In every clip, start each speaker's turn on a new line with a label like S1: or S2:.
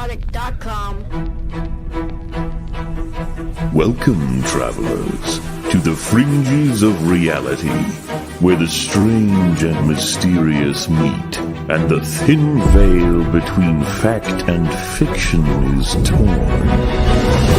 S1: Nerdrotic.com.
S2: Welcome, travelers, to the fringes of reality, where the strange and mysterious meet, and the thin veil between fact and fiction is torn.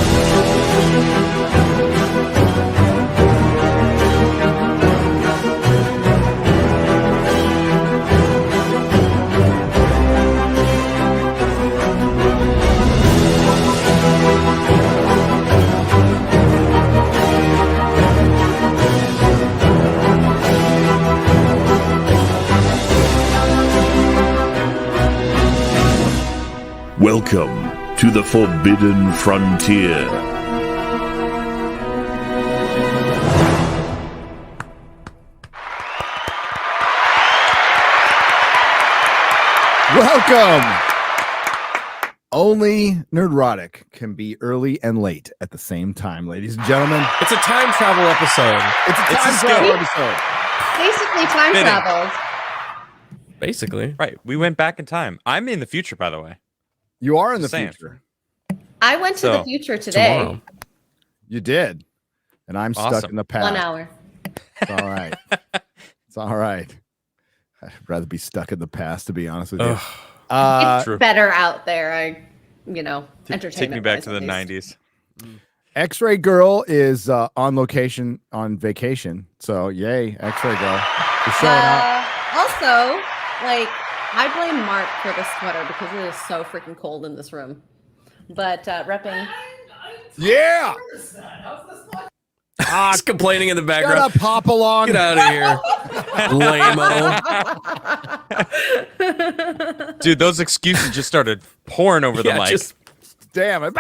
S2: Welcome to the Forbidden Frontier.
S3: Welcome! Only Nerdrotic can be early and late at the same time, ladies and gentlemen.
S4: It's a time travel episode.
S3: It's a time travel episode.
S5: Basically time traveled.
S4: Basically.
S6: Right. We went back in time. I'm in the future, by the way.
S3: You are in the
S6: Same.
S3: future.
S5: I went to the future today.
S4: Tomorrow.
S3: You did. And I'm stuck
S6: Awesome.
S3: in the past.
S5: 1 hour.
S3: It's all right. It's all right. I'd rather be stuck in the past, to be honest with you.
S5: It's
S6: True.
S5: better out there. Entertainment.
S6: Take me back to the
S5: at least.
S6: 90s.
S3: X-Ray Girl is on location on vacation. So, yay, X-Ray Girl. You're showing up.
S5: Also, I blame Mark for the sweater because it is so freaking cold in this room. But repping.
S3: Yeah!
S4: He's complaining in the
S3: Shut
S4: background.
S3: up, hop along.
S4: Get out of here. Lame-o.
S6: Dude, those excuses just started pouring over the mic.
S3: Damn it.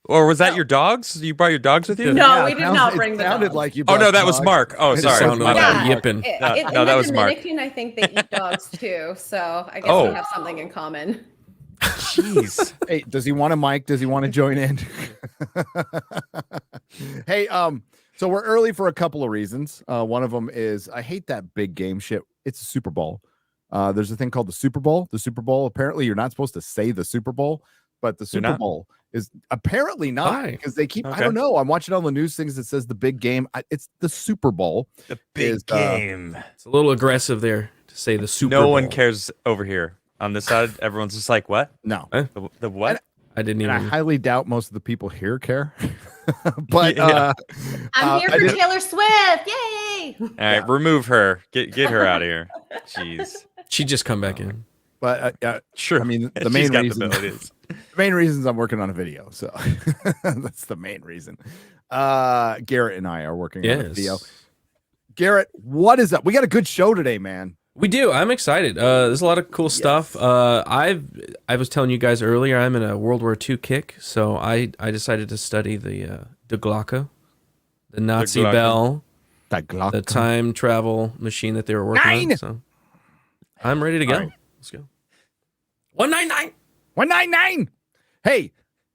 S6: Or was that your dogs? You brought your dogs with you?
S5: No, we did not bring the
S3: sounded
S5: dogs.
S3: like you
S6: Oh, no,
S3: brought
S6: that was
S3: dogs.
S6: Mark. Oh,
S3: It
S6: sorry.
S4: sounded
S6: My
S4: like
S6: bad.
S4: a yipping.
S5: In
S6: No, that was Mark.
S5: Dominican, I think they eat dogs too. So I guess
S6: Oh.
S5: we have something in common.
S6: Jeez.
S3: Hey, does he want a mic? Does he want to join in? Hey, so we're early for a couple of reasons. One of them is I hate that big game shit. It's a Super Bowl. There's a thing called the Super Bowl. The Super Bowl, apparently you're not supposed to say the Super Bowl, but the Super
S6: not?
S3: Bowl is apparently not
S4: Why?
S3: because they keep, I
S6: Okay.
S3: don't know. I'm watching all the news things that says the big game. It's the Super Bowl.
S6: The big
S3: Is,
S6: game.
S4: It's a little aggressive there to say the Super
S6: No
S4: Bowl.
S6: one cares over here. On this side, everyone's just like, what?
S3: No.
S6: The what?
S4: I didn't
S3: And I
S4: even.
S3: highly doubt most of the people here care. But
S6: Yeah.
S5: I'm here
S3: I
S5: for
S3: did-
S5: Taylor Swift. Yay!
S6: All right, remove her. Get her out of here. Jeez.
S4: She just come back in.
S3: But
S6: Sure.
S3: I mean, the
S6: She's
S3: main
S6: got
S3: reason,
S6: the abilities.
S3: the main reason is I'm working on a video, so that's the main reason. Garrett and I are working on a video.
S4: Yes.
S3: Garrett, what is up? We got a good show today, man.
S4: We do. I'm excited. There's a lot of cool stuff. I was telling you guys earlier, I'm in a World War II kick, so I decided to study the Glocke, the Nazi
S6: Glocke.
S4: bell,
S3: That Glock.
S4: the time travel machine that they were working on. So I'm ready to go.
S3: All right.
S4: Let's go. 199.
S3: 199. Hey,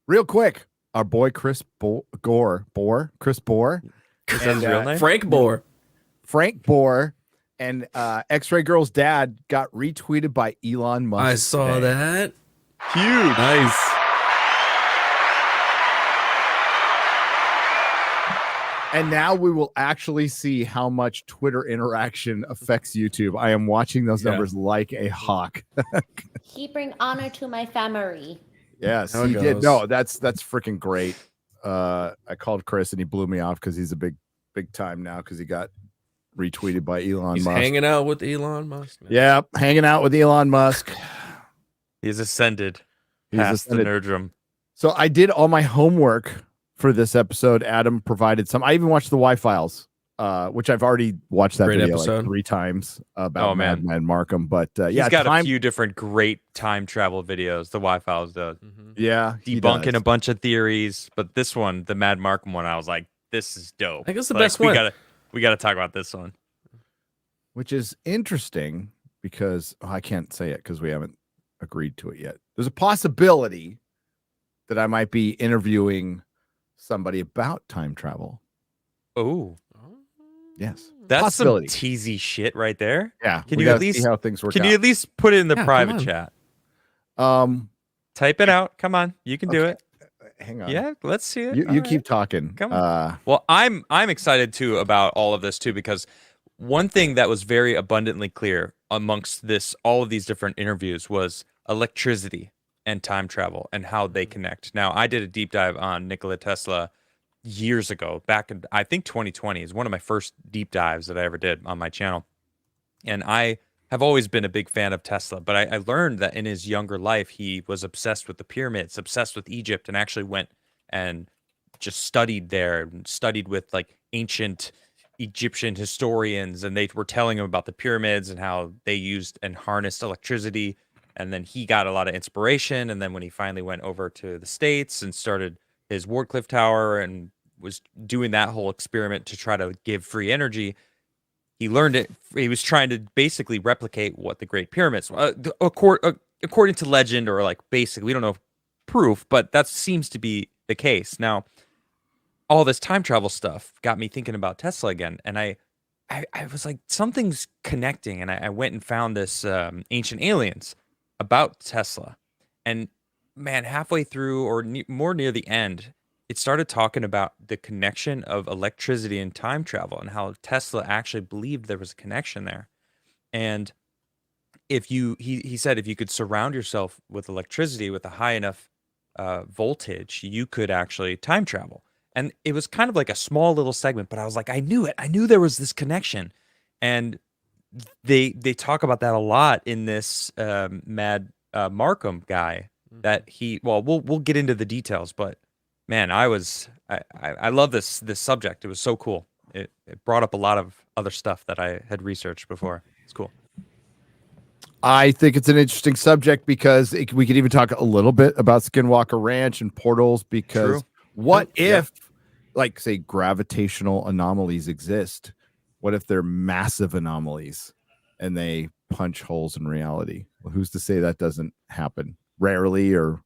S3: real quick, our boy Chris Bohr.
S6: Is that his real name?
S4: Frank Bohr.
S3: Frank Bohr and X-Ray Girl's dad got retweeted by Elon Musk.
S4: I saw
S3: today.
S4: that.
S6: Huge.
S4: Nice.
S3: And now we will actually see how much Twitter interaction affects YouTube. I am watching those
S4: Yeah.
S3: numbers like a hawk.
S5: He bring honor to my family.
S3: Yes,
S4: How it
S3: he did.
S4: goes.
S3: No, that's freaking great. I called Chris and he blew me off because he's a big time now because he got retweeted by Elon
S4: He's
S3: Musk.
S4: hanging out with Elon Musk. Man.
S3: Yeah, hanging out with Elon Musk.
S6: He's ascended
S3: He's
S6: past
S3: ascended.
S6: the nerdrum.
S3: So I did all my homework for this episode. Adam provided some. I even watched the Y-Files, which I've already watched that
S4: Great
S3: video
S4: episode.
S3: like 3 times about
S6: Oh, man.
S3: Madman Markham. But
S6: He's
S3: yeah,
S6: got
S3: time,
S6: a few different great time travel videos. The Wi-Files does.
S3: yeah, he
S6: Debunking
S3: does.
S6: a bunch of theories. But this one, the Mad Markham one, I was like, this is dope.
S4: I think it's the
S6: Like,
S4: best one.
S6: We gotta talk about this one.
S3: Which is interesting because I can't say it because we haven't agreed to it yet. There's a possibility that I might be interviewing somebody about time travel.
S6: Oh,
S3: Yes,
S6: that's some
S3: possibility.
S6: teasy shit right there.
S3: Yeah,
S6: Can
S3: we
S6: you at
S3: gotta see
S6: least-
S3: how things work
S6: Can
S3: out.
S6: you at least put it in the
S4: Yeah, come
S6: private
S4: on.
S6: chat? Type it out. Come on, you can do
S3: Okay.
S6: it.
S3: Hang on.
S6: Yeah, let's see it.
S3: You
S6: All right.
S3: keep talking.
S6: Come on. Well, I'm excited too about all of this too, because one thing that was very abundantly clear amongst all of these different interviews was electricity and time travel and how they connect. Now, I did a deep dive on Nikola Tesla years ago, back in I think 2020 is one of my first deep dives that I ever did on my channel. And I have always been a big fan of Tesla, but I learned that in his younger life, he was obsessed with the pyramids, obsessed with Egypt, and actually went and just studied there and studied with like ancient Egyptian historians, and they were telling him about the pyramids and how they used and harnessed electricity. And then he got a lot of inspiration. And then when he finally went over to the States and started his Wardcliffe Tower and was doing that whole experiment to try to give free energy, he learned it. He was trying to basically replicate what the Great Pyramids, according to legend, or like basically, we don't know proof, but that seems to be the case. Now, all this time travel stuff got me thinking about Tesla again, and I was like, something's connecting, and I went and found this Ancient Aliens about Tesla, and man, halfway through or more near the end, it started talking about the connection of electricity and time travel, and how Tesla actually believed there was a connection there. And he said, if you could surround yourself with electricity with a high enough voltage, you could actually time travel. And it was kind of like a small little segment, but I was like, I knew it. I knew there was this connection. And they talk about that a lot in this Markham guy that we'll get into the details, but man, I love this subject. It was so cool. It brought up a lot of other stuff that I had researched before. It's cool.
S3: I think it's an interesting subject because we could even talk a little bit about Skinwalker Ranch and portals, because what if, like, say, gravitational anomalies exist? What if they're massive anomalies and they punch holes in reality? Well, who's to say that doesn't happen? Rarely, or,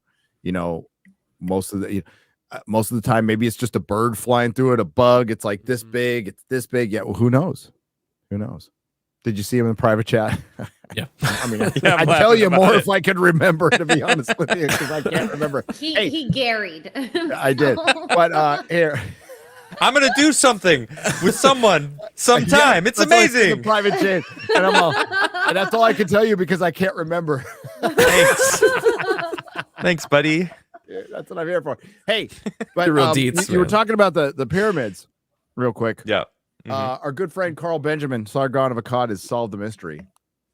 S3: most of the time, maybe it's just a bird flying through it, a bug. It's like this big. It's this big. Yeah. Well, who knows? Who knows? Did you see him in the private chat?
S4: Yeah.
S3: I mean, I'd tell you more if I could remember, to be honest with you, because I can't remember.
S5: He garried.
S3: I did. But here,
S6: I'm gonna do something with someone sometime.
S3: Yeah,
S6: it's amazing.
S3: The private chat, and that's all I can tell you because I can't remember.
S6: Thanks. Thanks, buddy.
S3: Yeah, that's what I'm here for. Hey, but
S4: real deets,
S3: you were
S4: man.
S3: talking about the pyramids, real quick.
S6: Yeah.
S3: Our good friend Carl Benjamin, Sargon of Akkad, has solved the mystery.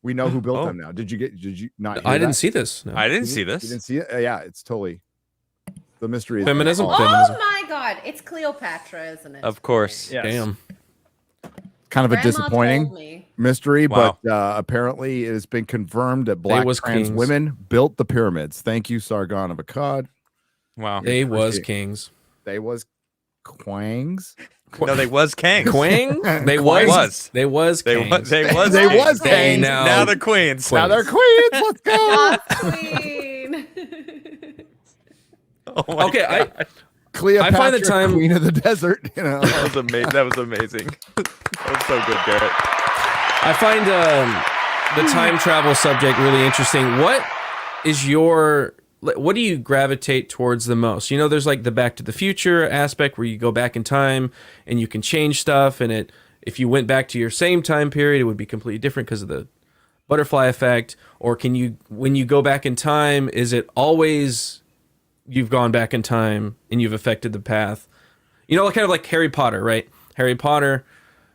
S3: We know who built them now. Did you not hear
S4: I didn't
S3: that?
S4: see this. No.
S6: I didn't see this.
S3: You didn't see it? Yeah, it's totally the mystery.
S4: Feminism?
S3: Is
S4: Feminism.
S5: Oh my God, it's Cleopatra, isn't it?
S6: Of course.
S3: Yes.
S4: Damn.
S3: kind of a
S5: Grandma
S3: disappointing
S5: told me.
S3: mystery,
S6: Wow.
S3: but apparently it has been confirmed that black
S4: was
S3: trans
S4: kings.
S3: women built the pyramids. Thank you, Sargon of Akkad.
S6: Wow.
S4: They was
S3: appreciate-
S4: kings.
S3: They was quangs.
S6: No, they was Kangs.
S4: Quang? They
S3: Quang.
S4: was. They was.
S6: They
S4: kings.
S6: was. They was.
S3: They
S6: Kangs.
S3: was
S4: They
S3: Kangs.
S6: Now they're queens.
S3: Now they're queens. Let's go.
S5: Boss queen.
S6: Oh my
S4: Okay,
S6: God.
S3: Cleopatra,
S4: I find the time-
S3: queen of the desert. You know,
S6: That was amazing. That was amazing. That was so good, Garrett.
S4: I find the time travel subject really interesting. What do you gravitate towards the most? You know, there's like the Back to the Future aspect where you go back in time and you can change stuff, and if you went back to your same time period, it would be completely different because of the butterfly effect. Or when you go back in time, is it always you've gone back in time and you've affected the path? You know, kind of like Harry Potter, right? Harry Potter,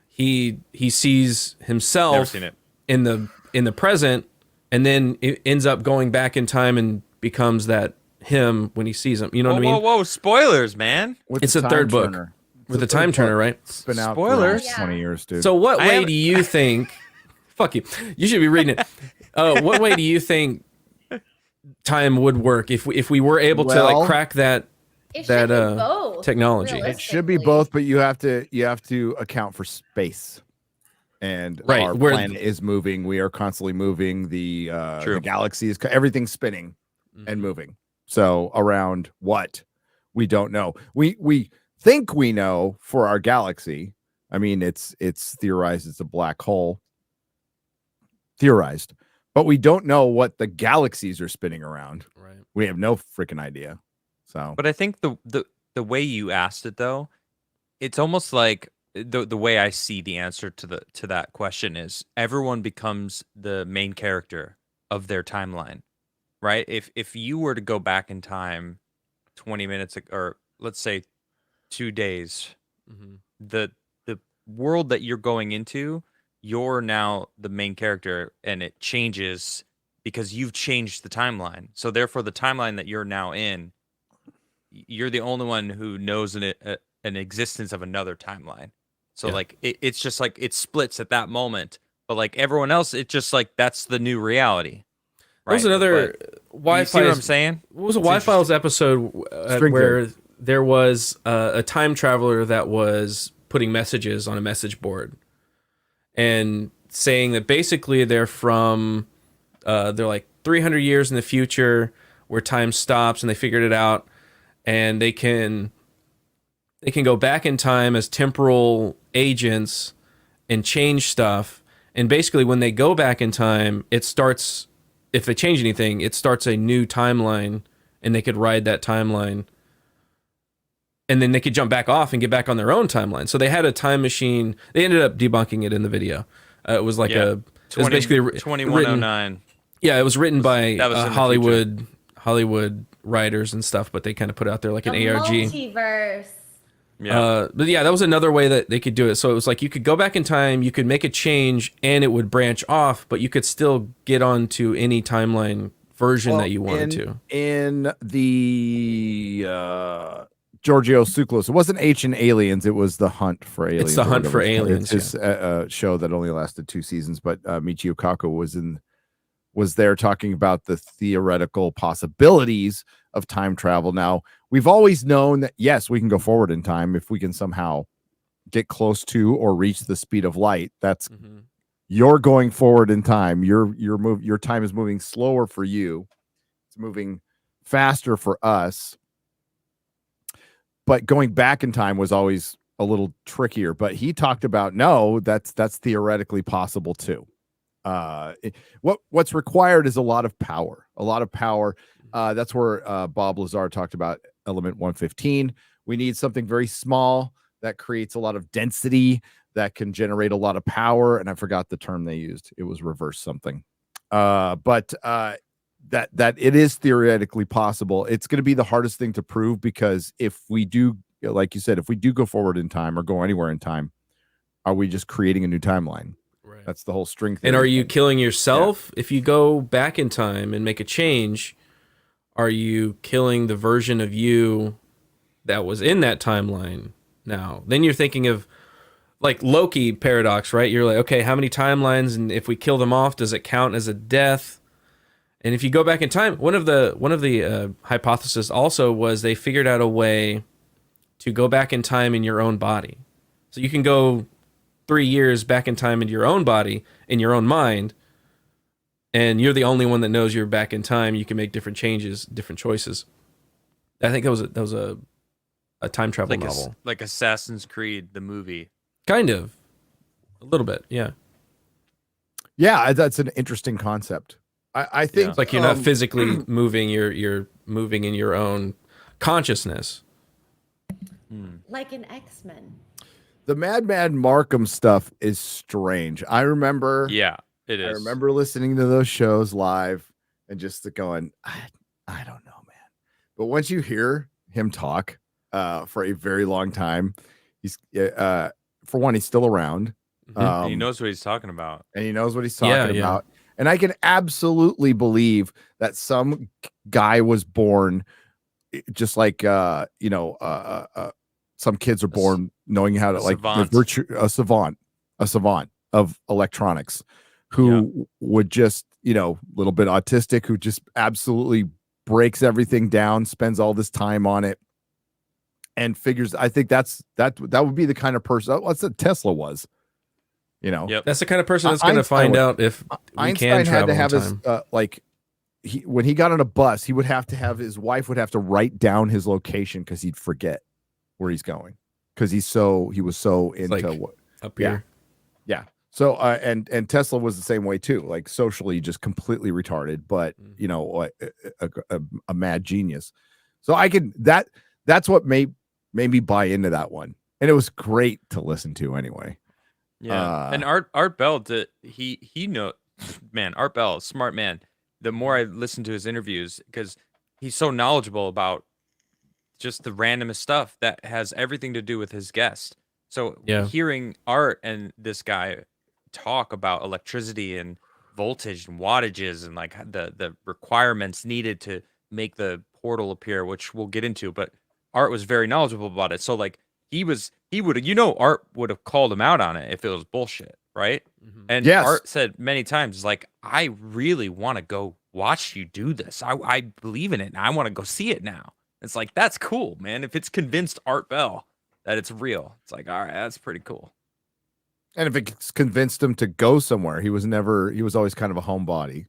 S4: he sees
S6: Never
S4: himself
S6: seen it.
S4: in the present, and then it ends up going back in time and becomes that him when he sees him. You know what I mean?
S6: Whoa! Spoilers, man.
S3: with
S4: It's
S3: the
S4: the
S3: time
S4: third book.
S3: turner.
S4: With the
S3: It's a
S4: time
S3: third
S4: turner,
S3: book.
S4: right?
S3: It's been out
S6: Spoilers.
S3: for 20 years, dude.
S4: So what
S6: I
S4: way
S6: haven't-
S4: do you think? Fuck you. You should be reading it. What way do you think time would work if we were able to
S3: Well,
S4: like crack that?
S5: It
S4: That,
S5: should be both.
S4: technology.
S3: it should be
S5: realistically.
S3: both, but you have to account for space. And
S4: Right,
S3: our
S4: where-
S3: planet is moving. We are constantly moving. The
S6: True.
S3: galaxy is everything's spinning and moving. So around what we don't know. We think we know for our galaxy. I mean, it's theorized it's a black hole. Theorized, but we don't know what the galaxies are spinning around.
S4: Right.
S3: We have no freaking idea. So,
S6: But I think the way you asked it though, it's almost like the way I see the answer to that question is everyone becomes the main character of their timeline, right? If you were to go back in time 20 minutes or let's say 2 days,
S4: Mm-hmm.
S6: the world that you're going into, you're now the main character and it changes because you've changed the timeline. So therefore the timeline that you're now in, you're the only one who knows an existence of another timeline. So like it's just like it splits at that moment, but like everyone else, it's just like that's the new reality.
S4: Right? There was another Wi-Fi.
S6: You see what I'm saying?
S4: What was a Wi-Files episode where there was a time traveler that was putting messages on a message board and saying that basically they're from they're like 300 years in the future where time stops and they figured it out, and they can go back in time as temporal agents and change stuff. And basically when they go back in time, it starts, if they change anything, it starts a new timeline and they could ride that timeline. And then they could jump back off and get back on their own timeline. So they had a time machine. They ended up debunking it in the video. It was like it was basically
S6: 2109.
S4: Yeah, it was written by Hollywood writers and stuff, but they kind of put it out there like an ARG.
S5: Multiverse.
S6: Yeah.
S4: But yeah, that was another way that they could do it. So it was like you could go back in time, you could make a change, and it would branch off, but you could still get onto any timeline version that you wanted to.
S3: In the Giorgio Tsoukalos, it wasn't Ancient Aliens, it was The Hunt for Aliens.
S4: It's The Hunt for Aliens.
S3: It's his show that only lasted 2 seasons, but Michio Kaku was there talking about the theoretical possibilities of time travel. Now, we've always known that, yes, we can go forward in time if we can somehow get close to or reach the speed of light. That's you're going forward in time. Your time is moving slower for you. It's moving faster for us. But going back in time was always a little trickier. But he talked about, no, that's theoretically possible too. What's required is a lot of power. That's where Bob Lazar talked about element 115. We need something very small that creates a lot of density that can generate a lot of power. And I forgot the term they used. It was reverse something. But that it is theoretically possible. It's going to be the hardest thing to prove, because if we do, like you said, if we do go forward in time or go anywhere in time, are we just creating a new timeline?
S4: Right.
S3: That's the whole string thing.
S4: And are you killing yourself? If you go back in time and make a change, are you killing the version of you that was in that timeline now? Then you're thinking of like Loki paradox, right? You're like, okay, how many timelines? And if we kill them off, does it count as a death? And if you go back in time, one of the hypotheses also was they figured out a way to go back in time in your own body. So you can go 3 years back in time into your own body, in your own mind, and you're the only one that knows you're back in time. You can make different changes, different choices. I think that was a time travel novel.
S6: Like Assassin's Creed, the movie.
S4: Kind of. A little bit, yeah.
S3: Yeah, that's an interesting concept. I think
S4: it's like you're not physically moving, you're moving in your own consciousness.
S5: Like an X-Men.
S3: The Mad Markham stuff is strange. I remember.
S6: Yeah, it is.
S3: I remember listening to those shows live and just going, I don't know, man. But once you hear him talk for a very long time, he's for one, he's still around.
S6: And he knows what he's talking about.
S3: Yeah. And I can absolutely believe that some guy was born just like some kids are born knowing how to a savant of electronics who would just, little bit autistic, who just absolutely breaks everything down, spends all this time on it and figures. I think that would be the kind of person that's what Tesla was.
S4: That's the kind of person that's going to find out if
S3: Einstein had to have his when he got on a bus, he would have to have his wife would have to write down his location because he'd forget where he's going because he was so into
S4: up here.
S3: Yeah. So and Tesla was the same way too, like socially just completely retarded, but you know, a mad genius. So I could that's what made me buy into that one, and it was great to listen to anyway.
S6: Yeah, and Art Bell, he know, man, Art Bell, smart man. The more I listen to his interviews, because he's so knowledgeable about just the randomest stuff that has everything to do with his guest. So hearing Art and this guy talk about electricity and voltage and wattages and like the requirements needed to make the portal appear, which we'll get into, but Art was very knowledgeable about it. So like he would, Art would have called him out on it if it was bullshit, right? And Art said many times, like, I really want to go watch you do this. I believe in it and I want to go see it now. It's like, that's cool, man. If it's convinced Art Bell that it's real, it's like, all right, that's pretty cool.
S3: And if it's convinced him to go somewhere, he was always kind of a homebody,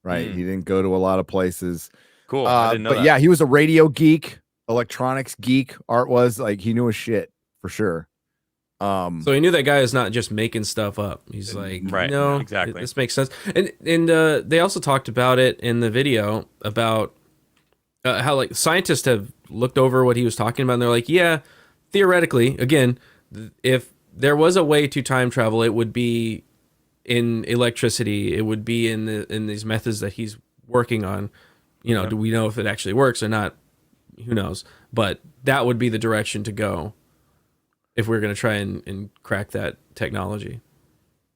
S3: right? He didn't go to a lot of places.
S6: Cool. I didn't know that.
S3: Yeah, he was a radio geek, electronics geek. Art was like, he knew his shit for sure.
S4: So he knew that guy is not just making stuff up. He's like,
S6: right,
S4: no,
S6: exactly.
S4: This makes sense. And they also talked about it in the video about how like scientists have looked over what he was talking about, and they're like, yeah, theoretically, again, if there was a way to time travel, it would be in electricity. It would be in these methods that he's working on. You know, do we know if it actually works or not? Who knows? But that would be the direction to go if we're going to try and crack that technology.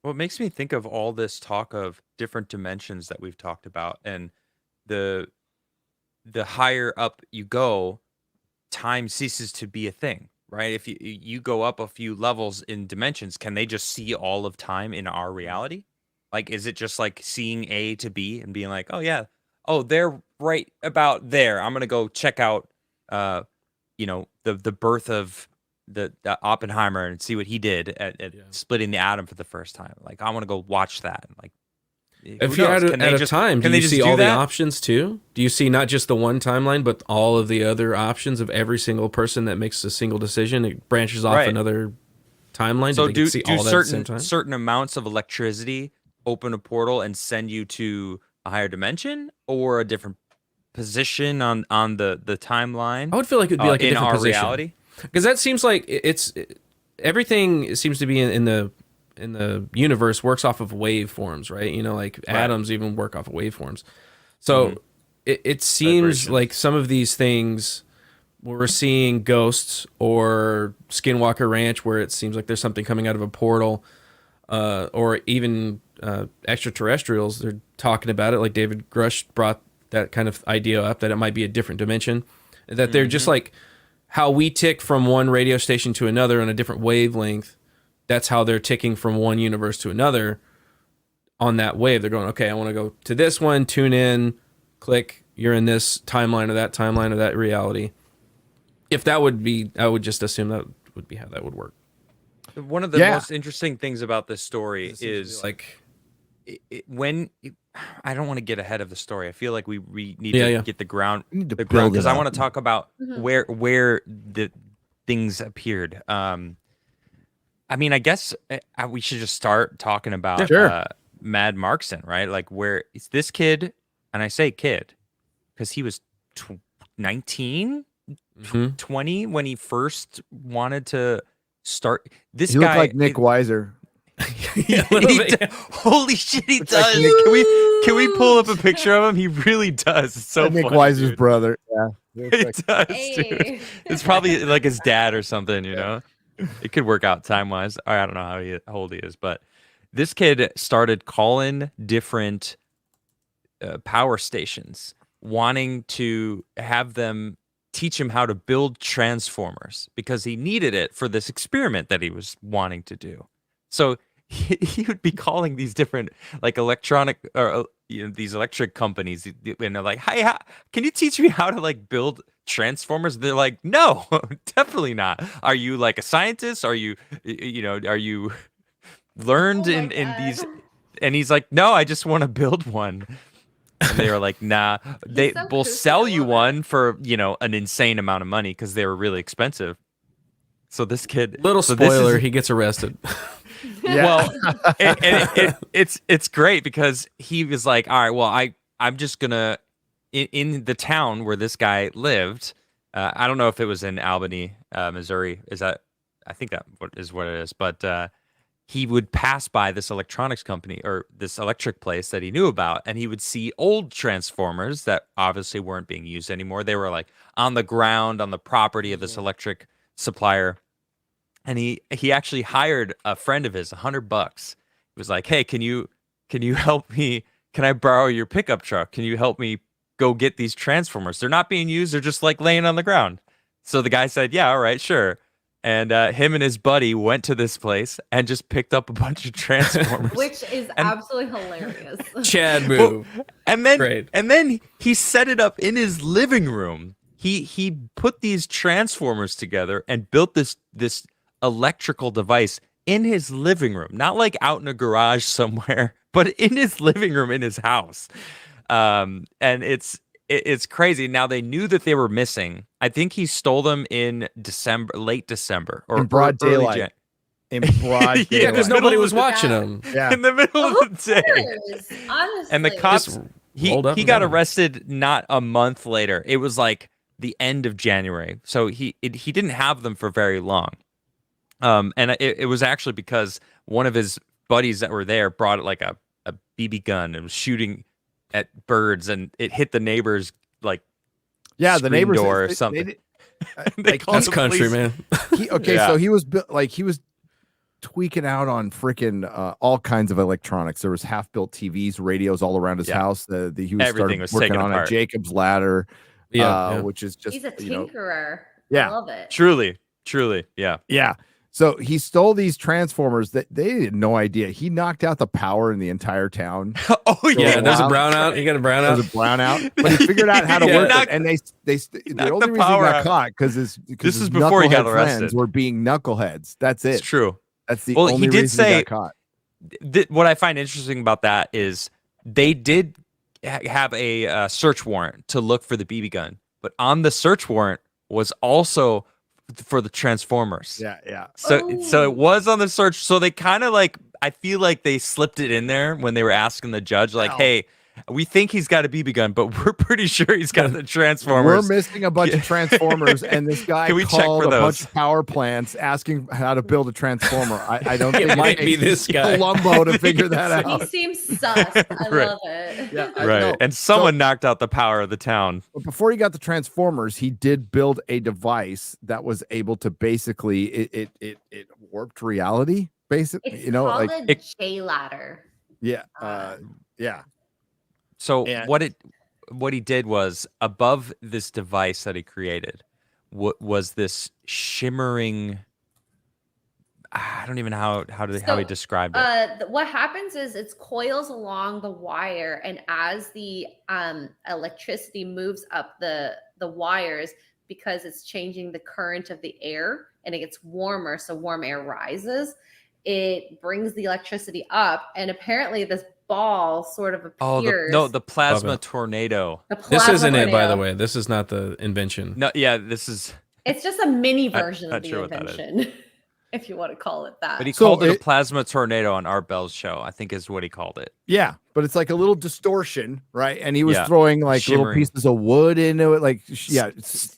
S6: Well, it makes me think of all this talk of different dimensions that we've talked about, and the higher up you go, time ceases to be a thing. Right? If you go up a few levels in dimensions, can they just see all of time in our reality? Like, is it just like seeing A to B and being like, oh yeah, oh, they're right about there. I'm gonna go check out, you know, the birth of the Oppenheimer and see what he did at splitting the atom for the first time. Like, I want to go watch that. Like,
S4: if you're at a time, do you see all the options too? Do you see not just the one timeline, but all of the other options of every single person that makes a single decision? It branches off another timeline.
S6: So do
S4: certain
S6: certain amounts of electricity open a portal and send you to a higher dimension or a different position on the timeline?
S4: I would feel like it'd be like a different
S6: our
S4: position.
S6: reality,
S4: because that seems like everything seems to be in the universe works off of waveforms, right? You know, like atoms even work off of waveforms. So it seems like some of these things where we're seeing ghosts or Skinwalker Ranch, where it seems like there's something coming out of a portal, or even extraterrestrials, they're talking about it. Like David Grush brought that kind of idea up, that it might be a different dimension, that they're just like how we tick from one radio station to another on a different wavelength. That's how they're ticking from one universe to another on that wave. They're going, okay, I want to go to this one, tune in, click, you're in this timeline or that reality. If that would be, I would just assume that would be how that would work.
S6: One of the most interesting things about this story is like when I don't want to get ahead of the story. I feel like we need to get the ground, because I want to talk about where the things appeared. I mean, I guess we should just start talking about Mad Markson, right? Like, where it's this kid, and I say kid because he was 19, 20 when he first wanted to start. This
S3: he
S6: guy
S3: looked like Nick Weiser.
S6: Holy shit, he does. Can we pull up a picture of him? He really does. It's so
S3: Nick
S6: funny,
S3: Weiser's
S6: dude.
S3: brother. Yeah,
S6: It does, dude. It's probably like his dad or something, you know? It could work out time-wise. I don't know how old he is, but this kid started calling different power stations, wanting to have them teach him how to build transformers because he needed it for this experiment that he was wanting to do. So he would be calling these different like electronic or these electric companies, and they're like, "Hey, can you teach me how to like build transformers?" They're like, "No, definitely not. Are you like a scientist? Are you are you learned in these?" And he's like, "No, I just want to build one." And they were like, "Nah, they will sell you one for an insane amount of money because they were really expensive." So this kid,
S4: spoiler, he gets arrested.
S6: Well, it's great because he was like, all right, well, I'm just gonna in the town where this guy lived. I don't know if it was in Albany, Missouri. I think that is what it is. But he would pass by this electronics company or this electric place that he knew about, and he would see old transformers that obviously weren't being used anymore. They were like on the ground on the property of this electric supplier. And he actually hired a friend of his, $100. He was like, "Hey, can you help me? Can I borrow your pickup truck? Can you help me go get these transformers? They're not being used. They're just like laying on the ground." So the guy said, "Yeah, all right, sure." And him and his buddy went to this place and just picked up a bunch of transformers,
S5: Which is absolutely hilarious.
S4: Chad move.
S6: Well, and
S4: Great.
S6: then he set it up in his living room. He put these transformers together and built this electrical device in his living room, not like out in a garage somewhere, but in his living room in his house. And it's crazy. Now they knew that they were missing. I think he stole them in late December, or
S3: in broad
S6: early
S3: daylight. In broad daylight.
S4: Yeah, because nobody was watching them.
S3: Yeah.
S6: in the middle of the day.
S5: Honestly.
S6: And the cops,
S4: rolled up
S6: he
S4: and
S6: got
S4: down.
S6: arrested not a month later. It was like the end of January. So he didn't have them for very long. And it was actually because one of his buddies that were there brought like a BB gun and was shooting at birds, and it hit the neighbor's like
S3: Yeah, the
S6: screen
S3: neighbors
S6: door or
S3: they-
S6: something.
S3: they
S6: They called
S4: That's
S6: the
S4: country,
S6: police.
S4: man.
S6: Yeah.
S3: So he was he was tweaking out on freaking all kinds of electronics. There was half-built TVs, radios all around his
S6: Yeah.
S3: house. He was
S6: Everything
S3: started
S6: was
S3: working
S6: taken
S3: on
S6: apart.
S3: a Jacob's ladder,
S4: Yeah.
S3: which is just
S5: He's a
S3: you know,
S5: tinkerer.
S3: Yeah.
S5: I love it.
S6: Truly, yeah.
S3: yeah. So he stole these transformers that they had no idea. He knocked out the power in the entire town.
S6: Oh
S4: Yeah, there's a
S3: Wow.
S4: brownout. You got a
S3: There
S4: brownout.
S3: was a brownout, but he figured out how to
S6: Yeah,
S3: work
S6: knocked-
S3: it. And the
S6: knocked
S3: only
S6: the
S3: reason he
S6: power
S3: got
S6: out.
S3: caught because
S6: This is before he got arrested.
S3: Were being knuckleheads. That's it.
S6: It's true.
S3: That's the
S6: Well,
S3: only
S6: he did
S3: reason he
S6: say-
S3: got caught.
S6: What I find interesting about that is they did have a search warrant to look for the BB gun, but on the search warrant was also for the Transformers.
S3: Yeah.
S6: So
S5: Oh.
S6: it was on the search. So they kind of like, I feel like they slipped it in there when they were asking the judge, like,
S3: Well-
S6: "Hey, we think he's got a BB gun, but we're pretty sure he's got the
S3: We're
S6: Transformers."
S3: missing a bunch of transformers, and this guy
S6: Can we check
S3: called
S6: for
S3: a bunch
S6: those?
S3: of power plants asking how to build a transformer. I don't think
S4: It might
S3: takes
S4: be this guy.
S3: Columbo to figure that
S5: He
S3: out.
S5: seems sus. I
S6: Right.
S5: love it.
S3: Yeah, I
S6: Right.
S3: know.
S6: And someone knocked out the power of the town.
S3: But before he got the transformers, he did build a device that was able to basically it warped reality. Basically,
S5: It's
S3: you know,
S5: called
S3: like
S5: a J ladder.
S3: yeah, yeah.
S6: So
S3: And-
S6: what he did was, above this device that he created was this shimmering, I don't even know how he
S5: So,
S6: described it.
S5: What happens is it's coils along the wire, and as the electricity moves up the wires, because it's changing the current of the air and it gets warmer, so warm air rises, it brings the electricity up, and apparently this ball sort of appears.
S6: The plasma
S4: Love it.
S6: tornado.
S5: The
S4: This
S5: plasma
S4: isn't it, by the
S5: tornado.
S4: way. This is not the invention.
S6: No, yeah, this is.
S5: It's just a mini version
S6: not
S5: of the
S6: sure what that is.
S5: invention, if you want to call it that.
S6: But he
S3: So
S6: called it a
S3: it-
S6: plasma tornado on Art Bell's show, I think is what he called it.
S3: Yeah, but it's like a little distortion, right? And he was
S6: Yeah.
S3: throwing like little
S6: Shimmering.
S3: pieces of wood into it, like yeah,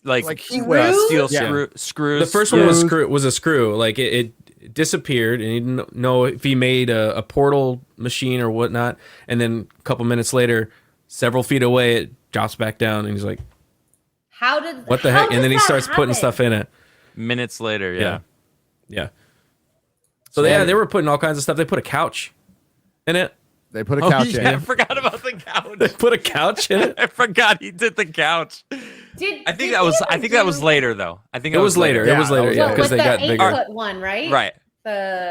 S6: Like
S3: heat
S5: Screws?
S3: wave.
S6: steel
S3: Yeah.
S6: screws.
S4: The first one was
S3: Screws.
S4: was a screw. Like it disappeared, and he didn't know if he made a portal machine or whatnot. And then a couple minutes later, several feet away, it drops back down, and he's like,
S5: How did
S4: "What the
S5: how
S4: heck?" And
S5: does
S4: then he
S5: that
S4: starts putting
S5: happen?
S4: stuff in it.
S6: minutes later.
S4: Yeah,
S6: Yeah.
S4: yeah. So yeah, they were putting all kinds of stuff. They put a couch in it.
S3: They put a
S6: Oh,
S3: couch
S6: yeah, I
S3: in.
S6: forgot about the
S4: They
S6: couch.
S4: put a couch in it.
S6: I forgot he did the couch.
S5: Did,
S6: I think
S5: did
S6: that was.
S5: he
S6: I
S5: ever
S6: think that was
S5: do-
S6: later though. I think
S4: It was later.
S3: Yeah,
S4: It was later.
S3: that was
S4: Yeah,
S3: later.
S4: because
S5: with
S4: they
S5: the
S4: got
S5: 8
S4: bigger.
S5: foot one, right?
S6: Right.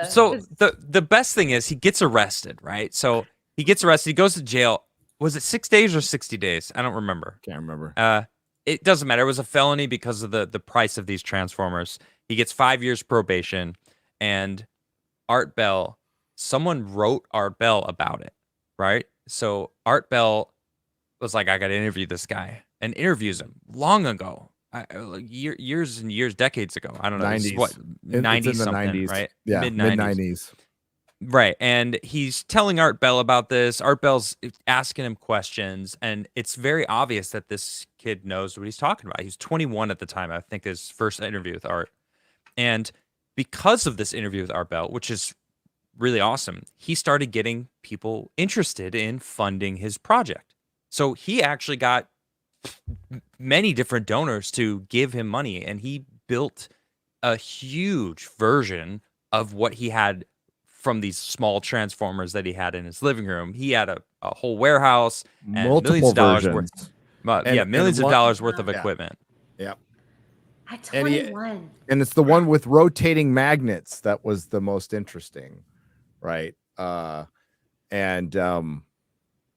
S6: So
S5: 'cause-
S6: the best thing is he gets arrested, right? So he gets arrested. He goes to jail. Was it 6 days or 60 days? I don't remember.
S3: Can't remember.
S6: It doesn't matter. It was a felony because of the price of these transformers. He gets 5 years probation, and Art Bell. Someone wrote Art Bell about it, right? So Art Bell was like, "I got to interview this guy," and interviews him long ago, years and years, decades ago. I don't know. This is
S3: 90s.
S6: what
S3: It's in
S6: 90s
S3: the
S6: something,
S3: 90s.
S6: right?
S3: Yeah,
S6: mid
S3: mid
S6: 90s.
S3: 90s.
S6: Right. And he's telling Art Bell about this. Art Bell's asking him questions, and it's very obvious that this kid knows what he's talking about. He was 21 at the time, I think, his first interview with Art. And because of this interview with Art Bell, which is really awesome, he started getting people interested in funding his project. So he actually got many different donors to give him money, and he built a huge version of what he had from these small transformers that he had in his living room. He had a whole warehouse and
S3: Multiple
S6: millions of dollars
S3: versions.
S6: worth,
S3: And-
S6: millions
S3: and
S6: of
S3: one-
S6: dollars worth of
S3: Yeah.
S6: equipment.
S3: Yep.
S5: At
S3: And he-
S5: 21.
S3: And it's the one with rotating magnets that was the most interesting, right?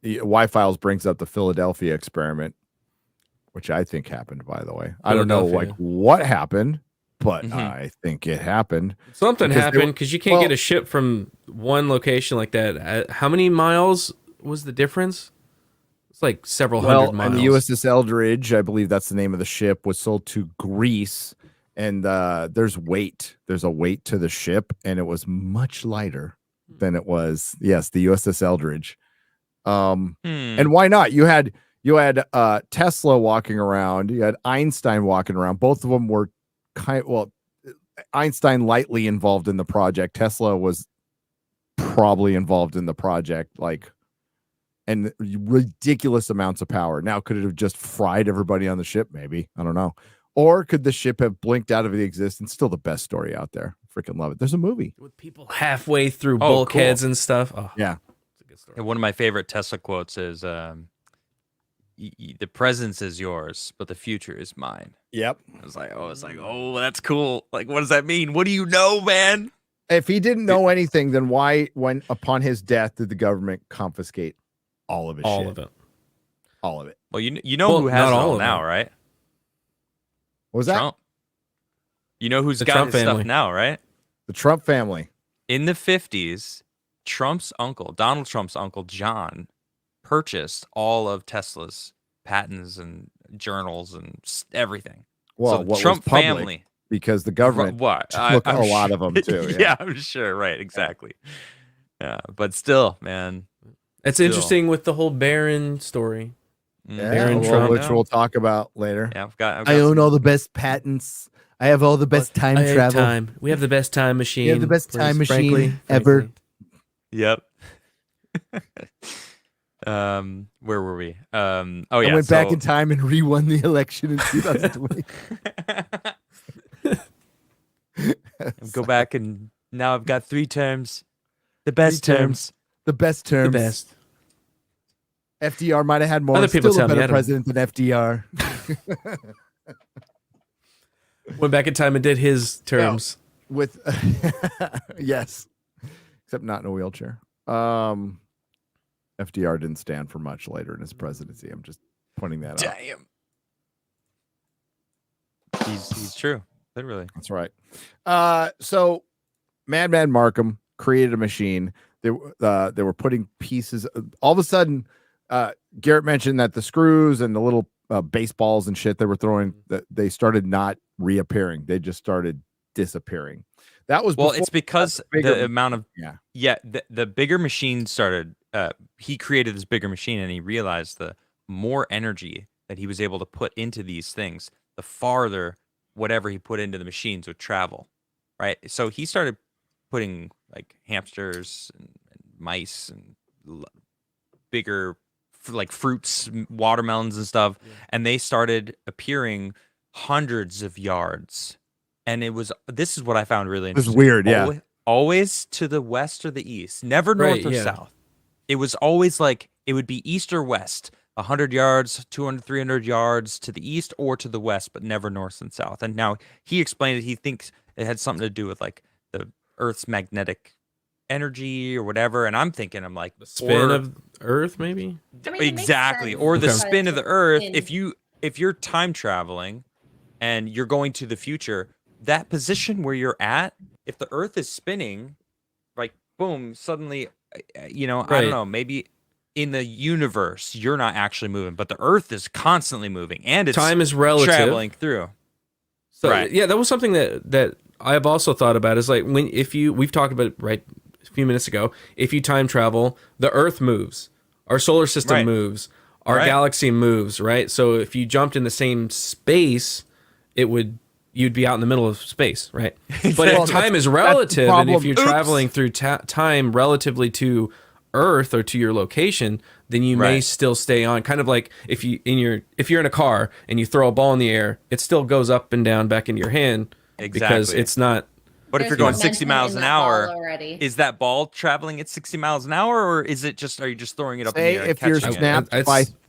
S3: Y-Files brings up the Philadelphia experiment, which I think happened, by the way. I don't know like what happened, but
S6: Mhm.
S3: I think it happened.
S4: Something
S3: Because they
S4: happened
S3: were-
S4: because you can't
S3: well-
S4: get a ship from one location like that. How many miles was the difference? It's like several hundred miles.
S3: And the USS Eldridge, I believe that's the name of the ship, was sold to Greece. And there's a weight to the ship, and it was much lighter than it was. Yes, the USS Eldridge. And why not? You had Tesla walking around, you had Einstein walking around. Both of them were Einstein lightly involved in the project. Tesla was probably involved in the project, and ridiculous amounts of power. Now, could it have just fried everybody on the ship? Maybe. I don't know. Or could the ship have blinked out of existence? Still the best story out there. Freaking love it. There's a movie.
S4: with people halfway through
S6: Oh,
S4: bulkheads
S6: cool.
S4: and stuff. Oh,
S3: Yeah.
S4: it's a good story.
S6: And one of my favorite Tesla quotes is, the present is yours, but the future is mine.
S3: Yep.
S6: I was like, oh, that's cool. Like, what does that mean? What do you know, man?
S3: If he didn't know anything, then why, when upon his death, did the government confiscate all of his
S4: All
S3: shit?
S4: of it.
S3: All of it.
S6: Well, you know
S4: Well,
S6: who has it
S4: not all
S6: all
S4: of
S6: now,
S4: it.
S6: right?
S3: What was that?
S6: Trump. You know who's
S4: The
S6: got
S4: Trump
S6: his
S4: family.
S6: stuff now, right?
S3: The Trump family.
S6: In the 50s, Trump's uncle, Donald Trump's uncle, John, purchased all of Tesla's patents and journals and everything.
S3: Well,
S6: so
S3: what
S6: Trump
S3: was public,
S6: family,
S3: because the government
S6: what?
S3: took
S6: I'm
S3: a lot
S6: sure-
S3: of them too.
S6: Yeah, I'm sure. Right, exactly. Yeah, but still, man.
S4: It's
S6: Still.
S4: interesting with the whole Barron story.
S3: Yeah,
S4: Barron
S3: well,
S4: Trump.
S3: which we'll talk about later.
S6: Yeah, I've got
S3: I own
S6: some-
S3: all the best patents. I have all the best time
S4: I have
S3: travel.
S4: time. We have the best time machine.
S3: We have the best time
S4: Please,
S3: machine ever.
S6: Yep. Where were we? Oh
S3: I
S6: yeah.
S3: went back
S6: so-
S3: in time and re-won the election in 2020.
S6: Go back and now I've got 3 terms. The best
S3: Three
S6: terms.
S3: The best terms.
S4: The best.
S3: FDR might have had more.
S4: Other people
S3: Still a
S4: tell me
S3: better
S4: I don't-
S3: president than FDR.
S4: Went back in time and did his terms.
S3: With yes, except not in a wheelchair. FDR didn't stand for much later in his presidency. I'm just pointing that out.
S6: Damn. He's true. Literally.
S3: That's right. So Madman Markham created a machine. They were putting pieces. All of a sudden, Garrett mentioned that the screws and the little baseballs and shit they were throwing, that they started not reappearing. They just started disappearing. That was
S6: Well,
S3: before
S6: it's because
S3: bigger-
S6: the amount of
S3: yeah.
S6: the bigger machine started. He created this bigger machine, and he realized the more energy that he was able to put into these things, the farther whatever he put into the machines would travel. Right. So he started putting like hamsters and mice and bigger like fruits, watermelons and stuff, and they started appearing hundreds of yards. And this is what I found really
S3: It was
S6: interesting.
S3: weird. Yeah.
S6: Always to the west or the east, never north
S4: Right,
S6: or
S4: yeah.
S6: south. It was always like it would be east or west, 100 yards, 200, 300 yards to the east or to the west, but never north and south. And now he explained it. He thinks it had something to do with like the Earth's magnetic energy or whatever. And I'm like,
S4: The spin of Earth, maybe?
S5: I mean, it makes
S6: exactly,
S5: sense
S6: or the
S5: because
S6: spin of the
S5: it's
S6: Earth.
S5: in-
S6: If you're time traveling and you're going to the future, that position where you're at, if the Earth is spinning, like boom, suddenly, I don't
S4: Right.
S6: know, maybe in the universe you're not actually moving, but the Earth is constantly moving and it's
S4: Time is relative.
S6: traveling through.
S4: So,
S6: Right.
S4: Yeah, that was something that I've also thought about is like we've talked about it, right? few minutes ago, if you time travel, the Earth moves, our solar system
S6: Right.
S4: moves, our galaxy moves, right? So if you jumped in the same space, you'd be out in the middle of space, right? But if time is relative, and if you're traveling through time relatively to Earth or to your location, then you may still stay on. Kind of like if you're in a car and you throw a ball in the air, it still goes up and down back into your hand because it's not.
S6: But if you're going 60 miles an hour, is that ball traveling at 60 miles an hour, or is it just? Are you just throwing it up in the air?
S3: If you're snapped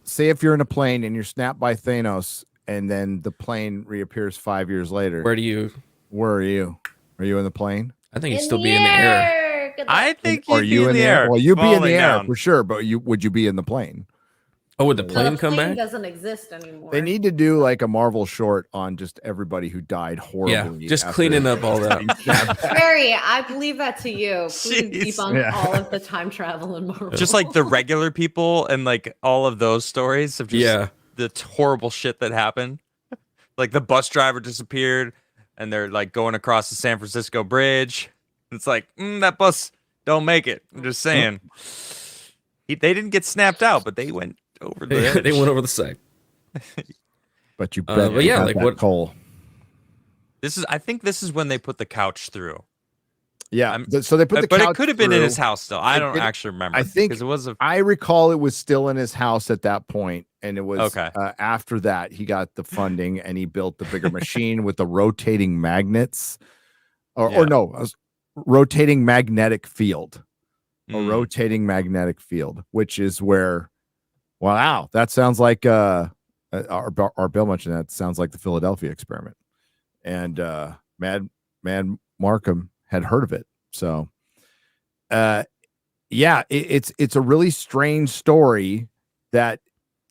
S3: say if you're in a plane and you're snapped by Thanos, and then the plane reappears 5 years later.
S4: Where are you?
S3: Are you in the plane?
S4: I think you'd still be in the air.
S6: I think you'd be in the air.
S3: Well, you'd be in the air for sure, but would you be in the plane?
S4: Oh, would the plane come back?
S5: Doesn't exist anymore.
S3: They need to do like a Marvel short on just everybody who died horribly.
S4: Yeah, just cleaning up all that.
S5: Harry, I believe that to you. Please debunk all of the time travel in Marvel.
S6: Just like the regular people and like all of those stories of just the horrible shit that happened. Like the bus driver disappeared and they're like going across the San Francisco Bridge. It's like, that bus don't make it. I'm just saying. They didn't get snapped out, but they went over the edge.
S4: They went over the side.
S3: But you bet. But yeah, like what Cole.
S6: I think this is when they put the couch through.
S3: Yeah. So they put the couch
S6: but it could have been in his house still. I don't actually remember.
S3: I think
S6: it was
S3: I recall it was still in his house at that point, and it was after that he got the funding and he built the bigger machine with the rotating magnets, rotating magnetic field. A rotating magnetic field, which is where, wow, that sounds like our Bill mentioned that sounds like the Philadelphia experiment, and Mad Markham had heard of it. So, it's a really strange story that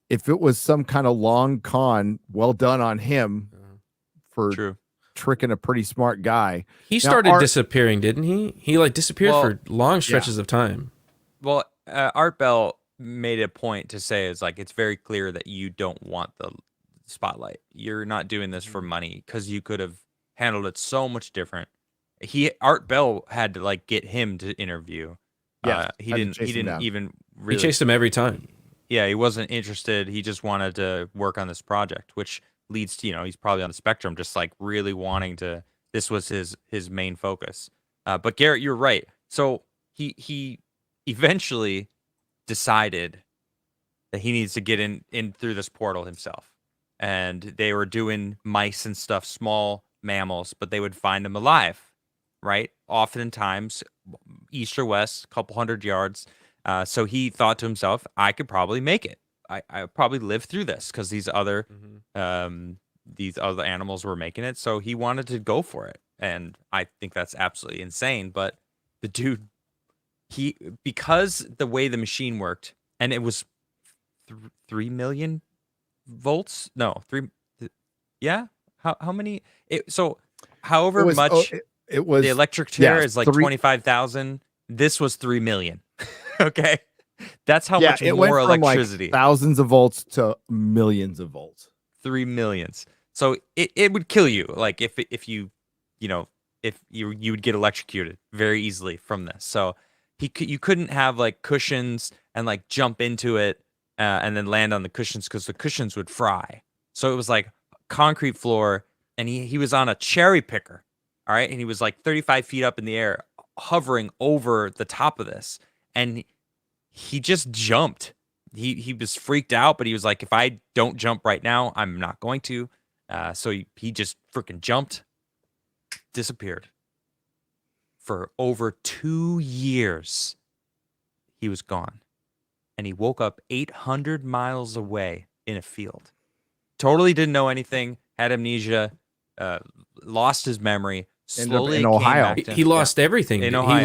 S3: if it was some kind of long con, well done on him for tricking a pretty smart guy.
S4: He started disappearing, didn't he? He like disappeared for long stretches of time.
S6: Well, Art Bell made a point to say it's very clear that you don't want the spotlight. You're not doing this for money because you could have handled it so much different. Art Bell had to get him to interview.
S3: Yeah,
S6: he didn't even really.
S4: He chased him every time.
S6: Yeah, he wasn't interested. He just wanted to work on this project, which leads to, he's probably on the spectrum, just really wanting to, this was his main focus. But Garrett, you're right. So he eventually decided that he needs to get in through this portal himself. And they were doing mice and stuff, small mammals, but they would find him alive, right? Oftentimes, east or west, a couple hundred yards. So he thought to himself, I could probably make it. I probably live through this because these other animals were making it. So he wanted to go for it. And I think that's absolutely insane. But the dude, because the way the machine worked, and it was 3 million volts. No, yeah. How many? However much
S3: it was.
S6: The electric chair is 25,000. This was 3 million. Okay. That's how much more electricity.
S3: Thousands of volts to millions of volts.
S6: 3 millions. So it would kill you. If you would get electrocuted very easily from this. So you couldn't have cushions and jump into it and then land on the cushions because the cushions would fry. So it was concrete floor, and he was on a cherry picker. All right. And he was 35 feet up in the air, hovering over the top of this. And he just jumped. He was freaked out, but he was like, if I don't jump right now, I'm not going to. So he just freaking jumped, disappeared. For over 2 years, he was gone. And he woke up 800 miles away in a field. Totally didn't know anything, had amnesia, lost his memory. Slowly
S3: in Ohio.
S4: He lost everything.
S6: In Ohio.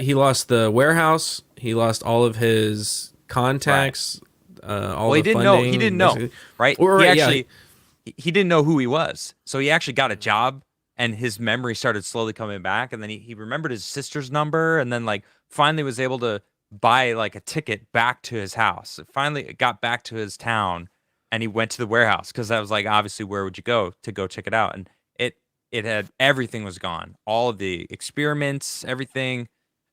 S4: He lost the warehouse. He lost all of his contacts.
S6: He didn't know. He didn't know, right? He didn't know who he was. So he actually got a job, and his memory started slowly coming back. And then he remembered his sister's number, and then finally was able to buy a ticket back to his house. Finally got back to his town, and he went to the warehouse because that was obviously where would you go to go check it out? And it had everything was gone, all of the experiments, everything.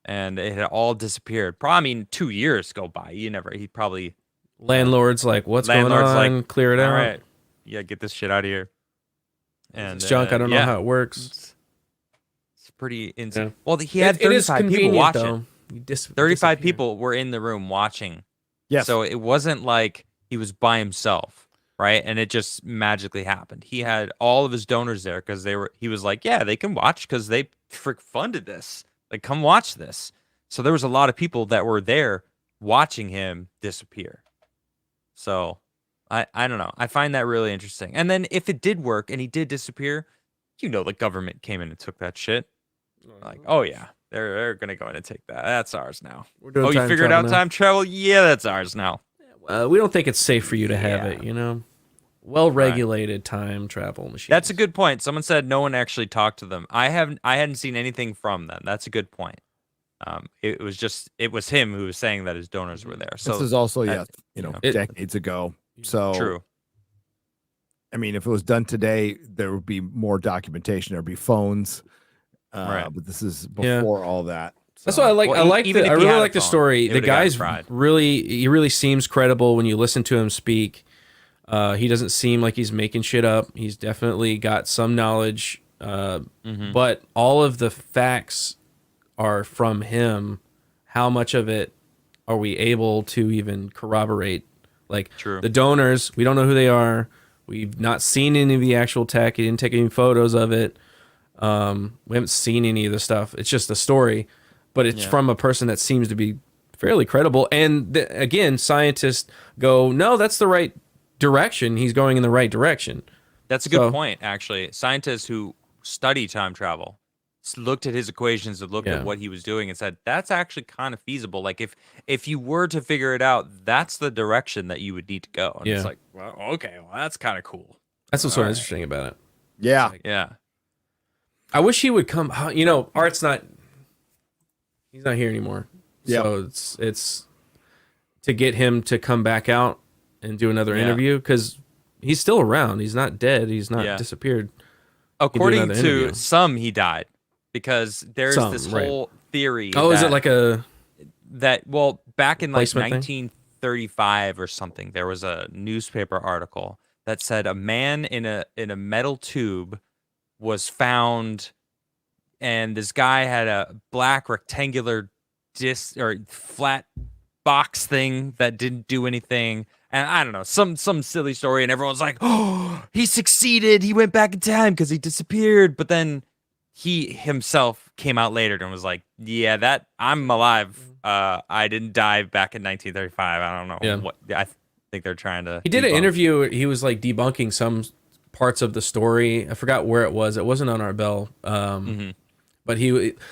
S6: and it had all disappeared. Probably, I mean, 2 years go by. He probably
S4: Landlord's like, what's going
S6: landlord's
S4: on?
S6: like,
S4: Clear it
S6: all
S4: out.
S6: right, yeah, get this shit out of here. And
S4: It's junk. I don't know how it works.
S6: It's pretty insane.
S4: Yeah.
S6: Well, he had
S4: It is
S6: 35 people
S4: convenient,
S6: watch
S4: though.
S6: it.
S4: You
S6: 35
S4: disappear.
S6: people were in the room watching.
S3: Yes.
S6: So it wasn't like he was by himself, right? And it just magically happened. He had all of his donors there because he was like, yeah, they can watch because they funded this. Like, come watch this. So there was a lot of people that were there watching him disappear. So I don't know. I find that really interesting. And then if it did work and he did disappear, the government came in and took that shit. Like, oh yeah, they're gonna go in and take that. That's ours now.
S4: We're doing
S6: Oh, you
S4: time
S6: figured
S4: travel
S6: out
S4: now.
S6: time travel? Yeah, that's ours now.
S4: We don't think it's safe for you to have
S6: Yeah.
S4: it, Well-regulated time travel machines.
S6: That's a good point. Someone said no one actually talked to them. I hadn't seen anything from them. That's a good point. It was him who was saying that his donors were there. So
S3: this is also
S6: that-
S3: decades ago. So
S6: true.
S3: I mean, if it was done today, there would be more documentation. There'd be phones.
S6: Right.
S3: But this is
S4: Yeah.
S3: before all that.
S4: That's what I like.
S6: Well,
S4: I like.
S6: even
S4: I
S6: if he
S4: really
S6: had a
S4: like the
S6: phone,
S4: story.
S6: it
S4: The
S6: would've gotten
S4: guy's
S6: fried.
S4: he really seems credible when you listen to him speak. He doesn't seem like he's making shit up. He's definitely got some knowledge. But all of the facts are from him. How much of it are we able to even corroborate? Like
S6: True.
S4: the donors, we don't know who they are. We've not seen any of the actual tech. He didn't take any photos of it. We haven't seen any of the stuff. It's just a story, but it's from a person that seems to be fairly credible. And again, scientists go, no, that's the right direction. He's going in the right direction.
S6: That's a good point, actually. Scientists who study time travel looked at his equations and looked at what he was doing and said, that's actually kind of feasible. Like, if you were to figure it out, that's the direction that you would need to go. And it's like, well, okay, well, that's kind of cool.
S4: That's what's so interesting about it.
S3: Yeah.
S6: Yeah.
S4: I wish he would come. Art's not. He's not here anymore.
S3: Yeah.
S4: So it's to get him to come back out and do another interview because he's still around. He's not dead. He's not disappeared.
S6: According
S4: another
S6: to
S4: interview.
S6: some, he died because there's this whole theory.
S4: Oh, is it like
S6: back in like
S4: placement thing?
S6: 1935 or something, there was a newspaper article that said a man in a metal tube was found, and this guy had a black rectangular disc or flat box thing that didn't do anything. And I don't know, some silly story, and everyone's like, oh, he succeeded. He went back in time because he disappeared. But then he himself came out later and was like, yeah, that I'm alive. I didn't die back in 1935. I don't know what I think they're trying to.
S4: He did an
S6: debunk.
S4: interview. He was like debunking some parts of the story. I forgot where it was. It wasn't on our bell. But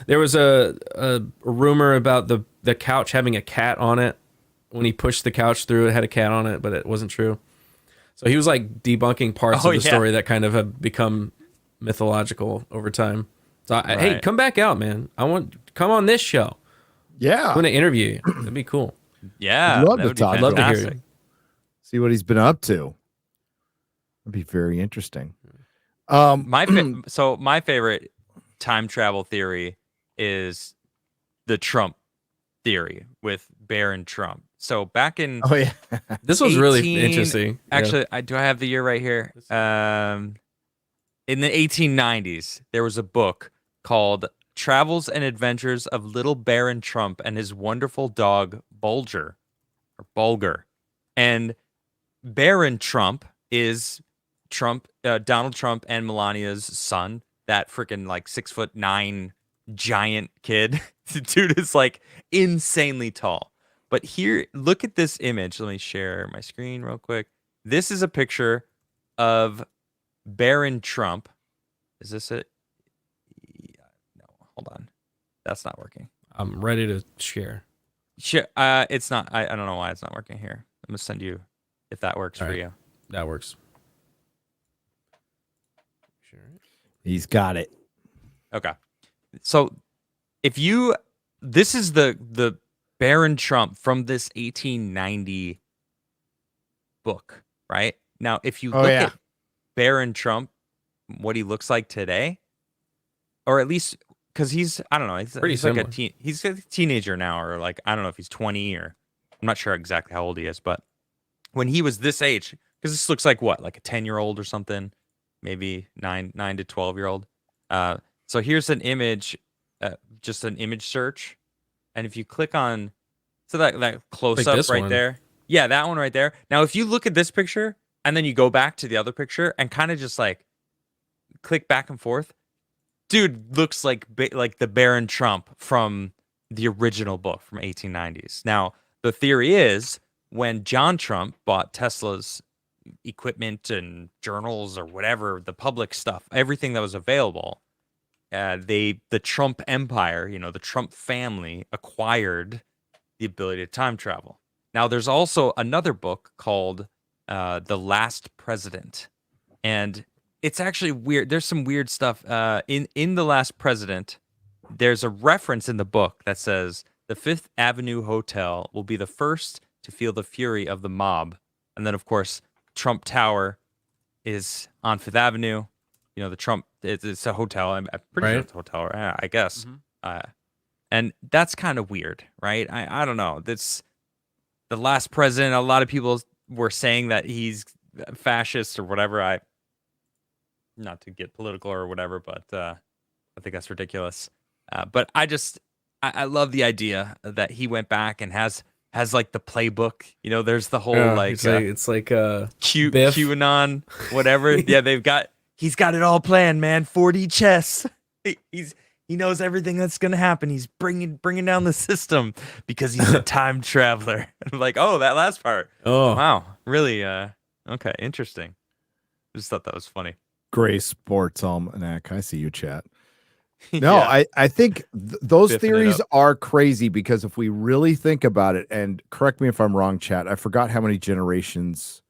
S4: there was a rumor about the couch having a cat on it. When he pushed the couch through, it had a cat on it, but it wasn't true. So he was like debunking parts of the story that kind of have become mythological over time. So hey, come back out, man. Come on this show.
S3: Yeah.
S4: I'm gonna interview you. That'd be cool.
S6: Yeah,
S3: I'd love
S6: that
S3: to
S6: would be
S3: talk to him.
S4: Love to hear
S6: fantastic.
S4: you.
S3: See what he's been up to. That'd be very interesting.
S6: My favorite time travel theory is the Trump theory with Barron Trump. So back in
S3: Oh yeah.
S4: This was really
S6: 18
S4: interesting.
S6: Actually, I have the year right here. In the 1890s, there was a book called Travels and Adventures of Little Baron Trump and His Wonderful Dog Bulger. And Baron Trump is Donald Trump and Melania's son, that freaking like 6'9" giant kid. The dude is like insanely tall. But here, look at this image. Let me share my screen real quick. This is a picture of Baron Trump. Is this it? Yeah, no, hold on. That's not working.
S4: I'm ready to share.
S6: Sure, it's not. I don't know why it's not working here. I'm gonna send you if that works
S4: All
S6: for
S4: right.
S6: you.
S4: That works. Share it.
S3: He's got it.
S6: Okay. So this is the Baron Trump from this 1890 book, right? Now, if you look at Baron Trump, what he looks like today, or at least because he's I don't know,
S4: Pretty
S6: he's like
S4: similar.
S6: he's a teenager now, or like I don't know if he's 20 or I'm not sure exactly how old he is, but when he was this age, because this looks like what, like a 10-year-old or something, maybe 9 to 12-year-old. So here's an image, just an image search, and if you click on that close up
S4: this
S6: right
S4: one.
S6: there, yeah, that one right there. Now if you look at this picture and then you go back to the other picture and kind of just like click back and forth, dude looks like the Baron Trump from the original book from 1890s. Now the theory is when John Trump bought Tesla's equipment and journals or whatever, the public stuff, everything that was available, the Trump empire, the Trump family acquired the ability to time travel. Now there's also another book called The Last President, and it's actually weird. There's some weird stuff in The Last President. There's a reference in the book that says the Fifth Avenue Hotel will be the first to feel the fury of the mob. And then, of course, Trump Tower is on Fifth Avenue. The Trump, it's a hotel. I'm pretty sure it's a hotel, I guess. And that's kind of weird, right? I don't know. That's the last president. A lot of people were saying that he's fascist or whatever. Not to get political or whatever, but I think that's ridiculous. But I love the idea that he went back and has like the playbook. There's the whole
S4: it's like Biff.
S6: QAnon, whatever. Yeah, he's got it all planned, man. 4D chess. He knows everything that's gonna happen. He's bringing down the system because he's a time traveler. I'm like, oh, that last part.
S3: Oh,
S6: wow, really? Okay, interesting. I just thought that was funny.
S3: Gray Sports Almanac. I see you, chat. No, yeah. I think those
S6: Biffing
S3: theories are crazy because if we really think about it, and correct me if I'm wrong, chat, I forgot how many generations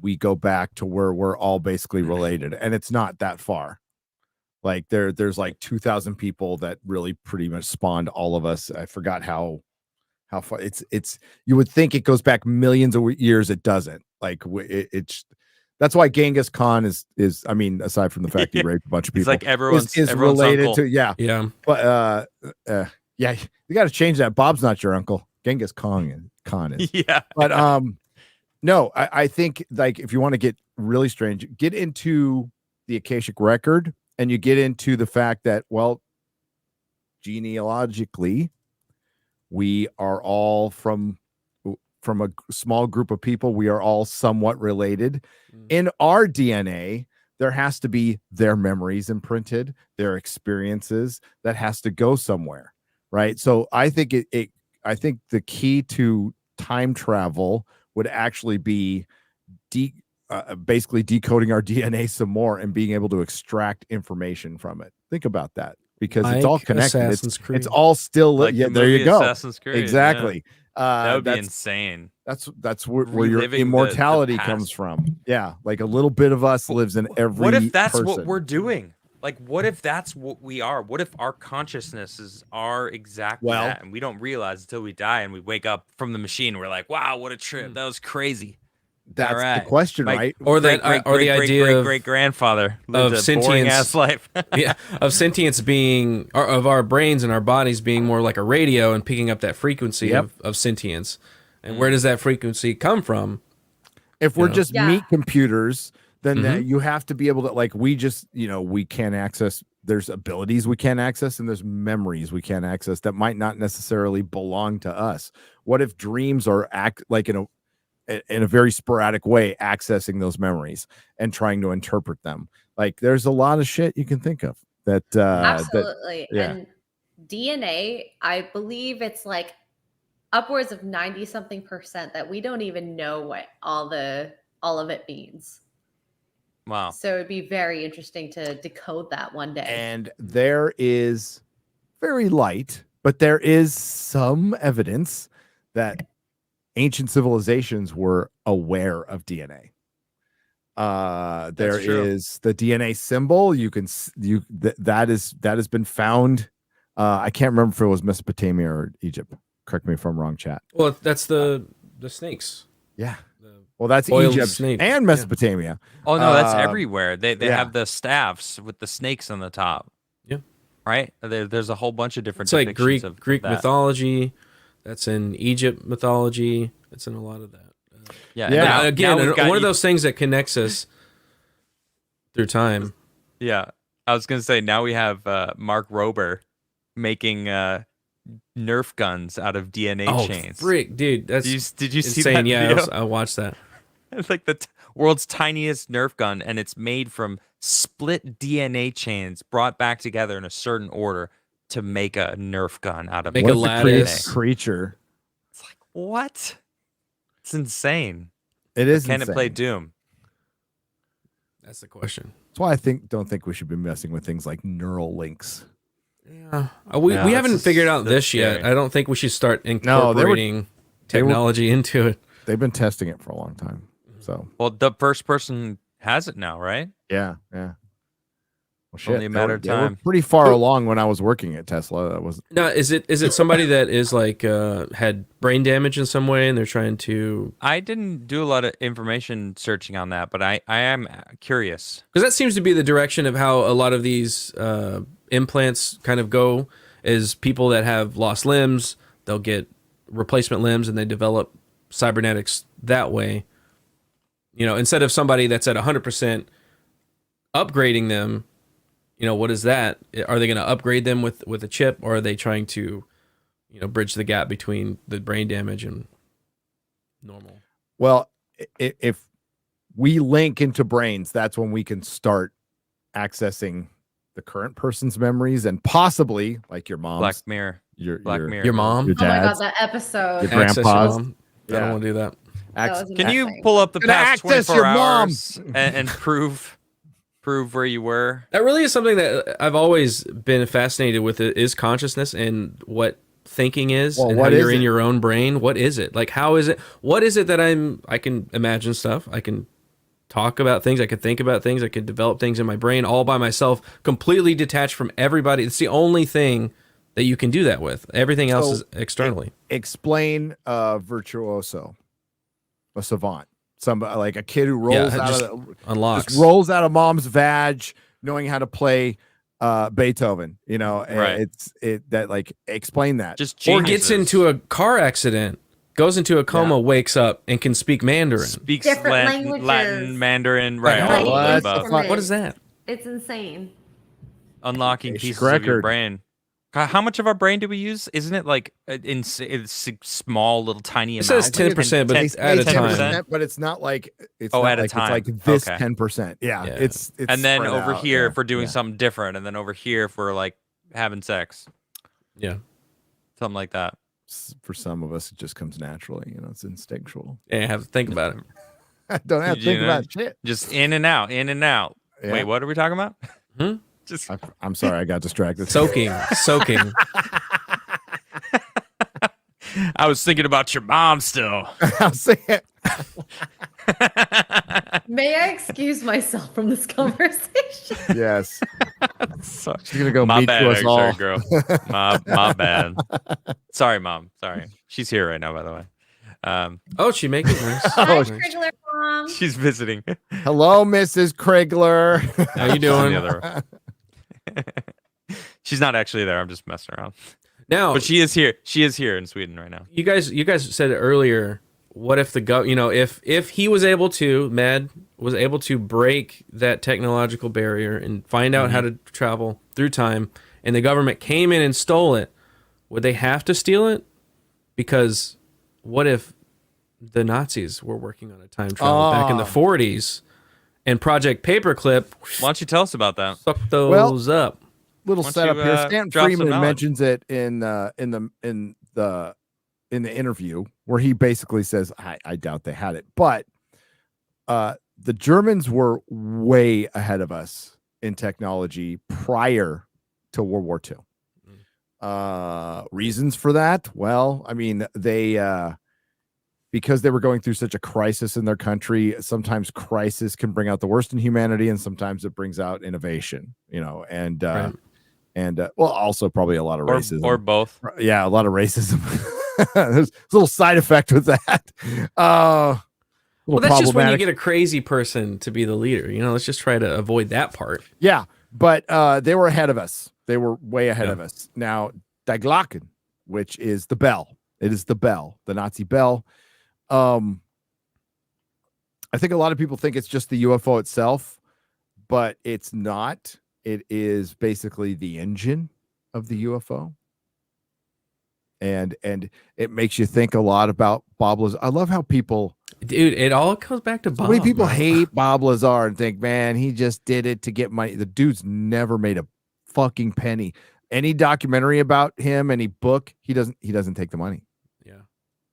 S3: we go back to where we're all basically related, and it's not that far. Like there's like 2,000 people that really pretty much spawned all of us. I forgot how far it's. You would think it goes back millions of years. It doesn't. Like it's. That's why Genghis Khan is. I mean, aside from the fact he raped a bunch of people,
S6: he's like everyone's
S3: related
S6: uncle.
S3: to. Yeah. But yeah, you got to change that. Bob's not your uncle. Genghis Khan is.
S6: Yeah.
S3: But no, I think like if you want to get really strange, get into the Akashic record. And you get into the fact that, well, genealogically, we are all from a small group of people. We are all somewhat related. In our DNA, there has to be their memories imprinted, their experiences that has to go somewhere, right? So I think I think the key to time travel would actually be basically decoding our DNA some more and being able to extract information from it. Think about that because it's all connected. It's all still
S6: like
S3: there you go.
S6: Assassin's Creed,
S3: exactly.
S6: Yeah. That would be insane.
S3: That's where your immortality comes from. Yeah, like a little bit of us lives in every.
S6: What if that's
S3: person.
S6: what we're doing? Like, what if that's what we are? What if our consciousnesses are exactly that, and we don't realize until we die and we wake up from the machine? We're like, wow, what a trip! That was crazy.
S3: That's the question, right?
S4: Or the idea of
S6: great grandfather lived a
S4: sentience,
S6: boring ass life.
S4: Yeah, of sentience being, or of our brains and our bodies being more like a radio and picking up that frequency of sentience. And where does that frequency come from?
S3: If we're just meat computers, then you have to be able to, like, we just, we can't access. There's abilities we can't access, and there's memories we can't access that might not necessarily belong to us. What if dreams are like in a very sporadic way, accessing those memories and trying to interpret them? Like, there's a lot of shit you can think of that.
S5: Absolutely. And DNA, I believe it's like upwards of 90-something% that we don't even know what all of it means.
S6: Wow.
S5: So it'd be very interesting to decode that one day.
S3: And there is very light, but there is some evidence that ancient civilizations were aware of DNA. There is the DNA symbol. That has been found. I can't remember if it was Mesopotamia or Egypt. Correct me if I'm wrong, chat.
S4: Well, that's the snakes.
S3: Yeah. Well, that's Egypt and Mesopotamia.
S6: Oh no, that's everywhere. They have the staffs with the snakes on the top.
S4: Yeah.
S6: right? There's a whole bunch of different.
S4: It's like
S6: depictions of
S4: Greek
S6: that.
S4: mythology. That's in Egypt mythology. It's in a lot of that.
S6: Yeah.
S3: Yeah.
S6: Now
S4: Again,
S6: we've got
S4: one of
S6: you-
S4: those things that connects us through time.
S6: Yeah, I was gonna say now we have Mark Rober making Nerf guns out of DNA chains.
S4: Frick, dude, that's
S6: Did you see
S4: insane.
S6: that
S4: Yeah,
S6: video?
S4: I watched that.
S6: It's like the world's tiniest Nerf gun, and it's made from split DNA chains brought back together in a certain order to make a Nerf gun out of
S4: Make
S3: What
S4: a
S3: is
S4: lattice.
S3: creature.
S6: It's like what? It's insane.
S3: It is
S6: Can it play
S3: insane.
S6: Doom?
S4: That's the question.
S3: That's why I don't think we should be messing with things like neural links.
S4: Yeah, we
S6: Yeah,
S4: haven't
S6: that's-
S4: figured out
S6: that's
S4: this yet.
S6: scary.
S4: I don't think we should start
S3: they were-
S4: incorporating technology into it.
S3: They've been testing it for a long time. So
S6: Well, the first person has it now, right?
S3: yeah. Well, shit,
S6: Only a matter of
S3: they were
S6: time.
S3: pretty far along when I was working at Tesla. That was
S4: Now, is it somebody that is like had brain damage in some way, and they're trying to?
S6: I didn't do a lot of information searching on that, but I am curious.
S4: Because that seems to be the direction of how a lot of these implants kind of go. Is people that have lost limbs, they'll get replacement limbs, and they develop cybernetics that way. You know, instead of somebody that's at 100% upgrading them. You know, what is that? Are they going to upgrade them with a chip, or are they trying to, you know, bridge the gap between the brain damage and normal?
S3: well. If we link into brains, that's when we can start accessing the current person's memories and possibly like your mom's,
S6: Black Mirror.
S3: your
S6: Black Mirror.
S4: Your mom?
S3: your
S5: Oh my god,
S3: dad's.
S5: that episode.
S3: Your
S4: Access your
S3: grandpa's.
S4: mom? I
S3: Yeah.
S4: don't want to do that.
S5: That
S3: Access-
S5: was
S6: Can you
S5: amazing.
S6: pull up the
S3: Gonna
S6: past
S3: access
S6: 24
S3: your mom.
S6: hours and prove where you were?
S4: That really is something that I've always been fascinated with. Is consciousness and what thinking is,
S3: Well,
S4: and
S3: what
S4: how you're
S3: is
S4: in
S3: it?
S4: your own brain. What is it? Like, how is it? What is it that I can imagine stuff. I can talk about things. I can think about things. I can develop things in my brain all by myself, completely detached from everybody. It's the only thing that you can do that with. Everything else
S3: So,
S4: is externally.
S3: Explain virtuoso, a savant, somebody like a kid who rolls
S4: Yeah,
S3: out
S4: just
S3: of
S4: unlocks.
S3: just rolls out of mom's vag, knowing how to play Beethoven. You know, and
S6: Right.
S3: explain that.
S6: Just
S4: Or gets
S6: geniuses.
S4: into a car accident, goes into a coma, wakes up, and can speak Mandarin.
S6: speaks
S5: Different
S6: Latin,
S5: languages.
S6: Mandarin, right?
S4: Like,
S6: All of the
S3: what?
S6: above.
S4: What is that?
S5: It's insane.
S6: Unlocking
S3: Hey,
S6: pieces of your
S3: record.
S6: brain. God, how much of our brain do we use? Isn't it like it's small, little, tiny
S4: It
S6: amount?
S4: says 10%, but it's at a time.
S3: 10%, but it's not like it's
S6: Oh,
S3: not
S6: at a
S3: like
S6: time.
S3: it's like this
S6: Okay.
S3: 10%. Yeah,
S4: Yeah.
S3: it's
S6: And then
S3: spread
S6: over
S3: out,
S6: here
S3: yeah,
S6: for doing
S3: yeah.
S6: something different, and then over here for like having sex,
S4: Yeah.
S6: something like that.
S3: For some of us, it just comes naturally. You know, it's instinctual.
S4: Yeah, you have to think about it.
S3: I don't have to
S6: You
S3: think
S6: know,
S3: about shit.
S6: Just in and out, in and out.
S3: Yeah.
S6: Wait, what are we talking about?
S4: Hmm?
S6: Just
S3: I'm sorry, I got distracted.
S4: Soaking.
S6: I was thinking about your mom still.
S3: I'll say it.
S5: May I excuse myself from this conversation?
S3: Yes,
S6: So-
S3: she's gonna go
S6: my
S3: meet
S6: bad,
S3: to us all.
S6: girl. My bad. Sorry, mom. Sorry. She's here right now, by the way.
S4: Oh, she makes it nice.
S5: Hi,
S3: Oh,
S4: Nice.
S5: Crigler mom.
S6: She's visiting.
S3: Hello, Mrs. Crigler.
S4: How you
S6: She's in
S4: doing?
S6: the other room. She's not actually there. I'm just messing around.
S4: Now,
S6: But she is here. She is here in Sweden right now.
S4: you guys said it earlier. What if if he was able to, Mad was able to break that technological barrier and find out how to travel through time, and the government came in and stole it, would they have to steal it? Because what if the Nazis were working on a time travel back in the 40s, and Project Paperclip
S6: Why don't you tell us about that?
S4: sucked those up?
S3: Little
S6: Why don't
S3: setup
S6: you,
S3: here. Stan
S6: drop some
S3: Freeman
S6: knowledge?
S3: mentions it in the interview where he basically says, I doubt they had it, but the Germans were way ahead of us in technology prior to World War II. Reasons for that? Well, I mean, they because they were going through such a crisis in their country, sometimes crisis can bring out the worst in humanity, and sometimes it brings out innovation, you know, and
S4: Right.
S3: well, also probably a lot of racism.
S6: Or both.
S3: Yeah, a lot of racism. There's a little side effect with that.
S4: Well, that's just when you
S3: problematic.
S4: get a crazy person to be the leader. You know, let's just try to avoid that part.
S3: Yeah, but they were ahead of us. They were way ahead of us. Now, Die Glocken, which is the bell. It is the bell, the Nazi bell. I think a lot of people think it's just the UFO itself, but it's not. It is basically the engine of the UFO. And it makes you think a lot about Bob Lazar. I love how people...
S4: Dude, it all comes back to Bob.
S3: So many people hate Bob Lazar and think, man, he just did it to get money. The dude's never made a fucking penny. Any documentary about him, any book, he doesn't take the money.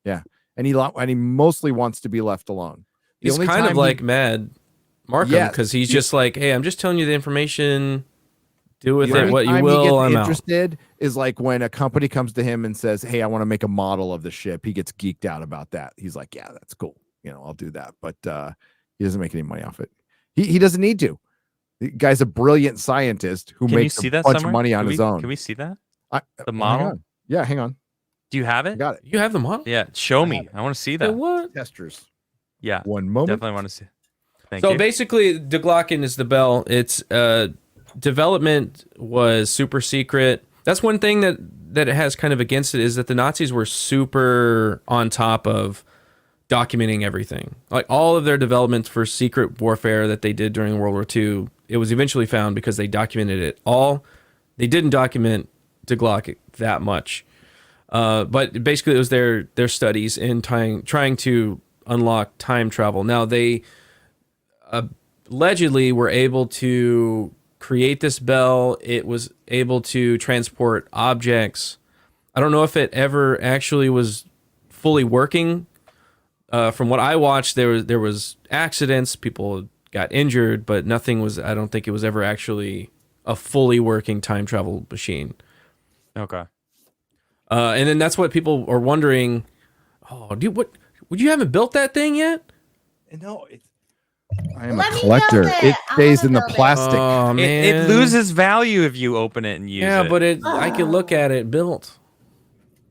S3: Yeah. And he mostly wants to be left alone.
S4: He's kind of like Mad Markham, because he's just like, hey, I'm just telling you the information. Do with it what you will. I'm
S3: interested is like when a company comes to him and says, hey, I want to make a model of the ship. He gets geeked out about that. He's like, yeah, that's cool. I'll do that. But he doesn't make any money off it. He doesn't need to. The guy's a brilliant scientist who makes a bunch of money on his own.
S6: Can we see that? The
S3: Hang
S6: model?
S3: on. Yeah, hang on.
S6: Do you have it?
S3: Got it.
S4: You have the model?
S6: Yeah, show me. I want to see that.
S4: What?
S3: Testers.
S6: Yeah.
S3: One moment.
S6: Definitely want to see. Thank
S4: So
S6: you.
S4: basically, De Glocken is the bell. Its development was super secret. That's one thing that it has kind of against it, is that the Nazis were super on top of documenting everything. Like all of their developments for secret warfare that they did during World War II, it was eventually found because they documented it all. They didn't document De Glock that much. But basically it was their studies in trying to unlock time travel. Now they allegedly were able to create this bell. It was able to transport objects. I don't know if it ever actually was fully working. From what I watched, there was accidents, people got injured, but nothing was. I don't think it was ever actually a fully working time travel machine.
S6: Okay.
S4: And then that's what people are wondering. Oh, dude, what? Would you haven't built that thing yet?
S3: No, I am
S5: Let
S3: a
S5: me
S3: collector.
S5: build it.
S3: It
S5: I
S3: stays
S5: wanna
S3: in the
S5: build it.
S3: plastic.
S4: Oh man,
S6: It loses value if you open it and use it.
S4: Yeah, but I can look at it built.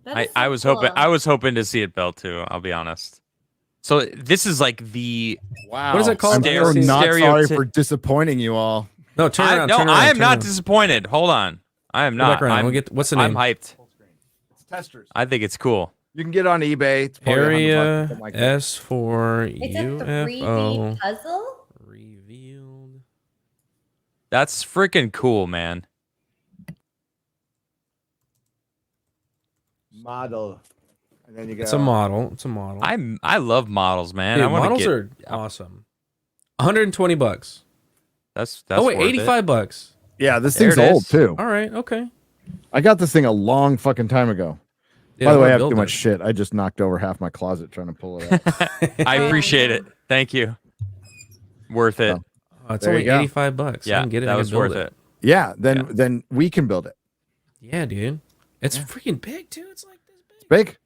S5: That is
S6: I
S5: so
S6: was
S5: cool.
S6: hoping to see it built too. I'll be honest. So this is like the
S3: Wow.
S4: What is it called?
S3: I'm so not sorry
S6: Stereotyp-
S3: for disappointing you all.
S4: No, turn around.
S6: No,
S4: turn around,
S6: I am
S4: turn
S6: not
S4: around.
S6: disappointed. Hold on, I am
S4: Go
S6: not.
S4: back around.
S6: I'm,
S4: We'll get, what's the
S6: I'm
S4: name?
S6: hyped.
S3: It's testers.
S6: I think it's cool.
S3: You can get it on eBay. It's probably $100,
S4: Area
S3: something like that.
S4: S4
S5: It's a 3D
S4: UFO
S5: puzzle.
S4: revealed.
S6: That's freaking cool, man.
S3: Model. And then you go.
S4: It's a model. It's a model.
S6: I love models, man.
S4: Dude,
S6: I want
S4: models
S6: to
S4: are awesome. $120.
S6: That's
S4: Oh wait,
S6: worth it.
S4: $85.
S3: Yeah, this
S6: There
S3: thing's
S6: it
S3: old
S6: is.
S3: too.
S4: All right, okay.
S3: I got this thing a long fucking time ago.
S4: Yeah,
S3: By the way, I have
S4: build
S3: too much
S4: it.
S3: shit. I just knocked over half my closet trying to pull it out.
S6: I appreciate it. Thank you. Worth it.
S3: Oh.
S4: It's
S3: There
S4: only
S3: you go.
S4: $85. I
S6: Yeah,
S4: can get it.
S6: that
S4: I can
S6: was
S4: build
S6: worth
S4: it.
S6: it.
S3: Yeah, then we can build it.
S4: Yeah, dude. It's freaking big too. It's like this big.
S3: It's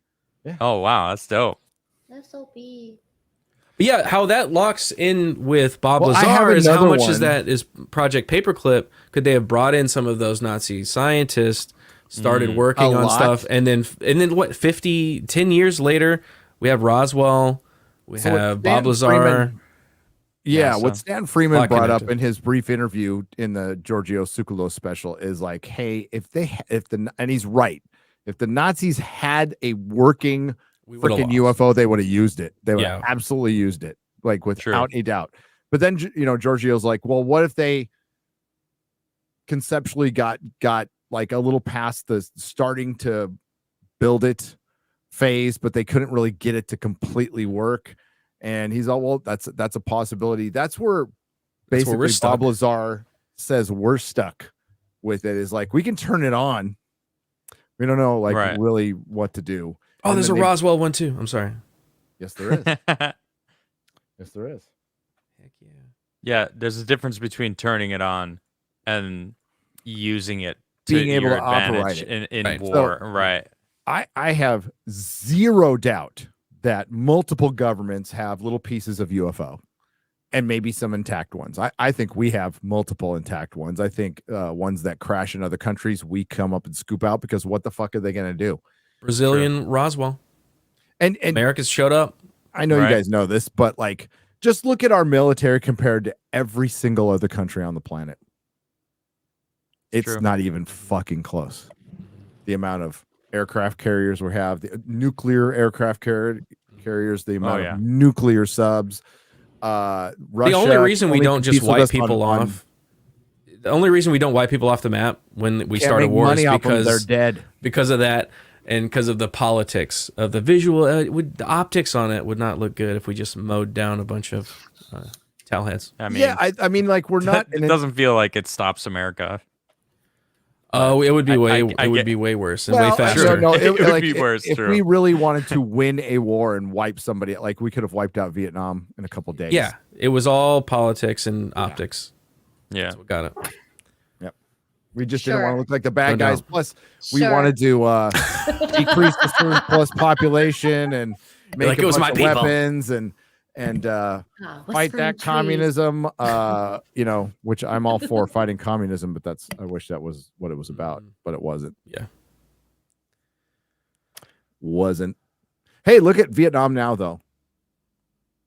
S3: big.
S6: Oh wow, that's dope.
S5: That's so big.
S4: But yeah, how that locks in with Bob
S3: Well, I have
S4: Lazar is how
S3: another
S4: much is
S3: one.
S4: that is Project Paperclip? Could they have brought in some of those Nazi scientists, started working
S3: A
S4: on
S3: lot.
S4: stuff, and then what? 10 years later, we have Roswell, we
S3: So what
S4: have
S3: Stan
S4: Bob Lazar.
S3: Freeman- Yeah,
S6: Yeah,
S3: what
S6: so-
S3: Stan Freeman
S4: Lot
S3: brought up
S4: connected.
S3: in his brief interview in the Giorgio Tsoukalos special is like, hey, and he's right. If the Nazis had a working
S4: We would've
S3: freaking
S4: lost.
S3: UFO, they would have used it. They would have
S4: Yeah.
S3: absolutely used it, like without
S6: True.
S3: any doubt. But then Giorgio's like, well, what if they conceptually got like a little past the starting to build it phase, but they couldn't really get it to completely work. And he's all, well, that's a possibility. That's where
S4: That's where we're
S3: basically
S4: stuck.
S3: Bob Lazar says we're stuck with it. Is like, we can turn it on. We don't know like
S6: Right.
S3: really what to do.
S4: Oh,
S3: And
S4: there's a
S3: then they-
S4: Roswell one too. I'm sorry.
S3: Yes, there is. Yes, there is.
S4: Heck yeah.
S6: Yeah, there's a difference between turning it on and using it to
S3: Being able
S6: your
S3: to operate
S6: advantage
S3: it.
S6: in
S4: Right.
S6: war. Right.
S3: I have zero doubt that multiple governments have little pieces of UFO and maybe some intact ones. I think we have multiple intact ones. I think ones that crash in other countries, we come up and scoop out because what the fuck are they going to do?
S4: Brazilian Roswell.
S3: And
S4: America's showed up.
S3: I know
S6: Right.
S3: you guys know this, but like, just look at our military compared to every single other country on the planet. It's
S6: True.
S3: not even fucking close. The amount of aircraft carriers we have, the nuclear aircraft carriers, the amount of nuclear subs. Russia,
S4: the only reason we don't just
S3: competes with
S4: wipe
S3: us
S4: people off. The only reason we don't wipe people off the map when we start a war is because
S3: they're dead.
S4: Because of that, and because of the politics of the visual. The optics on it would not look good if we just mowed down a bunch of towel heads.
S6: I mean,
S3: Yeah, I mean, like we're not.
S6: It doesn't feel like it stops America.
S4: Oh, it would be be way worse and way faster.
S3: No,
S6: It would
S3: like,
S6: be worse.
S3: If we really wanted to win a war and wipe somebody, like we could have wiped out Vietnam in a couple days.
S4: Yeah, it was all politics and optics.
S6: Yeah,
S4: That's what got it.
S3: Yep. We just didn't want to look like the bad guys.
S4: No.
S3: Plus, we wanted to decrease the surplus population and make
S4: like
S3: a
S4: it was
S3: bunch
S4: my
S3: of
S4: people.
S3: weapons and fight that communism. You know, which I'm all for fighting communism, but I wish that was what it was about, but it wasn't.
S4: Yeah,
S3: wasn't. Hey, look at Vietnam now, though.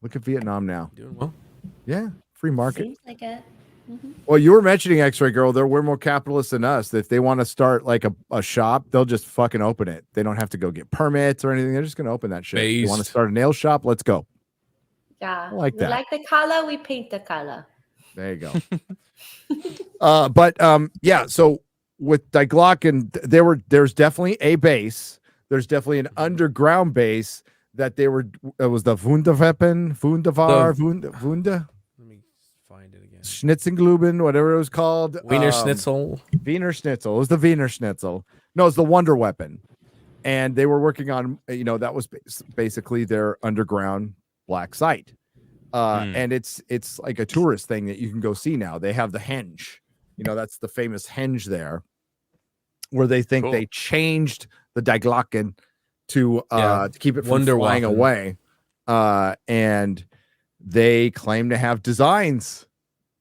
S3: Look at Vietnam now.
S4: doing well.
S3: Yeah, free market.
S5: Seems like it. Mm-hmm.
S3: Well, you were mentioning X-Ray Girl. We're more capitalists than us. If they want to start like a shop, they'll just fucking open it. They don't have to go get permits or anything. They're just going to open that shit.
S4: Based.
S3: You want to start a nail shop? Let's go.
S5: Yeah.
S3: I like
S5: we
S3: that.
S5: like the color, we paint the color.
S3: There you go. Yeah. So with Die Glocken, there's definitely a base. There's definitely an underground base that they were. It was the Wunderweapon, Wunde.
S4: Let me find it again.
S3: Schnitzengluben, whatever it was called.
S4: Wiener Schnitzel.
S3: Wiener Schnitzel. It was the Wiener Schnitzel. No, it's the Wonder Weapon. And they were working on, that was basically their underground black site. And it's like a tourist thing that you can go see now. They have the henge. That's the famous henge there, where they think they changed the Die Glocken to keep it from flying away. And they claim to have designs.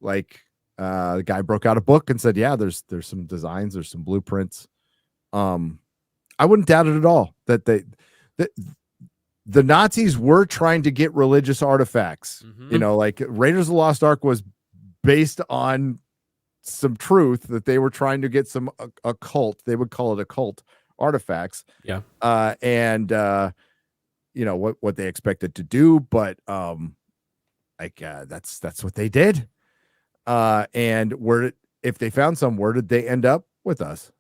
S3: Like the guy broke out a book and said, yeah, there's some designs, there's some blueprints. I wouldn't doubt it at all that the Nazis were trying to get religious artifacts. Like Raiders of the Lost Ark was based on some truth that they were trying to get some occult, they would call it occult artifacts.
S4: Yeah.
S3: And what they expected to do, but that's what they did. And if they found some, where did they end up? With us?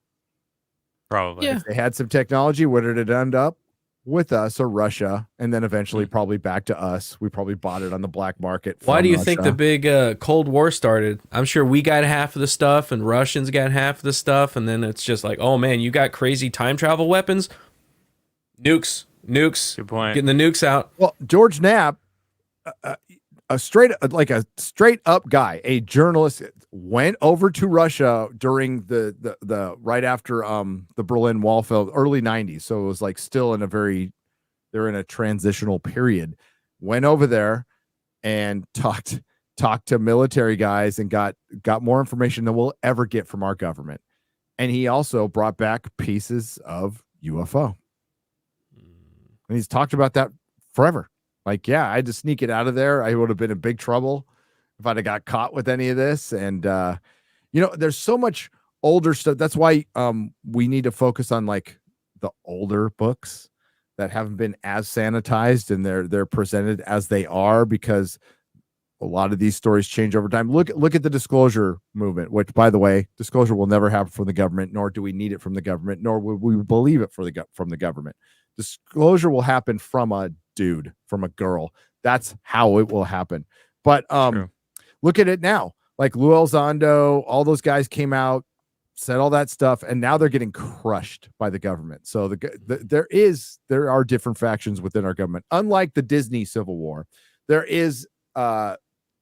S6: Probably.
S3: If they had some technology, where did it end up? With us or Russia, and then eventually probably back to us. We probably bought it on the black market.
S4: Why do you think the big Cold War started? I'm sure we got half of the stuff and Russians got half of the stuff, and then it's just like, oh man, you got crazy time travel weapons? Nukes.
S6: Good point.
S4: Getting the nukes out.
S3: Well, George Knapp, a straight up guy, a journalist, went over to Russia during the right after the Berlin Wall fell, early 90s. So it was like still in they're in a transitional period. Went over there and talked to military guys and got more information than we'll ever get from our government. And he also brought back pieces of UFO. And he's talked about that forever. Like, yeah, I had to sneak it out of there. I would have been in big trouble if I'd have got caught with any of this. And, there's so much older stuff. That's why we need to focus on like the older books that haven't been as sanitized and they're presented as they are, because a lot of these stories change over time. Look at the disclosure movement, which, by the way, disclosure will never happen from the government, nor do we need it from the government, nor would we believe it from the government. Disclosure will happen from a dude, from a girl. That's how it will happen. But look at it now. Like Lou Elizondo, all those guys came out, said all that stuff, and now they're getting crushed by the government. So there are different factions within our government. Unlike the Disney Civil War, there is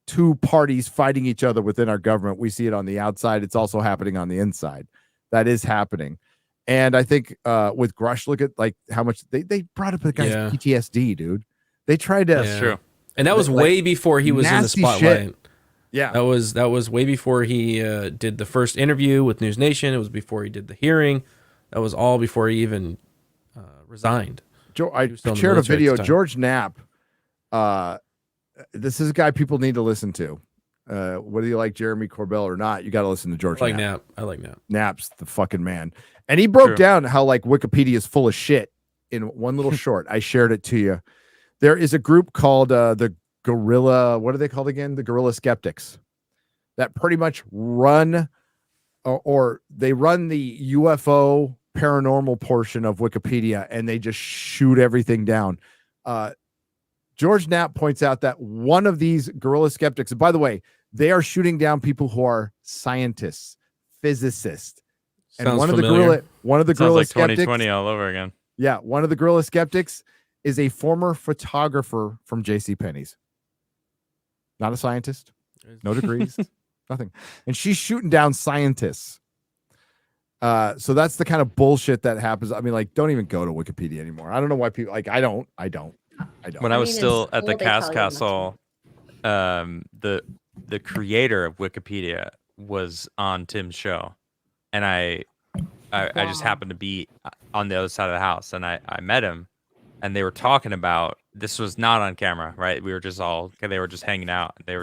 S3: two parties fighting each other within our government. We see it on the outside. It's also happening on the inside. That is happening. And I think with Grush, look at like how much they brought up the guy's PTSD, dude. They tried to.
S6: That's true.
S4: And that was way before he was in the spotlight.
S3: Shit. Yeah,
S4: that was way before he did the first interview with News Nation. It was before he did the hearing. That was all before he even resigned.
S3: I shared a video. George Knapp. This is a guy people need to listen to. whether you like Jeremy Corbell or not, you got to listen to George
S4: I like
S3: Knapp.
S4: Knapp. I like Knapp.
S3: Knapp's the fucking man. And he broke
S6: True.
S3: down how like Wikipedia is full of shit in one little short. I shared it to you. There is a group called the Gorilla. What are they called again? The Gorilla Skeptics that pretty much run or they run the UFO paranormal portion of Wikipedia and they just shoot everything down. George Knapp points out that one of these Gorilla Skeptics, and by the way, they are shooting down people who are scientists, physicists. And
S4: Sounds
S3: one
S4: familiar.
S3: of the
S6: Sounds
S3: Gorilla
S6: like
S3: Skeptics,
S6: 2020 all over again.
S3: yeah, one of the Gorilla Skeptics is a former photographer from JCPenney's. Not a scientist, no degrees, nothing. And she's shooting down scientists. So that's the kind of bullshit that happens. I mean, like, don't even go to Wikipedia anymore. I don't know why people like. I don't.
S6: When I was
S5: mean, in
S6: still at
S5: school,
S6: the
S5: they
S6: Cast
S5: tell you not
S6: Castle, the creator of Wikipedia was on Tim's show, and I just
S5: Wow.
S6: happened to be on the other side of the house, and I met him, and they were talking about, this was not on camera, right? We were just they were just hanging out. They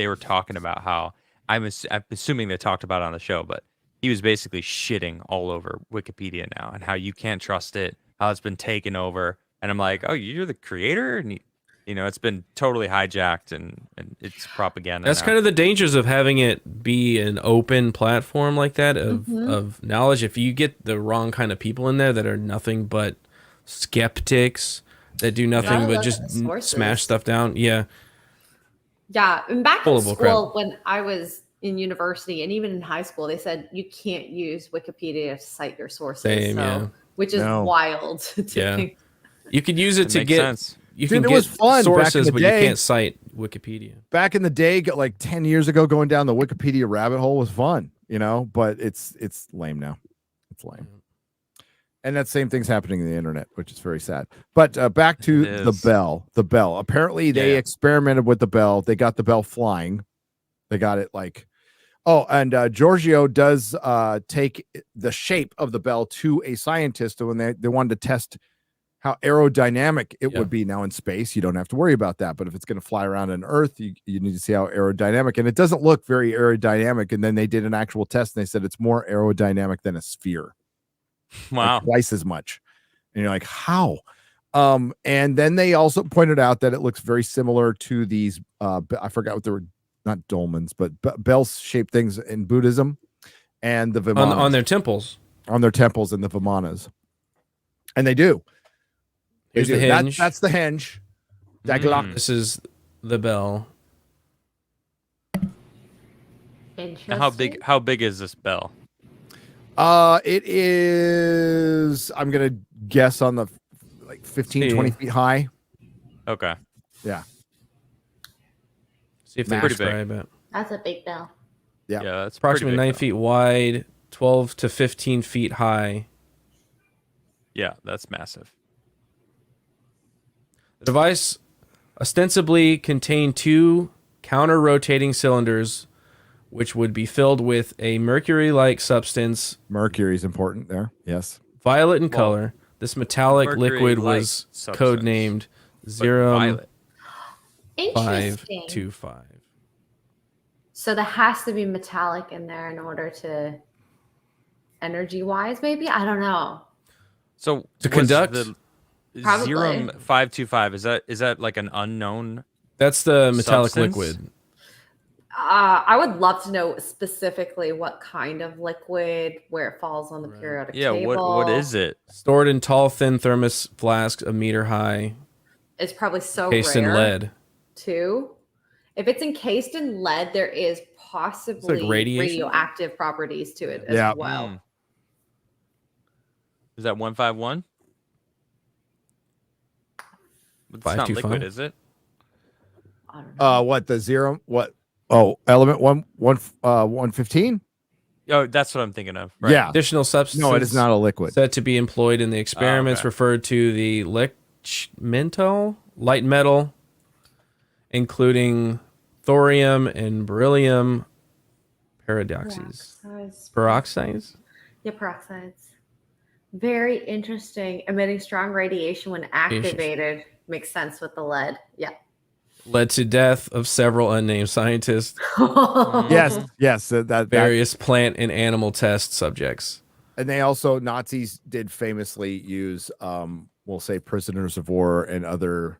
S6: were talking about how I'm assuming they talked about it on the show, but he was basically shitting all over Wikipedia now and how you can't trust it, how it's been taken over. And I'm like, oh, you're the creator? And it's been totally hijacked and it's propaganda.
S4: That's kind of the dangers of having it be an open platform like that of knowledge. If you get the wrong kind of people in there that are nothing but skeptics that do nothing
S5: Yeah.
S4: but
S5: Look
S4: just
S5: at the sources.
S4: smash stuff down. Yeah.
S5: Yeah, and back
S4: Full
S5: in
S4: of bull
S5: school, when I was in university and even in high school, they said you can't use Wikipedia to cite your sources.
S4: Same, yeah.
S5: Which is
S3: No.
S5: wild to
S4: Yeah.
S5: think.
S4: You could use it
S6: That
S4: to
S6: makes
S4: get
S6: sense.
S4: you
S3: Dude,
S4: can
S3: it was
S4: get
S3: fun back in
S4: sources,
S3: the
S4: but
S3: day.
S4: you can't cite Wikipedia.
S3: Back in the day, like 10 years ago, going down the Wikipedia rabbit hole was fun, but it's lame now. It's lame. And that same thing's happening in the internet, which is very sad. But back to
S6: It
S3: the
S6: is.
S3: bell. The bell. Apparently, they
S6: Yeah.
S3: experimented with the bell. They got the bell flying. They got it like, and Giorgio does take the shape of the bell to a scientist when they wanted to test how aerodynamic it would be. Now in space, you don't have to worry about that. But if it's going to fly around on Earth, you need to see how aerodynamic. And it doesn't look very aerodynamic. And then they did an actual test and they said it's more aerodynamic than a sphere.
S6: Wow.
S3: Like twice as much. And you're like, how? And then they also pointed out that it looks very similar to these I forgot what they were, not dolmens, but bell-shaped things in Buddhism and the Vimanas
S4: On their temples.
S3: on their temples and the Vimanas. And they do. They
S4: Here's the
S3: do.
S4: hinge.
S3: That's the hinge. Daglok.
S4: This is the bell.
S5: Interesting.
S6: And how big is this bell?
S3: It is, I'm gonna guess on the like 15, 20 feet high.
S6: Okay.
S3: Yeah.
S4: See if they
S6: Pretty big.
S4: describe it.
S5: That's a big bell.
S3: Yeah.
S6: Yeah, that's
S4: Approximately
S6: pretty
S4: 9
S6: big,
S4: feet wide, 12 to 15 feet high.
S6: though. Yeah, that's massive.
S4: The device ostensibly contained two counter-rotating cylinders, which would be filled with a mercury-like substance,
S3: Mercury is important there. Yes.
S4: violet in
S6: Well,
S4: color. This metallic liquid
S6: mercury-like
S4: was
S6: substance,
S4: codenamed
S6: But violet.
S5: Interesting.
S4: 0525.
S5: So there has to be metallic in there in order to energy-wise, maybe? I don't know.
S6: So
S4: To
S6: was
S4: conduct?
S6: the
S5: Probably.
S6: 0525, is that like an unknown?
S4: That's the metallic
S6: Substance?
S4: liquid.
S5: I would love to know specifically what kind of liquid, where it falls on the periodic
S6: Yeah,
S5: table.
S6: what is it?
S4: Stored in tall, thin thermos flasks a meter high,
S5: It's probably so
S4: cased
S5: rare
S4: in lead.
S5: too. If it's encased in lead, there is possibly
S4: radiation?
S5: radioactive properties to it as
S3: Yeah.
S5: well.
S6: Mm. Is that 151? It's not
S4: 525?
S6: liquid, is it?
S5: I don't know.
S3: What the zero? What? Oh, element 115?
S6: Oh, that's what I'm thinking of. Right.
S3: Yeah.
S4: Additional substance
S3: No, it is not a liquid.
S4: said to be employed in the experiments
S6: okay.
S4: referred to the light metal, including thorium and beryllium paradoxes. Peroxides?
S5: Yeah, peroxides. Very interesting. Emitting strong radiation when activated. Makes sense with the lead. Yeah.
S4: led to death of several unnamed scientists,
S3: Yes, that
S4: various plant and animal test subjects.
S3: and they also Nazis did famously use we'll say prisoners of war and other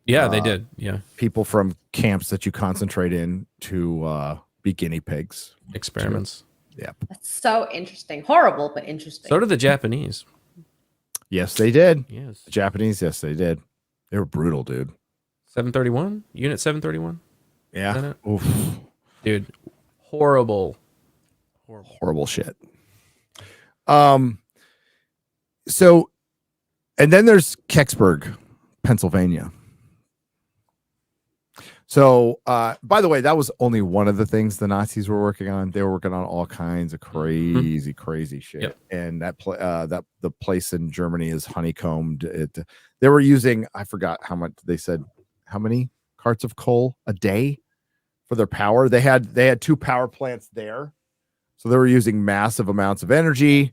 S4: They did. Yeah.
S3: people from camps that you concentrate in to be guinea pigs.
S4: Experiments.
S3: Yeah.
S5: That's so interesting. Horrible, but interesting.
S4: So did the Japanese.
S3: Yes, they did.
S4: Yes.
S3: The Japanese, yes, they did. They were brutal, dude.
S4: 731? Unit 731?
S3: Yeah. Oof.
S4: Dude, horrible.
S3: Horrible shit. So, and then there's Kecksburg, Pennsylvania. So, by the way, that was only one of the things the Nazis were working on. They were working on all kinds of crazy shit.
S4: Yep.
S3: And that the place in Germany is honeycombed. They were using, I forgot how much they said, how many carts of coal a day for their power. They had 2 power plants there, so they were using massive amounts of energy.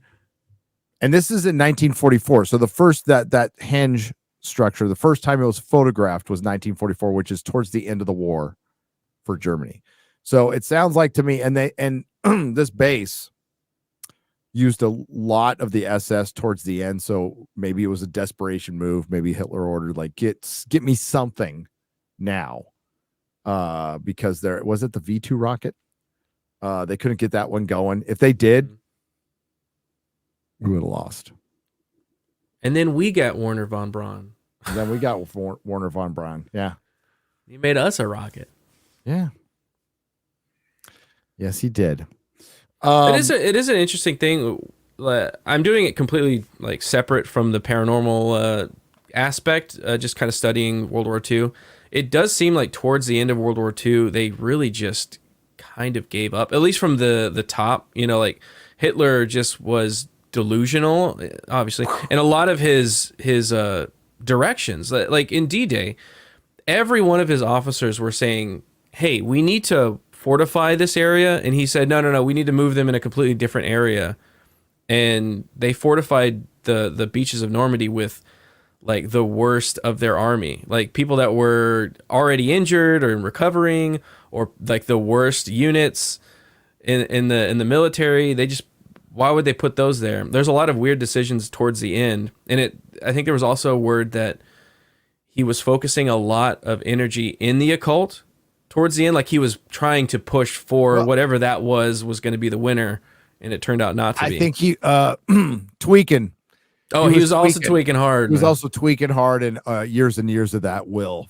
S3: And this is in 1944. So the first that henge structure, the first time it was photographed was 1944, which is towards the end of the war for Germany. So it sounds like to me, and this base used a lot of the SS towards the end. So maybe it was a desperation move. Maybe Hitler ordered like get me something now, because there was it the V2 rocket. They couldn't get that one going. If they did, we would have lost.
S4: And then we got Werner von Braun.
S3: And then we got Werner von Braun. Yeah.
S4: He made us a rocket.
S3: Yeah. Yes, he did.
S4: It is an interesting thing. I'm doing it completely like separate from the paranormal aspect, just kind of studying World War II. It does seem like towards the end of World War II, they really just kind of gave up, at least from the top. You know, like Hitler just was delusional, obviously, and a lot of his directions, like in D-Day, every one of his officers were saying, hey, we need to fortify this area, and he said, no, we need to move them in a completely different area. And they fortified the beaches of Normandy with like the worst of their army, like people that were already injured or recovering, or like the worst units in the military. They just, why would they put those there? There's a lot of weird decisions towards the end. And I think there was also a word that he was focusing a lot of energy in the occult towards the end. Like he was trying to push for whatever that was going to be the winner. And it turned out not to be.
S3: I think he tweaking.
S4: Oh, he was also tweaking hard.
S3: He was also tweaking hard, and years of that will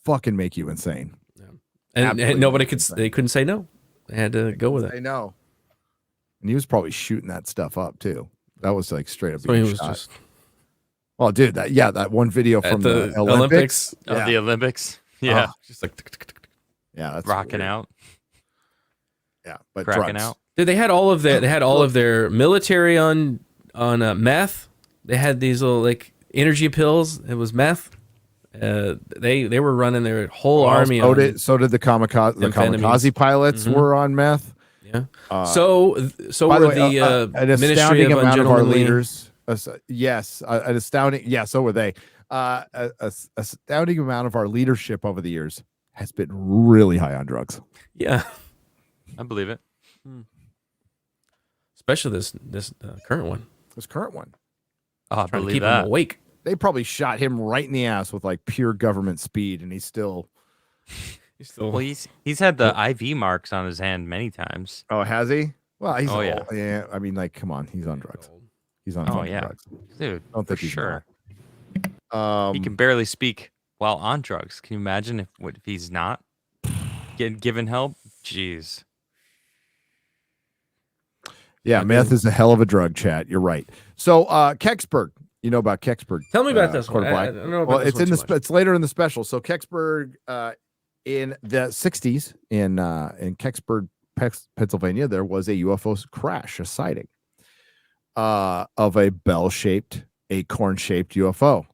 S3: fucking make you insane.
S4: Yeah. And nobody they couldn't say no. They had to go with it.
S3: I know. And he was probably shooting that stuff up too. That was like straight up.
S4: So he was
S3: shot.
S4: just.
S3: Well, dude, that one video from the Olympics.
S6: Of the Olympics. Yeah.
S4: Just like.
S3: Yeah, that's
S6: rocking
S3: weird.
S6: out.
S3: Yeah, but
S6: cracking
S3: drugs.
S6: out.
S4: Dude, they had all of their military on meth. They had these little like energy pills. It was meth. They were running their whole army.
S3: So did the kamikaze. The kamikaze pilots were on meth.
S4: Yeah. So were
S3: an
S4: Ministry
S3: astounding
S4: of
S3: amount of our
S4: Ungentlemanly
S3: leaders. Yes, an astounding. Yeah, so were they. Astounding amount of our leadership over the years has been really high on drugs.
S4: Yeah,
S6: I believe it.
S4: Especially this current one.
S3: This current one.
S6: Oh, I
S4: Trying to
S6: believe
S4: keep
S6: that.
S4: him awake.
S3: They probably shot him right in the ass with like pure government speed, and he's still.
S6: Well, he's had the IV marks on his hand many times.
S3: Oh, has he? Well, he's
S6: Oh,
S3: old. Yeah. I mean, like, come on, he's on drugs. He's on drugs.
S6: Dude,
S3: I don't think
S6: for
S3: he's
S6: sure.
S3: not.
S6: He can barely speak while on drugs. Can you imagine if he's not getting given help? Jeez.
S3: Yeah, meth is a hell of a drug, chat. You're right. So, Kecksburg, you know about Kecksburg.
S4: Tell me about this
S3: Court
S4: one.
S3: of
S4: I
S3: Black.
S4: don't know about
S3: Well,
S4: this
S3: it's
S4: one
S3: in
S4: too
S3: the
S4: much.
S3: it's later in the special. So Kecksburg, in the 60s in Kecksburg, Pennsylvania, there was a UFO crash, a sighting of a bell-shaped, acorn-shaped UFO.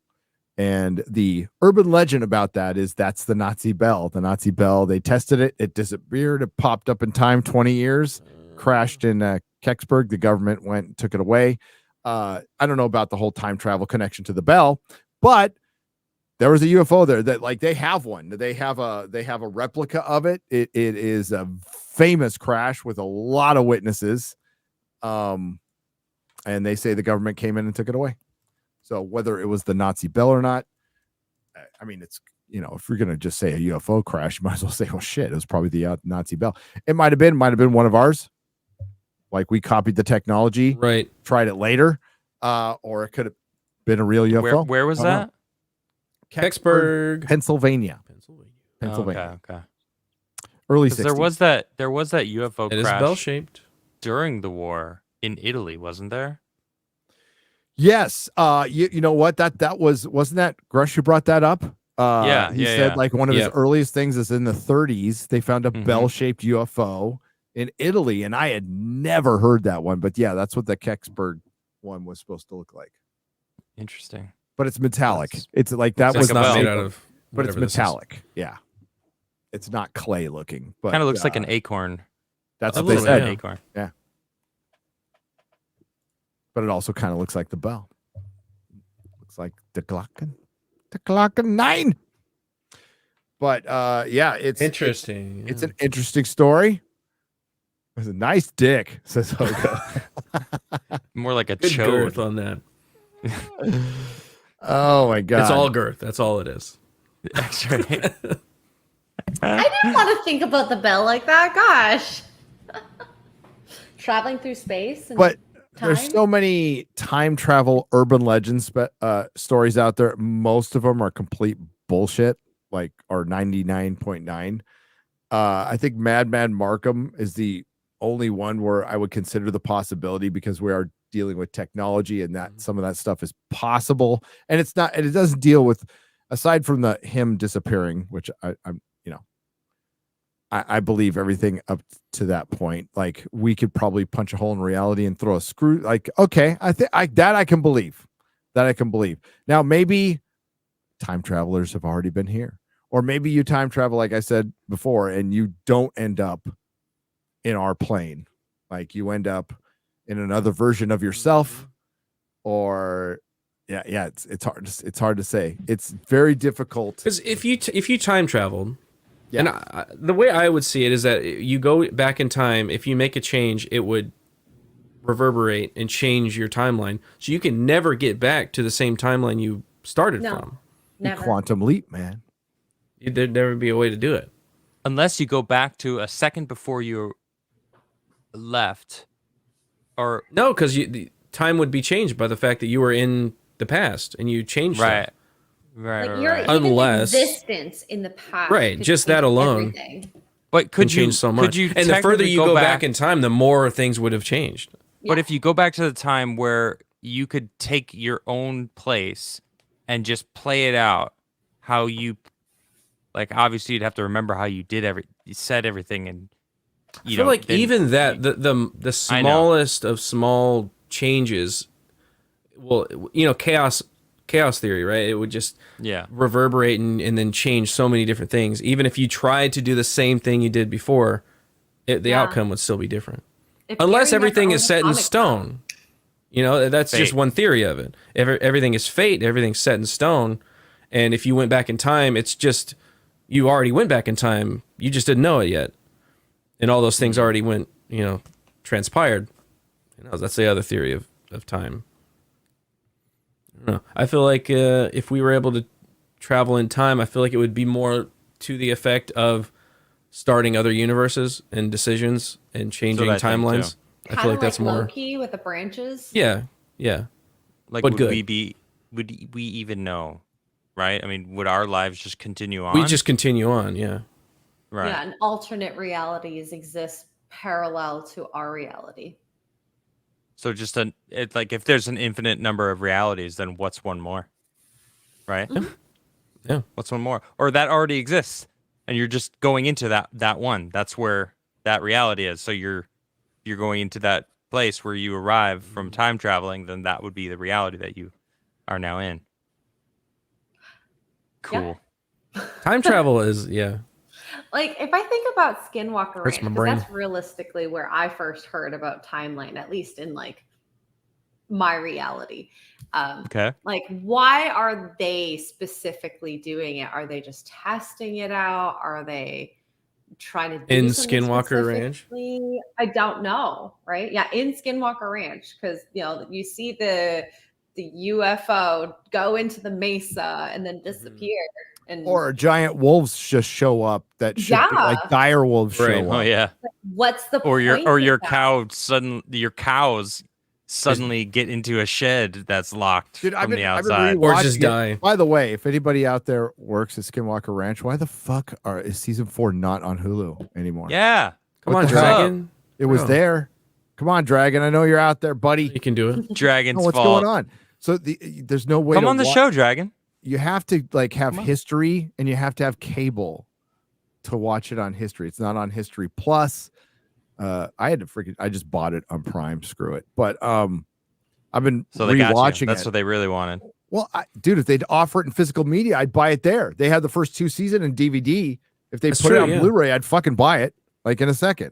S3: And the urban legend about that is that's the Nazi bell. The Nazi bell, they tested it. It disappeared. It popped up in time, 20 years, crashed in Kecksburg. The government went and took it away. I don't know about the whole time travel connection to the bell, but there was a UFO there that like they have one. They have a replica of it. It is a famous crash with a lot of witnesses. And they say the government came in and took it away. So whether it was the Nazi bell or not, I mean, it's, you know, if you're going to just say a UFO crash, you might as well say, well, shit, it was probably the Nazi bell. It might have been one of ours. Like we copied the technology,
S4: Right.
S3: tried it later. Or it could have been a real UFO.
S6: Where was that?
S4: Kecksburg,
S3: Pennsylvania.
S6: Oh, okay.
S3: Early
S6: 'Cause
S3: 60s.
S6: there was that UFO
S4: It is
S6: crash
S4: bell shaped.
S6: during the war in Italy, wasn't there?
S3: Yes. You know what? Wasn't that Grush who brought that up? He said like one of his earliest things is in the 30s, they found a bell-shaped UFO in Italy, and I had never heard that one. But yeah, that's what the Kecksburg one was supposed to look like.
S6: Interesting.
S3: But it's metallic. It's like that was
S4: not
S3: not
S4: made out of.
S3: but it's
S4: whatever this is.
S3: metallic. Yeah. It's not clay looking, but
S6: Kind of looks like an acorn.
S3: That's
S4: a
S3: what they
S4: little
S3: said.
S4: bit,
S6: An acorn.
S3: But it also kind of looks like the bell. Looks like the Glocken 9. But yeah, it's
S4: Interesting.
S3: It's an interesting story. It's a nice dick, says Hogo.
S6: More like a
S4: good
S6: chode.
S4: girth on that.
S3: Oh my god.
S4: It's all girth. That's all it is.
S6: That's right.
S5: I didn't want to think about the bell like that. Gosh. Traveling through space. And
S3: But
S5: time?
S3: there's so many time travel urban legends stories out there. Most of them are complete bullshit, like or 99.9. I think Mad Markham is the only one where I would consider the possibility because we are dealing with technology and that some of that stuff is possible. And it's not, and it doesn't deal with, aside from him disappearing, which I'm, you know, I believe everything up to that point. Like we could probably punch a hole in reality and throw a screw. Like, okay, I think that I can believe. That I can believe. Now, maybe time travelers have already been here. Or maybe you time travel, like I said before, and you don't end up in our plane. Like you end up in another version of yourself. Or yeah, it's hard to say. It's very difficult.
S4: Because if you time traveled, and the way I would see it is that you go back in time. If you make a change, it would reverberate and change your timeline. So you can never get back to the same timeline you started from.
S5: Never.
S3: Quantum leap, man.
S4: There'd never be a way to do it.
S6: Unless you go back to a second before you left. Or
S4: no, because the time would be changed by the fact that you were in the past and you changed
S6: right.
S4: stuff.
S6: Right,
S5: like your
S4: Unless
S5: existence in the past,
S4: right? Just that alone,
S5: everything.
S6: But could you
S4: change so much? And the further you go back in time, the more things would have changed.
S5: Yeah.
S6: But if you go back to the time where you could take your own place and just play it out, how you, like, obviously you'd have to remember how you said everything, and
S4: I feel like even that the smallest of small changes, well, you know, chaos theory, right? It would just reverberate and then change so many different things. Even if you tried to do the same thing you did before, the outcome would still be different. Unless everything is set in stone. You know, that's just one theory of it. Everything is fate, everything's set in stone. And if you went back in time, it's just, you already went back in time. You just didn't know it yet. And all those things already went, you know, transpired. You know, that's the other theory of time. I don't know. I feel like if we were able to travel in time, I feel like it would be more to the effect of starting other universes and decisions and changing timelines. I feel like that's more
S5: Loki with the branches.
S4: Yeah.
S6: Like,
S4: but
S6: would we even know? Right? I mean, would our lives just continue on?
S4: We just continue on, yeah.
S6: Right.
S5: Yeah, and alternate realities exist parallel to our reality.
S6: So just it's like if there's an infinite number of realities, then what's one more? Right?
S5: Mm-hmm.
S4: Yeah.
S6: What's one more? Or that already exists, and you're just going into that one. That's where that reality is. So you're going into that place where you arrive from time traveling. Then that would be the reality that you are now in. Cool.
S5: Yeah.
S4: Time travel is
S5: Like if I think about Skinwalker
S4: Hurts
S5: Ranch,
S4: my
S5: 'cause
S4: brain.
S5: that's realistically where I first heard about timeline, at least in like my reality.
S6: Okay.
S5: Like, why are they specifically doing it? Are they just testing it out? Are they trying to do
S4: In
S5: something
S4: Skinwalker Ranch?
S5: specifically? I don't know, right? Yeah, in Skinwalker Ranch, because you see the UFO go into the mesa and then disappear, and
S3: Or giant wolves just show up that should be like dire wolves show
S4: Right.
S3: up.
S6: Oh yeah.
S5: what's the
S6: Or
S5: point
S6: your
S5: of that?
S6: cows suddenly get into a shed that's locked
S3: Dude,
S6: from the outside.
S4: Or just
S3: rewatching it.
S4: die.
S3: By the way, if anybody out there works at Skinwalker Ranch, why the fuck is season 4 not on Hulu anymore?
S6: Yeah.
S4: Come
S3: What
S4: on,
S3: the hell?
S4: Dragon.
S3: It was
S4: Bro.
S3: there. Come on, Dragon. I know you're out there, buddy.
S4: You can do it.
S6: Dragon's
S3: What's
S6: fault.
S3: going on? So there's no way
S6: Come
S3: to
S6: on the show, Dragon.
S3: You have to like have
S6: Come on.
S3: history, and you have to have cable to watch it on history. It's not on History Plus. I just bought it on Prime. Screw it. But I've been
S6: So they got you.
S3: rewatching
S6: That's
S3: it.
S6: what they really wanted.
S3: Well, dude, if they'd offer it in physical media, I'd buy it there. They had the first 2 seasons in DVD. If they
S4: That's
S3: put
S4: true,
S3: it on
S4: yeah.
S3: Blu-ray, I'd fucking buy it like in a second.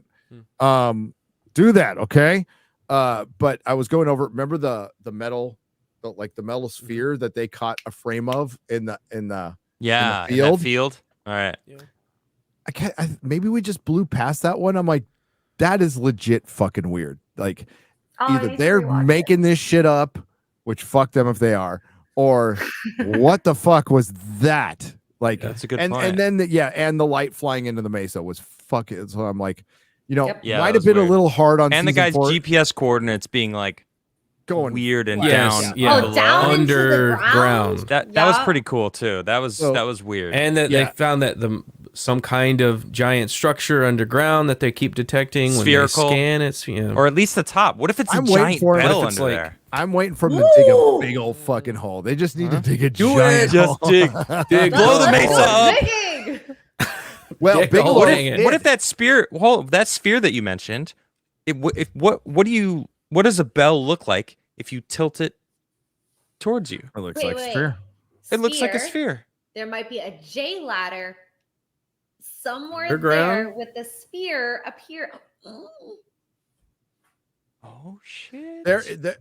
S3: Do that, okay? But I was going over. Remember the metal, the metal sphere that they caught a frame of in the
S6: Yeah. In
S3: field?
S6: that field. All right.
S3: maybe we just blew past that one. I'm like, that is legit fucking weird. Like,
S5: Oh, I
S3: either
S5: need to
S3: they're
S5: rewatch it.
S3: making this shit up, which fuck them if they are, or what the fuck was that? Like,
S6: That's a good
S3: and
S6: point.
S3: then and the light flying into the mesa was fucking. So I'm like,
S5: Yep.
S6: Yeah,
S3: might
S6: that
S3: have
S6: was
S3: been
S6: weird.
S3: a little hard on
S6: And the
S3: season
S6: guy's
S3: 4,
S6: GPS coordinates being like
S3: going
S6: weird and
S4: Yes,
S6: down.
S4: yeah.
S5: Oh, down into the
S4: Underground.
S5: ground.
S6: That was
S5: Yeah.
S6: pretty cool too. That was weird.
S4: And that
S3: Yeah.
S4: they found that some kind of giant structure underground that they keep detecting
S6: Spherical.
S4: when they scan it. You know.
S6: Or at least the top. What if it's
S3: I'm
S6: a
S3: waiting
S6: giant
S3: for it.
S6: bell
S4: What if it's
S6: under
S4: like-
S6: there?
S3: I'm waiting for them to dig a big old fucking hole. They just need to dig a giant
S6: Just
S3: hole.
S6: dig. Blow the
S5: Let's
S6: mesa
S5: go
S6: up.
S5: digging.
S3: Well,
S4: Dig
S3: big
S4: a hole.
S3: old
S4: Dang it.
S6: What if that sphere that you mentioned? What does a bell look like if you tilt it towards you?
S3: It looks
S5: Wait,
S3: like
S5: wait.
S3: sphere.
S6: It looks like a sphere.
S5: There might be a J ladder somewhere
S4: Underground?
S5: there with the sphere up here.
S6: Oh shit!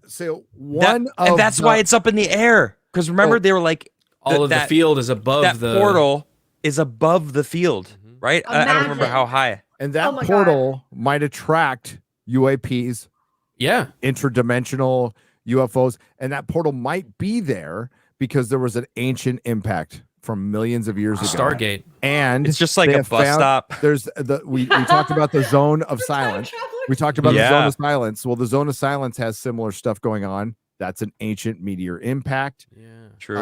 S3: So one of
S6: and that's why it's up in the air. Because remember,
S3: Oh.
S6: they were like
S4: all of the field is above
S6: that
S4: the
S6: portal is above the field, right? I don't remember
S5: Imagine.
S6: how high.
S3: and that
S5: Oh my God.
S3: portal might attract UAPs,
S4: Yeah.
S3: interdimensional UFOs, and that portal might be there because there was an ancient impact from millions of years ago.
S4: Stargate.
S3: And
S6: It's just like
S3: they
S6: a
S3: have
S6: bus
S3: found-
S6: stop.
S3: There's we talked about the zone of silence. We talked about the
S6: Yeah.
S3: zone of silence. Well, the zone of silence has similar stuff going on. That's an ancient meteor impact.
S4: Yeah.
S6: True.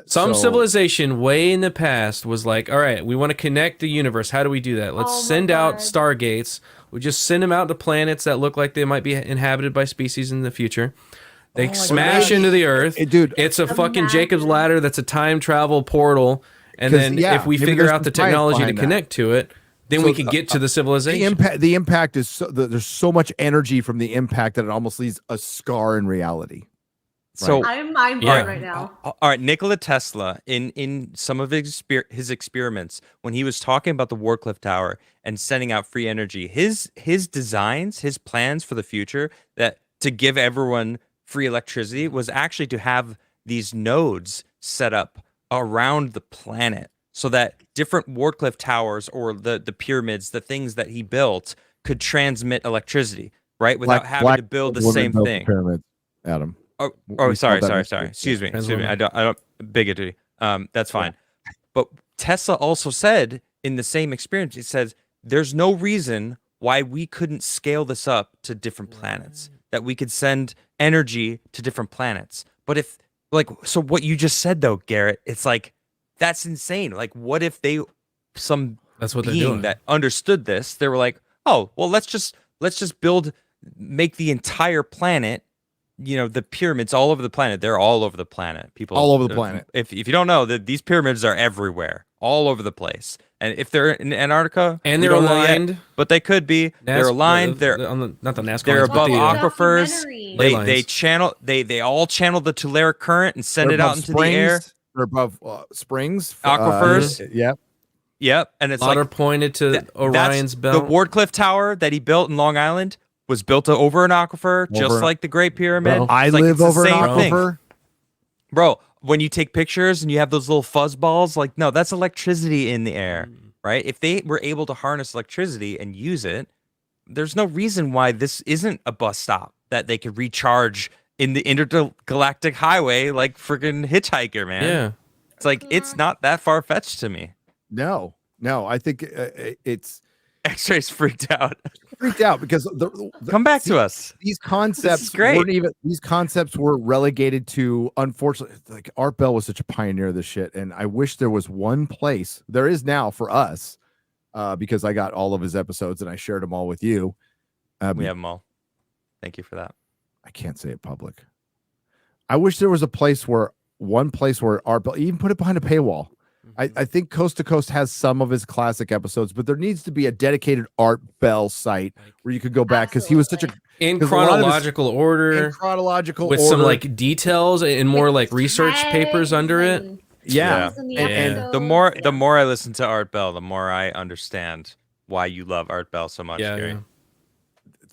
S4: Some
S3: so-
S4: civilization way in the past was like, all right, we want to connect the universe. How do we do that? Let's
S5: Oh my
S4: send out
S5: God.
S4: stargates. We just send them out to planets that look like they might be inhabited by species in the future. They smash into the earth.
S3: Dude,
S4: It's a fucking
S5: Imagine.
S4: Jacob's ladder that's a time travel portal. And
S3: 'Cause,
S4: then
S3: yeah,
S4: if we
S3: maybe
S4: figure
S3: there's
S4: out the
S3: some science
S4: technology to
S3: behind that.
S4: connect to it, then
S3: So,
S4: we can get to the civilization.
S3: the impact is there's so much energy from the impact that it almost leaves a scar in reality.
S6: So
S5: I'm mind blown
S4: Yeah.
S5: right now.
S6: all right, Nikola Tesla, in some of his experiments, when he was talking about the Warcliffe Tower and sending out free energy, his designs, his plans for the future, that to give everyone free electricity was actually to have these nodes set up around the planet so that different Warcliffe Towers or the pyramids, the things that he built, could transmit electricity, right, without having to build the
S3: women
S6: same
S3: built
S6: thing.
S3: Pyramids, Adam.
S6: Oh,
S3: We
S6: sorry.
S3: call that
S6: Excuse me.
S4: Transformer.
S6: I don't bigotry. That's fine. But Tesla also said in the same experience, it says there's no reason why we couldn't scale this up to different planets, that we could send energy to different planets. But if so what you just said though, Garrett, it's like that's insane. Like what if some
S4: That's what they're
S6: being
S4: doing.
S6: that understood this, they were like, oh, well, let's just make the entire planet, the pyramids all over the planet. They're all over the planet. People
S3: All over the planet.
S6: If you don't know that these pyramids are everywhere, all over the place. And if they're in Antarctica,
S4: And
S6: we
S4: they're
S6: don't know yet,
S4: aligned.
S6: but they could be. They're aligned. They're
S4: on the, not the NASCAR.
S6: they're
S4: lines, but
S6: above
S4: the,
S6: aquifers.
S5: documentary.
S4: Ley
S6: They
S4: lines.
S6: channel. They all channel the Tulare current and send
S3: They're
S6: it out
S3: above
S6: into the air.
S3: They're above springs,
S6: Aquifers.
S3: Yep.
S6: Yep, and it's
S4: A lot
S6: like
S4: are pointed to
S6: Th-
S4: Orion's
S6: that's
S4: belt.
S6: The Wardcliffe Tower that he built in Long Island, was built over an aquifer, just
S3: Over an-
S6: like the Great Pyramid.
S4: Bro,
S3: I
S6: It's like
S3: live
S6: it's the
S3: over an
S6: same thing.
S3: aquifer.
S6: Bro, when you take pictures and you have those little fuzz balls, like, no, that's electricity in the air, right? If they were able to harness electricity and use it, there's no reason why this isn't a bus stop that they could recharge in the intergalactic highway like freaking Hitchhiker, man.
S4: Yeah.
S6: It's like, it's not that far-fetched to me.
S3: No, I think it's
S6: X-Ray's freaked out.
S3: freaked out because
S6: Come back to us.
S3: these concepts
S6: great.
S3: weren't even, these concepts were relegated to, unfortunately, like Art Bell was such a pioneer of this shit, and I wish there was one place, there is now for us, because I got all of his episodes and I shared them all with you.
S6: We have them all. Thank you for that.
S3: I can't say it public. I wish there was one place where Art Bell, even put it behind a paywall. I think Coast to Coast has some of his classic episodes, but there needs to be a dedicated Art Bell site where you could go back, because he was such a
S4: In
S3: 'cause a lot of his-
S4: chronological order,
S3: in chronological
S4: with
S3: order.
S4: some like details and more like research
S5: Tags
S4: papers under it.
S5: and
S3: Yeah.
S5: titles in the
S3: And-
S5: episodes.
S6: The more I listen to Art Bell, the more I understand why you love Art Bell so much,
S4: Yeah,
S6: Gary.
S4: yeah.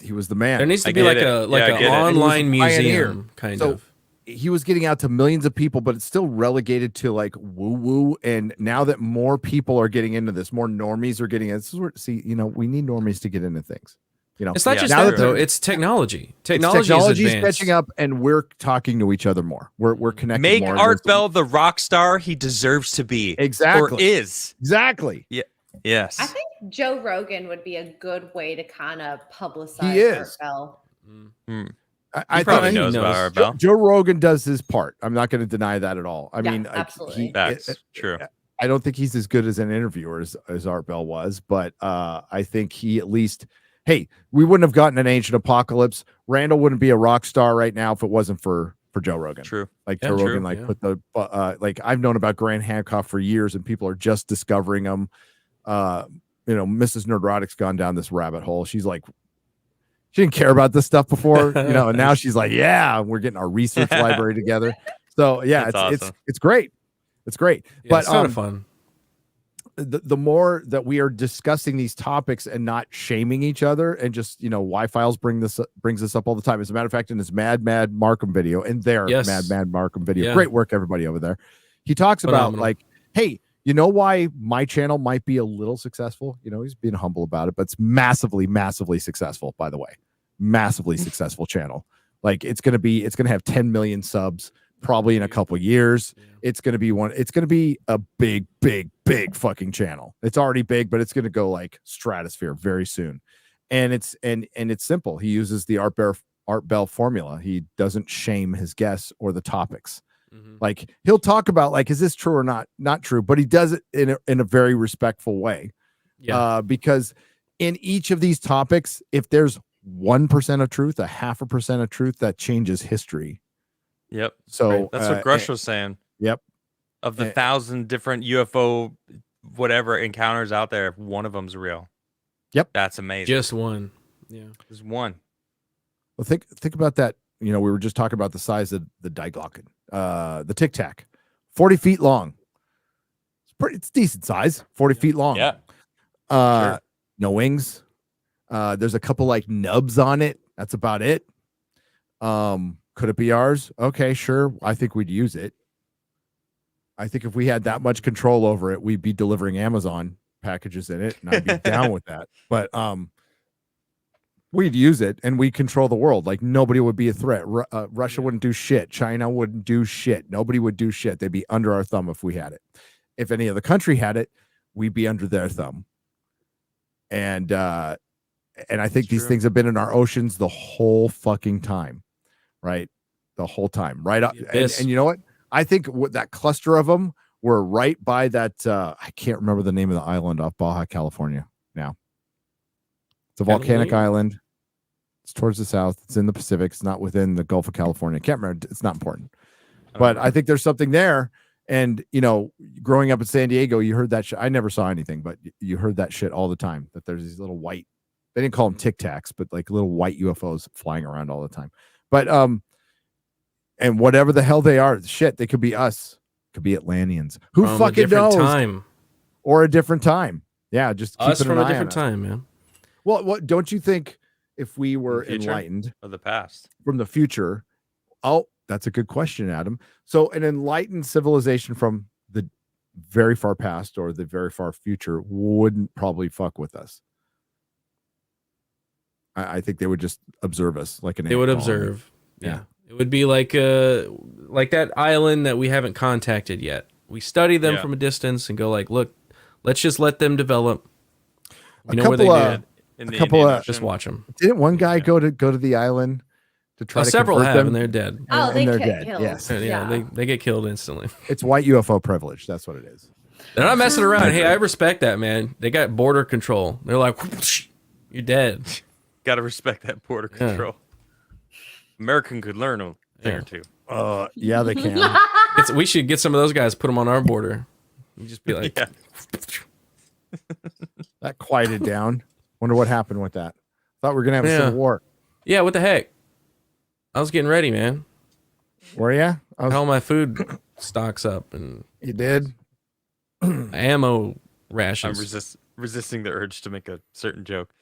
S3: He was the man.
S4: There needs to
S6: I
S4: be
S6: get
S4: like
S6: it.
S4: a
S6: Yeah, I
S4: an
S6: get it.
S4: online
S3: He was a pioneer.
S4: museum kind
S3: So,
S4: of.
S3: he was getting out to millions of people, but it's still relegated to like woo woo. And now that more people are getting into this, more normies are getting it. This is where, see, we need normies to get into things.
S4: It's not
S6: Yeah,
S4: just
S3: now
S4: that
S3: that
S4: though.
S3: they're-
S4: It's technology.
S3: Technology's
S4: Technology is advanced.
S3: catching up, and we're talking to each other more. We're connected.
S6: Make
S3: more.
S6: Art
S3: There's-
S6: Bell the rock star he deserves to be.
S3: Exactly.
S6: Or is.
S3: Exactly.
S6: Yes.
S5: I think Joe Rogan would be a good way to kind of publicize
S3: He is.
S5: Art Bell.
S3: I
S6: probably
S3: think
S6: knows about
S4: knows.
S6: Art Bell.
S3: Joe Rogan does his part. I'm not going to deny that at all. I
S5: Yeah,
S3: mean,
S5: absolutely.
S6: Facts. True.
S3: I don't think he's as good as an interviewer as Art Bell was, but I think he at least, hey, we wouldn't have gotten an Ancient Apocalypse. Randall wouldn't be a rock star right now if it wasn't for Joe Rogan.
S6: True.
S3: Like
S4: Yeah,
S3: Joe
S4: true,
S3: Rogan, like
S4: yeah.
S3: put the like I've known about Grant Hancock for years, and people are just discovering him. Mrs. Nerdrotic's gone down this rabbit hole. She's like, she didn't care about this stuff before, and now she's like, yeah, we're getting our research library together. So yeah,
S6: That's
S3: it's
S6: awesome.
S3: it's great. It's great.
S4: Yeah,
S3: But
S4: it's kind of fun.
S3: the more that we are discussing these topics and not shaming each other, and just Y-Files brings this up all the time. As a matter of fact, in his Mad Markham video, and their
S4: Yes.
S3: Mad Markham video,
S4: Yeah.
S3: great work, everybody over there. He talks about
S4: Phenomenal.
S3: like, hey, you know why my channel might be a little successful? He's being humble about it, but it's massively, massively successful, by the way. Massively successful channel. Like it's gonna have 10 million subs probably in a couple years.
S4: Yeah.
S3: It's gonna be a big fucking channel. It's already big, but it's gonna go like stratosphere very soon. And it's simple. He uses the Art Bell formula. He doesn't shame his guests or the topics.
S4: Mhm.
S3: Like he'll talk about like, is this true or not true, but he does it in a very respectful way.
S4: Yeah.
S3: Because in each of these topics, if there's 1% of truth, a 0.5% of truth, that changes history.
S6: Yep.
S3: So
S6: That's what Grush was saying.
S3: Yep.
S6: Of the 1,000 different UFO whatever encounters out there, if one of them's real.
S3: Yep.
S6: That's amazing.
S4: Just one. Yeah.
S6: Just one.
S3: Well, think about that. We were just talking about the size of the Dyglocken, the Tic Tac, 40 feet long. It's decent size, 40 feet long.
S6: Yeah.
S3: Sure. No wings. There's a couple like nubs on it. That's about it. Could it be ours? Okay, sure. I think we'd use it. I think if we had that much control over it, we'd be delivering Amazon packages in it, and I'd be down with that. But we'd use it, and we control the world. Like nobody would be a threat. Russia wouldn't do shit. China wouldn't do shit. Nobody would do shit. They'd be under our thumb if we had it. If any other country had it, we'd be under their thumb. And I think these things have been in our oceans the whole fucking time, right? The whole time, right? And you know what? I think that cluster of them were right by that. I can't remember the name of the island off Baja, California. Now, it's a volcanic island. It's towards the south. It's in the Pacific. It's not within the Gulf of California. Can't remember. It's not important. But I think there's something there. And, growing up in San Diego, you heard that shit. I never saw anything, but you heard that shit all the time, that there's these little white, they didn't call them Tic Tacs, but like little white UFOs flying around all the time. But, and whatever the hell they are, shit, they could be us, could be Atlanteans. Who
S4: From a
S3: fucking
S4: different
S3: knows?
S4: Time.
S3: Or a different time. Yeah, just
S4: Us
S3: keeping
S4: from
S3: an
S4: a
S3: eye
S4: different
S3: on it.
S4: time, man.
S3: Well, what don't you think if we were
S6: future?
S3: enlightened
S6: Of the past.
S3: from the future? Oh, that's a good question, Adam. So an enlightened civilization from the very far past or the very far future wouldn't probably fuck with us. I think they would just observe us like an.
S4: They would observe. Yeah. It would be like that island that we haven't contacted yet. We study them from a distance and go like, look, let's just let them develop. We know where they did.
S6: In the
S3: couple
S6: Indian
S3: of-
S6: Ocean.
S4: Just watch them.
S3: Didn't one guy go to the island to try to
S4: Several
S3: convert
S4: have,
S3: them?
S4: and they're dead.
S5: Oh, they
S3: they're
S5: get
S3: dead.
S5: killed.
S3: Yes,
S4: Yeah, they get killed instantly.
S3: it's white UFO privilege. That's what it is.
S4: They're not messing around. Hey, I respect that, man. They got border control. They're like, you're dead.
S6: Got to respect that border control. American could learn a thing or two.
S3: Yeah, they can.
S4: We should get some of those guys, put them on our border. You just be like,
S6: Yeah.
S3: That quieted down. Wonder what happened with that. Thought we were gonna have a civil war.
S4: yeah, what the heck? I was getting ready, man.
S3: Were ya?
S4: All my food stocks up and
S3: You did.
S4: ammo
S6: I'm
S4: rations.
S6: resisting the urge to make a certain joke.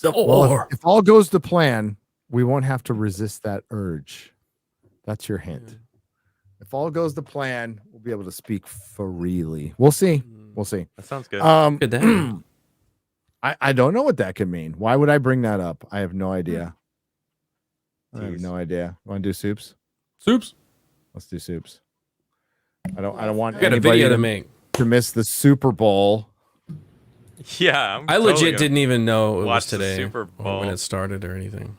S3: Well, if all goes to plan, we won't have to resist that urge. That's your hint. If all goes to plan, we'll be able to speak freely. We'll see. We'll see.
S6: That sounds good.
S4: Good day.
S3: I don't know what that could mean. Why would I bring that up? I have no idea. I have
S6: Jeez.
S3: no idea. Want to do soups?
S4: Soups.
S3: Let's do soups. I don't want
S4: I got a
S3: anybody
S4: video to make.
S3: to miss the Super Bowl.
S6: Yeah,
S4: I legit didn't even know it
S6: watch
S4: was
S6: the
S4: today
S6: Super
S4: or
S6: Bowl.
S4: when it started or anything.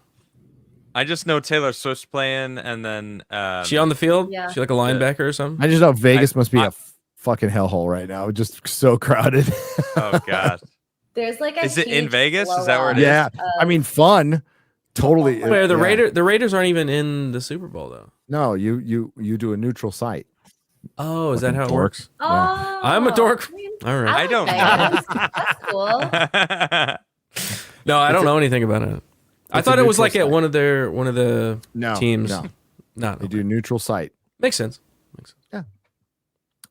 S6: I just know Taylor Swift's playing, and then
S4: She on the field?
S5: Yeah.
S4: She like a linebacker or something?
S3: I just know Vegas must be
S6: I-
S3: a fucking hellhole right now. Just so crowded.
S6: oh god,
S5: There's like a
S6: Is it in
S5: huge
S6: Vegas? Is that where it is?
S3: Yeah, I mean, fun. Totally.
S4: Where the
S3: yeah.
S4: the Raiders aren't even in the Super Bowl though.
S3: No, you do a neutral site.
S4: Oh, is that how it
S3: dork.
S4: works?
S5: Oh,
S4: I'm a dork.
S5: I mean,
S4: All right.
S6: I don't
S5: Vegas. That's cool.
S4: No, I don't know anything about it. I
S3: it's
S4: thought
S3: a
S4: it was
S3: neutral
S4: like at
S3: site.
S4: one of the
S3: No
S4: teams.
S3: No,
S4: No,
S3: they do neutral site.
S4: makes sense. Makes sense.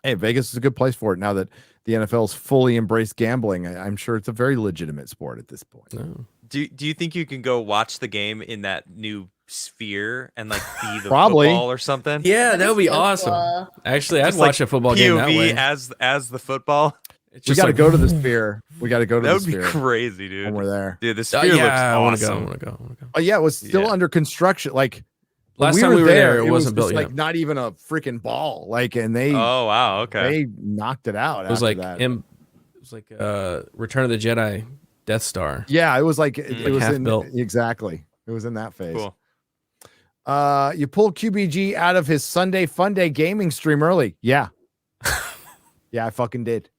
S3: Hey, Vegas is a good place for it now that the NFL's fully embraced gambling. I'm sure it's a very legitimate sport at this point.
S4: No.
S6: do you think you can go watch the game in that new sphere and like be the
S3: Probably.
S6: football or something?
S4: Yeah, that would be
S5: So
S4: awesome.
S5: cool.
S4: Actually, I'd
S6: Just
S4: watch
S6: like
S4: a football game that
S6: POV
S4: way.
S6: as the football.
S4: It's
S3: We
S4: just
S3: got to
S4: like,
S3: go to the sphere. We got to go to
S6: That
S3: the
S6: would be
S3: sphere
S6: crazy,
S3: when
S6: dude.
S3: we're there.
S6: Dude, the sphere
S4: yeah, I want
S6: looks
S4: to go. I
S6: awesome.
S4: want to go. I want to go.
S3: Oh yeah, it was still
S6: Yeah.
S3: under construction. Like when
S4: Last time we were there, it
S3: was
S4: wasn't built
S3: just,
S4: yet.
S3: like not even a freaking ball. Like, and they
S6: Oh wow, okay.
S3: they knocked it out.
S4: It was
S3: after
S4: like
S3: that.
S4: it was like Return of the Jedi, Death Star.
S3: Yeah, it was like it
S6: Like
S3: was
S4: half
S3: in
S4: built.
S3: exactly. It was in that phase.
S6: Cool.
S3: You pulled QBG out of his Sunday Fun Day gaming stream early. Yeah. Yeah, I fucking did.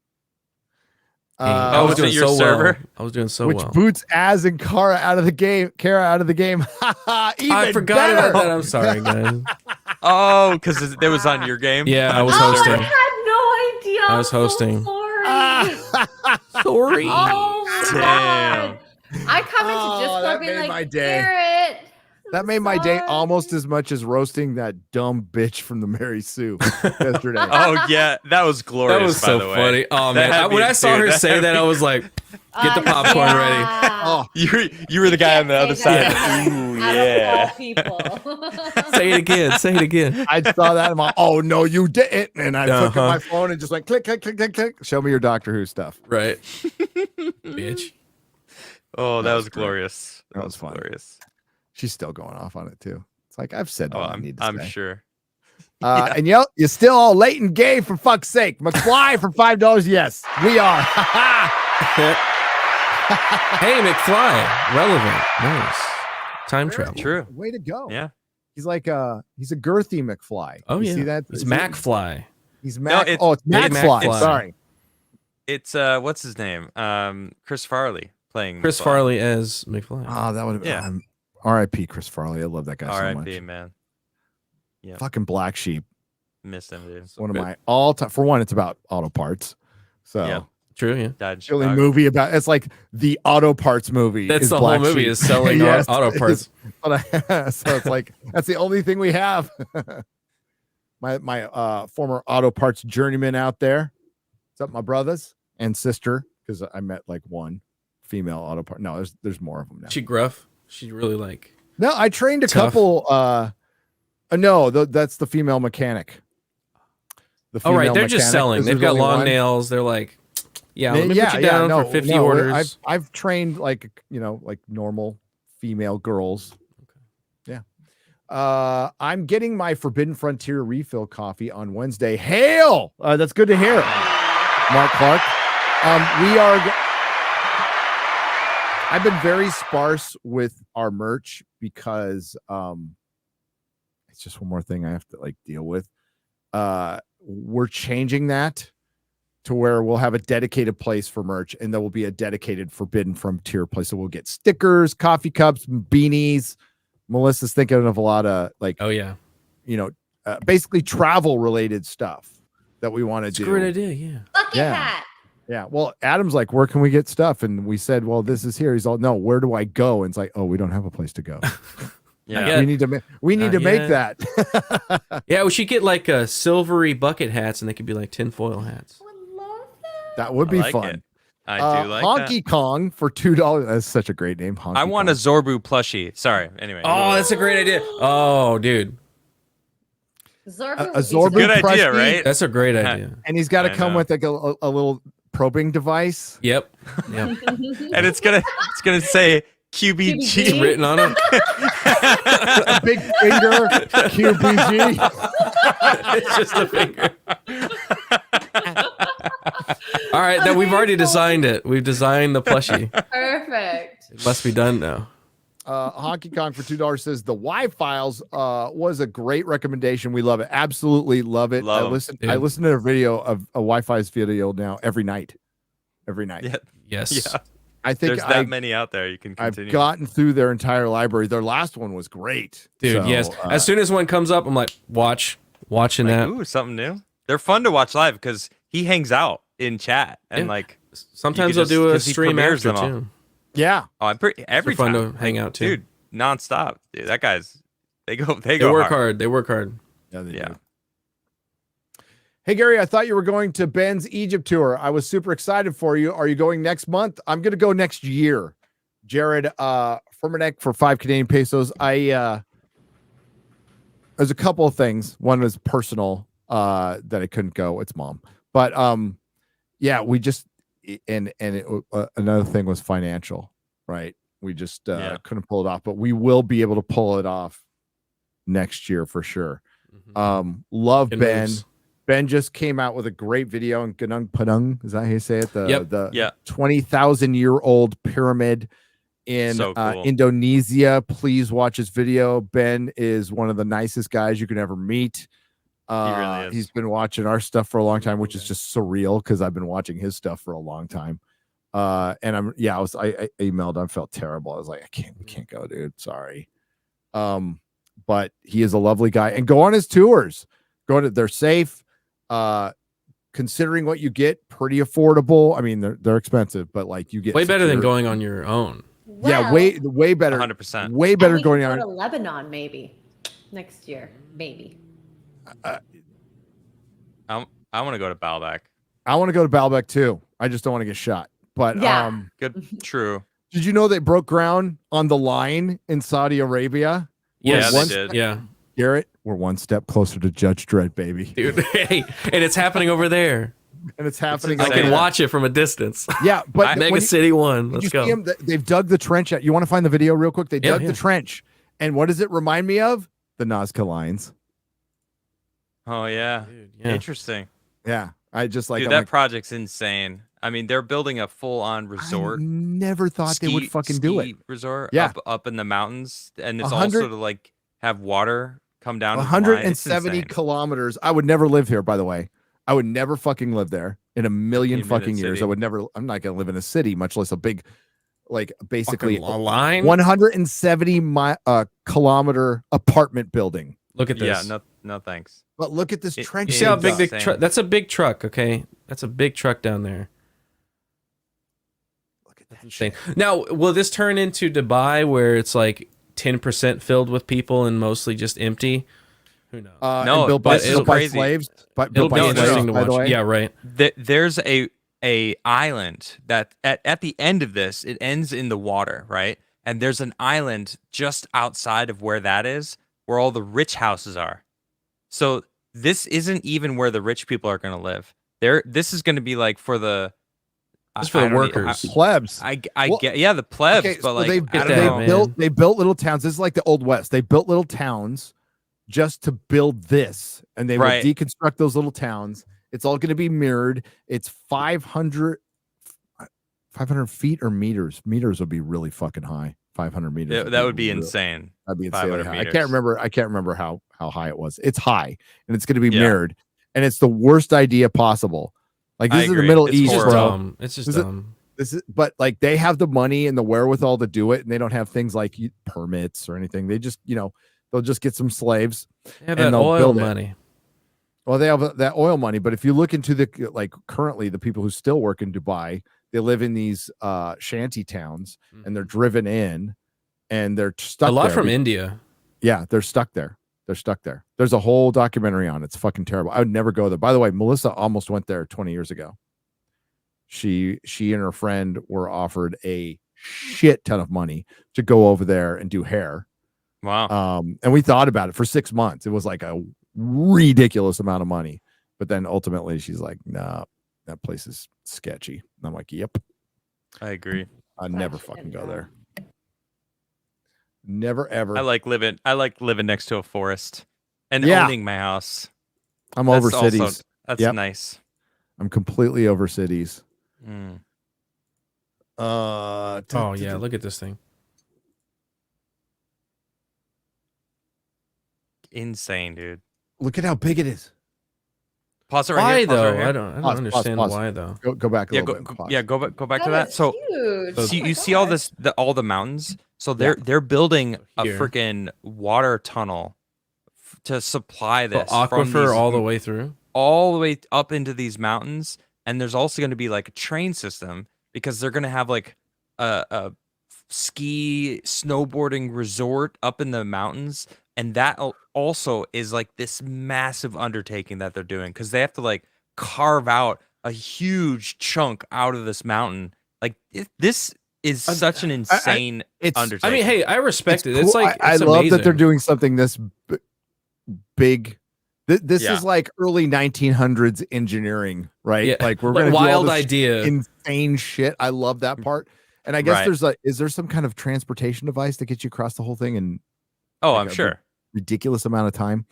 S4: I was
S6: was it
S4: doing
S6: your
S4: so
S6: server?
S4: well. I was doing so
S3: which
S4: well.
S3: boots Az and Kara out of the game. Kara out of the game. Even
S4: I forgot
S3: better.
S4: about that. I'm sorry, guys.
S6: Oh, because it was on your game.
S4: Yeah, I was
S5: Oh,
S4: hosting.
S5: I had no idea.
S4: I was hosting.
S5: I'm so sorry.
S4: Sorry.
S5: Oh my
S6: Damn.
S5: God. I come into
S3: Oh,
S5: Discord
S3: that
S5: being
S3: made
S5: like,
S3: my day.
S5: Garrett.
S3: That made my day
S5: sorry."
S3: almost as much as roasting that dumb bitch from the Mary Sue yesterday.
S6: Oh yeah, that was glorious.
S4: That was
S6: by
S4: so
S6: the way.
S4: funny. Oh
S6: That
S4: man,
S6: had
S4: when
S6: me-
S4: I saw
S6: dude,
S4: her
S6: that
S4: say
S6: had
S4: that,
S6: me-
S4: I was like, "Get the popcorn ready."
S5: Yeah.
S3: Oh,
S6: You were the guy on the other side. Ooh,
S5: Out
S6: yeah.
S5: of all people.
S4: Say it again. Say it again.
S3: I saw that. I'm like, oh no, you didn't. And I took
S4: Uh-huh.
S3: my phone and just went click, click, click, click, click. Show me your Doctor Who stuff.
S4: Right, bitch.
S6: Oh, that was
S3: great.
S6: glorious.
S3: That was fun.
S6: glorious.
S3: She's still going off on it too. It's like I've said
S6: Oh,
S3: all I need to
S6: I'm
S3: say.
S6: sure.
S3: And you're still all late and gay for fuck's sake. McFly for $5. Yes, we are.
S4: Hey, McFly, relevant, nice. Time travel.
S6: True.
S3: Way to go.
S6: Yeah.
S3: He's like he's a girthy McFly.
S4: Oh
S3: You
S4: yeah.
S3: see that?
S4: It's
S3: Is
S4: MacFly.
S3: He's Mac.
S6: it's-
S3: Oh, it's
S4: Big
S3: McFly.
S4: McFly.
S3: Sorry.
S6: It's what's his name? Chris Farley playing
S4: Chris
S6: McFly.
S4: Farley as McFly.
S3: Oh, that would have
S6: Yeah.
S3: been R.I.P. Chris Farley. I love that guy so
S6: R.I.P.
S3: much.
S6: man. Yeah.
S3: Fucking Black Sheep.
S6: Miss him, dude.
S3: One of
S4: good.
S3: my all time. For one, it's about auto parts. So
S6: Yeah.
S4: True, yeah.
S6: Died in
S3: the only
S6: Chicago.
S3: movie about it's like the auto parts movie.
S4: That's
S3: is
S4: the
S3: Black
S4: whole movie
S3: Sheep.
S4: is selling
S3: Yes,
S4: auto parts.
S3: so it's like that's the only thing we have. my former auto parts journeyman out there. What's up, my brothers and sister? Because I met like one female auto part. No, there's more of them now.
S4: She gruff. She really like.
S3: No, I trained a
S4: Tough.
S3: couple. No, that's the female mechanic. The
S4: Oh right,
S3: female
S4: they're just
S3: mechanic,
S4: selling.
S3: 'cause
S4: They've
S3: there's
S4: got
S3: only
S4: long
S3: one.
S4: nails. They're like, yeah, let me put you down for 50
S3: no,
S4: orders.
S3: I've trained like like normal female girls. Yeah. I'm getting my Forbidden Frontier refill coffee on Wednesday. Hail! That's good to hear, Mark Clark. I've been very sparse with our merch because it's just one more thing I have to like deal with. We're changing that to where we'll have a dedicated place for merch, and there will be a dedicated Forbidden Frontier place. So we'll get stickers, coffee cups, beanies. Melissa's thinking of a lot of like,
S4: oh yeah,
S3: basically travel related stuff that we want to do.
S4: it's a great idea. Yeah.
S5: Bucket
S3: Yeah.
S5: hat.
S3: Yeah. Well, Adam's like, where can we get stuff? And we said, well, this is here. He's all, no, where do I go? And it's like, oh, we don't have a place to go.
S6: Yeah.
S3: We need to make
S4: yet.
S3: that.
S4: Yeah, we should get like silvery bucket hats, and they could be like tinfoil hats.
S5: I love that.
S3: That would
S6: I
S3: be
S6: like
S3: fun.
S6: it. I do like
S3: Honky
S6: that.
S3: Kong for $2. That's such a great name. Honky
S6: I want a
S3: Kong.
S6: Zorbu plushie. Sorry. Anyway.
S4: Oh, that's a great idea. Oh, dude,
S5: Zorbu.
S3: A Zorbu
S6: Good idea,
S3: plushie,
S6: right?
S4: that's a great idea.
S3: And he's got to
S6: I
S3: come
S6: know.
S3: with like a little probing device.
S4: Yep. Yep.
S6: And it's gonna say QBG.
S4: It's written on it.
S3: A big finger, QBG.
S4: It's just a finger. All right, then we've already designed it. We've designed the plushie.
S5: Perfect.
S4: It must be done now.
S3: Honky Kong for $2 says the Y-Files was a great recommendation. We love it. Absolutely love it.
S6: Love 'em.
S3: I
S4: Yeah.
S3: listen to a video of a Wi-Fi's video now every night. Every night.
S6: Yeah.
S4: Yes.
S6: Yeah.
S3: I think
S6: There's that many out there. You can
S3: I've
S6: continue.
S3: gotten through their entire library. Their last one was great.
S4: Dude,
S3: So,
S4: yes. As soon as one comes up, I'm like, watching
S6: like,
S4: that.
S6: ooh, something new. They're fun to watch live because he hangs out in chat and
S4: Yeah.
S6: like,
S4: Sometimes
S6: you
S4: they'll
S6: could
S4: do a
S6: just- 'cause he
S4: stream
S6: premieres
S4: after
S6: them all.
S4: too.
S3: yeah.
S6: oh, I'm pretty every
S4: They're fun
S6: time.
S4: to hang out too.
S6: Dude, nonstop. Dude, that guy's they go
S4: They
S6: go
S4: work
S6: hard.
S4: hard. They work hard.
S3: Yeah, they
S6: Yeah.
S3: do. Hey Gary, I thought you were going to Ben's Egypt tour. I was super excited for you. Are you going next month? I'm going to go next year. Jared Firmanek for 5 Canadian pesos. There's a couple of things. One was personal that I couldn't go. It's mom. But yeah, we just another thing was financial, right? We just couldn't pull it off, but we will be able to pull it off next year for sure. Love
S4: Good
S3: Ben.
S4: moves.
S3: Ben just came out with a great video on Gunung Padang. Is that how you say it? The 20,000-year-old pyramid in
S6: So cool.
S3: Indonesia. Please watch his video. Ben is one of the nicest guys you can ever meet.
S6: really is.
S3: He's been watching our stuff for a long time, which is just surreal because I've been watching his stuff for a long time. And I emailed. I felt terrible. I was like, we can't go, dude. Sorry. But he is a lovely guy, and go on his tours. They're safe. Considering what you get, pretty affordable. I mean, they're expensive, but like you get
S4: Way better than
S3: security.
S4: going on your own.
S3: Yeah, way better.
S6: 100%.
S3: Way better
S5: we
S3: going
S5: can
S3: on.
S5: go to Lebanon maybe next year. Maybe.
S6: I want to go to Baalbek.
S3: I want to go to Baalbek too. I just don't want to get shot. But
S5: Yeah.
S6: Good. True.
S3: did you know they broke ground on the line in Saudi Arabia?
S4: Yes.
S6: Yeah, they did.
S4: Yeah.
S3: Garrett, we're one step closer to Judge Dredd, baby.
S4: Dude, hey, and it's happening over there.
S3: And it's happening.
S4: I
S3: over
S4: can
S3: there.
S4: watch it from a distance.
S3: Yeah, but
S4: Mega
S3: when you-
S4: City 1.
S3: did
S4: Let's
S3: you
S4: go.
S3: see 'em? They've dug the trench out. You want to find the video real quick? They
S4: Yeah,
S3: dug
S4: yeah.
S3: the trench. And what does it remind me of? The Nazca lines.
S6: Oh yeah.
S4: Dude, yeah.
S6: Interesting.
S3: Yeah. I just like,
S6: Dude,
S3: I'm
S6: that
S3: like,
S6: project's insane. I mean, they're building a full-on resort.
S3: I never thought they would fucking do it.
S6: Resort.
S3: Yeah.
S6: Up in the mountains, and it's
S3: 100
S6: also to like have water come down. to the line. It's
S3: 170
S6: insane.
S3: kilometers. I would never live here, by the way. I would never fucking live there in a million
S6: You mean
S3: fucking
S6: a
S3: years.
S6: city?
S3: I would never. I'm not going to live in a city, much less a big, like basically
S4: Fucking a line.
S3: 170 kilometer apartment building.
S4: Look at this.
S6: Yeah. No thanks.
S3: But look at this trench.
S4: You see how big the
S6: Insane.
S4: truck? That's a big truck. Okay, that's a big truck down there.
S3: Look at that
S4: Insane. Now, will this turn into Dubai, where it's like 10% filled with people and mostly just empty? Who knows?
S6: No,
S3: and built
S6: but
S3: by,
S6: it's
S3: built by
S6: crazy.
S3: slaves. But
S4: It'll
S3: built
S4: be
S3: by
S6: no,
S3: slaves,
S4: interesting to
S3: by the
S4: watch.
S3: way.
S4: Yeah, right.
S6: There's a a island that at the end of this, it ends in the water, right? And there's an island just outside of where that is, where all the rich houses are. So this isn't even where the rich people are going to live. This is going to be like for the
S4: Just for the workers.
S3: Plebs.
S6: I
S3: Well,
S6: get the plebs,
S3: Okay,
S6: but
S3: so
S6: like
S3: they
S6: I don't
S4: that,
S6: know.
S4: man.
S3: they built little towns. This is like the Old West. They built little towns just to build this, and they
S6: Right.
S3: would deconstruct those little towns. It's all going to be mirrored. It's 500 feet or meters. Meters would be really fucking high. 500 meters.
S6: That would be
S3: real-
S6: insane.
S3: That'd be
S6: 500
S3: insanely high.
S6: meters.
S3: I can't remember how high it was. It's high, and it's going to be
S6: Yeah.
S3: mirrored, and it's the worst idea possible. Like
S6: I
S3: this is the
S6: agree.
S3: Middle
S6: It's
S3: East,
S4: It's just
S6: horrible.
S3: bro.
S4: dumb. It's just
S3: Is it-
S4: dumb.
S3: This is, but like they have the money and the wherewithal to do it, and they don't have things like permits or anything. They just, they'll just get some slaves.
S4: They have
S3: and
S4: that
S3: they'll
S4: oil
S3: build it.
S4: money.
S3: Well, they have that oil money, but if you look into currently the people who still work in Dubai, they live in these shanty towns, and they're driven in, and they're stuck.
S4: A lot
S3: there
S4: from
S3: be-
S4: India.
S3: Yeah, they're stuck there. They're stuck there. There's a whole documentary on it. It's fucking terrible. I would never go there. By the way, Melissa almost went there 20 years ago. She and her friend were offered a shit ton of money to go over there and do hair.
S6: Wow.
S3: And we thought about it for 6 months. It was like a ridiculous amount of money. But then ultimately she's like, nah, that place is sketchy. And I'm like, yep,
S6: I agree.
S3: I'd never fucking go there. Never ever.
S6: I like living next to a forest and
S3: Yeah.
S6: owning my house.
S3: I'm over
S6: That's also-
S3: cities.
S6: That's
S3: Yep.
S6: nice.
S3: I'm completely over cities.
S6: Mm.
S4: Oh yeah, look at this thing.
S6: Insane, dude.
S3: Look at how big it is.
S6: Pause it right
S4: Why
S6: here. Pause it
S4: though?
S6: right here.
S4: I don't
S3: Pause,
S4: understand
S3: pause.
S4: why though.
S3: Go back a
S6: Yeah,
S3: little
S6: go,
S3: bit. Pause.
S6: go back to
S5: That
S6: that.
S5: is
S6: So
S5: huge.
S4: So
S5: Oh
S6: see,
S5: my
S6: you see all
S5: gosh.
S6: this, all the mountains. So they're building a
S4: Here.
S6: freaking water tunnel to supply
S4: The
S6: this from
S4: aquifer
S6: these-
S4: all the way through.
S6: all the way up into these mountains. And there's also going to be like a train system because they're going to have like a ski snowboarding resort up in the mountains. And that also is like this massive undertaking that they're doing because they have to like carve out a huge chunk out of this mountain. Like this is such an insane
S3: it's-
S6: undertaking.
S4: I mean, hey, I respect it. It's
S3: cool.
S4: like
S3: I
S4: it's
S3: love that they're
S4: amazing.
S3: doing something this big. This
S6: Yeah.
S3: is like early 1900s engineering, right?
S4: Yeah.
S3: Like we're
S4: Like,
S3: gonna do all
S4: wild
S3: this
S4: idea.
S3: insane shit. I love that part. And I guess
S6: Right.
S3: is there some kind of transportation device to get you across the whole thing in
S6: oh,
S3: like
S6: I'm
S3: a
S6: sure.
S3: ridiculous amount of time?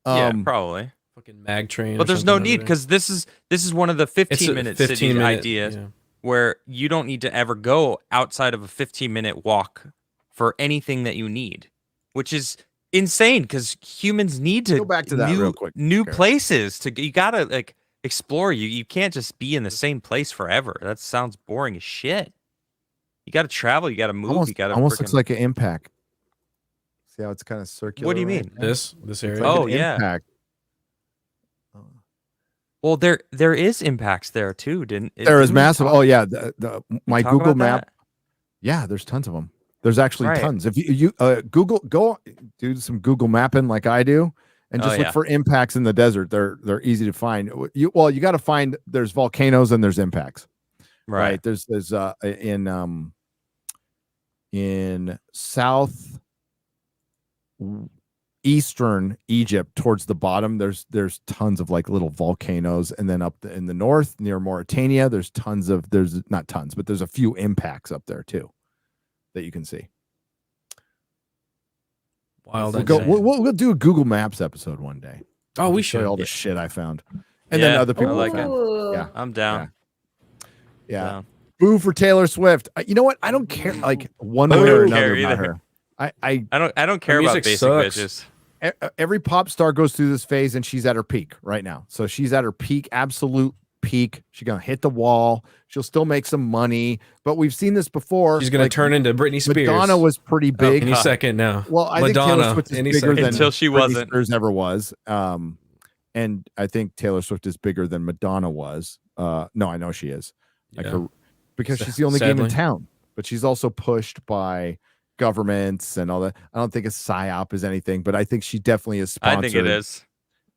S6: Yeah, probably.
S4: Fucking mag train.
S6: But
S4: or
S6: there's no
S4: something
S6: need
S4: over there.
S6: because this is one of the
S4: It's
S6: 15-minute city
S4: 15-minute
S6: ideas
S4: yeah.
S6: where you don't need to ever go outside of a 15-minute walk for anything that you need, which is insane because humans need to
S3: Go back to that real quick,
S6: new
S3: Garrett.
S6: places you gotta like explore. You can't just be in the same place forever. That sounds boring as shit. You gotta travel. You gotta move. You gotta
S3: almost looks
S6: frickin-
S3: like an impact. See how it's kind of circular.
S6: What do you
S3: right
S6: mean?
S3: there?
S4: This
S3: It's
S4: area.
S3: like
S6: Oh,
S3: an
S6: yeah.
S3: impact.
S6: Well, there is impacts there too.
S3: There is
S6: didn't we
S3: massive.
S6: talk-
S3: Oh yeah, my
S6: talk
S3: Google
S6: about
S3: Map.
S6: that?
S3: Yeah, there's tons of them. There's actually
S6: Right.
S3: tons. If you Google, go do some Google mapping like I do, and
S6: Oh,
S3: just look
S6: yeah.
S3: for impacts in the desert. They're easy to find. You got to find. There's volcanoes and there's impacts. Right. There's in south eastern Egypt towards the bottom. There's tons of like little volcanoes, and then up in the north near Mauritania, there's not tons, but there's a few impacts up there too that you can see.
S4: Wild.
S3: We'll do a Google Maps episode one day.
S4: Oh, we
S3: show you
S4: should.
S3: all the shit I found, and then
S6: Yeah,
S3: other
S6: I
S3: people
S6: like
S3: found.
S6: it.
S5: Ooh.
S3: Yeah.
S6: I'm down.
S3: Yeah.
S6: Down.
S3: Boo for Taylor Swift. You know what? I don't care. Like one
S6: I
S3: way or
S6: don't care
S3: another about
S6: either.
S3: her. I
S6: I don't care about
S4: music
S6: basic
S4: sucks.
S6: bitches.
S3: every pop star goes through this phase, and she's at her peak right now. So she's at her peak, absolute peak. She's gonna hit the wall. She'll still make some money, but we've seen this before.
S4: She's gonna
S3: Like,
S4: turn into Britney Spears.
S3: Madonna was pretty big.
S4: any second now.
S3: Well, I think Taylor
S4: Madonna,
S3: Swift is
S4: any
S3: bigger
S4: second.
S3: than
S6: Until she
S3: Britney
S6: wasn't.
S3: Spears ever was. And I think Taylor Swift is bigger than Madonna was. No, I know she is. Like
S4: Yeah.
S3: her, because she's the only game in
S4: Sadly.
S3: town. But she's also pushed by governments and all that. I don't think a psyop is anything, but I think she definitely is
S6: I
S3: sponsored.
S6: think it is.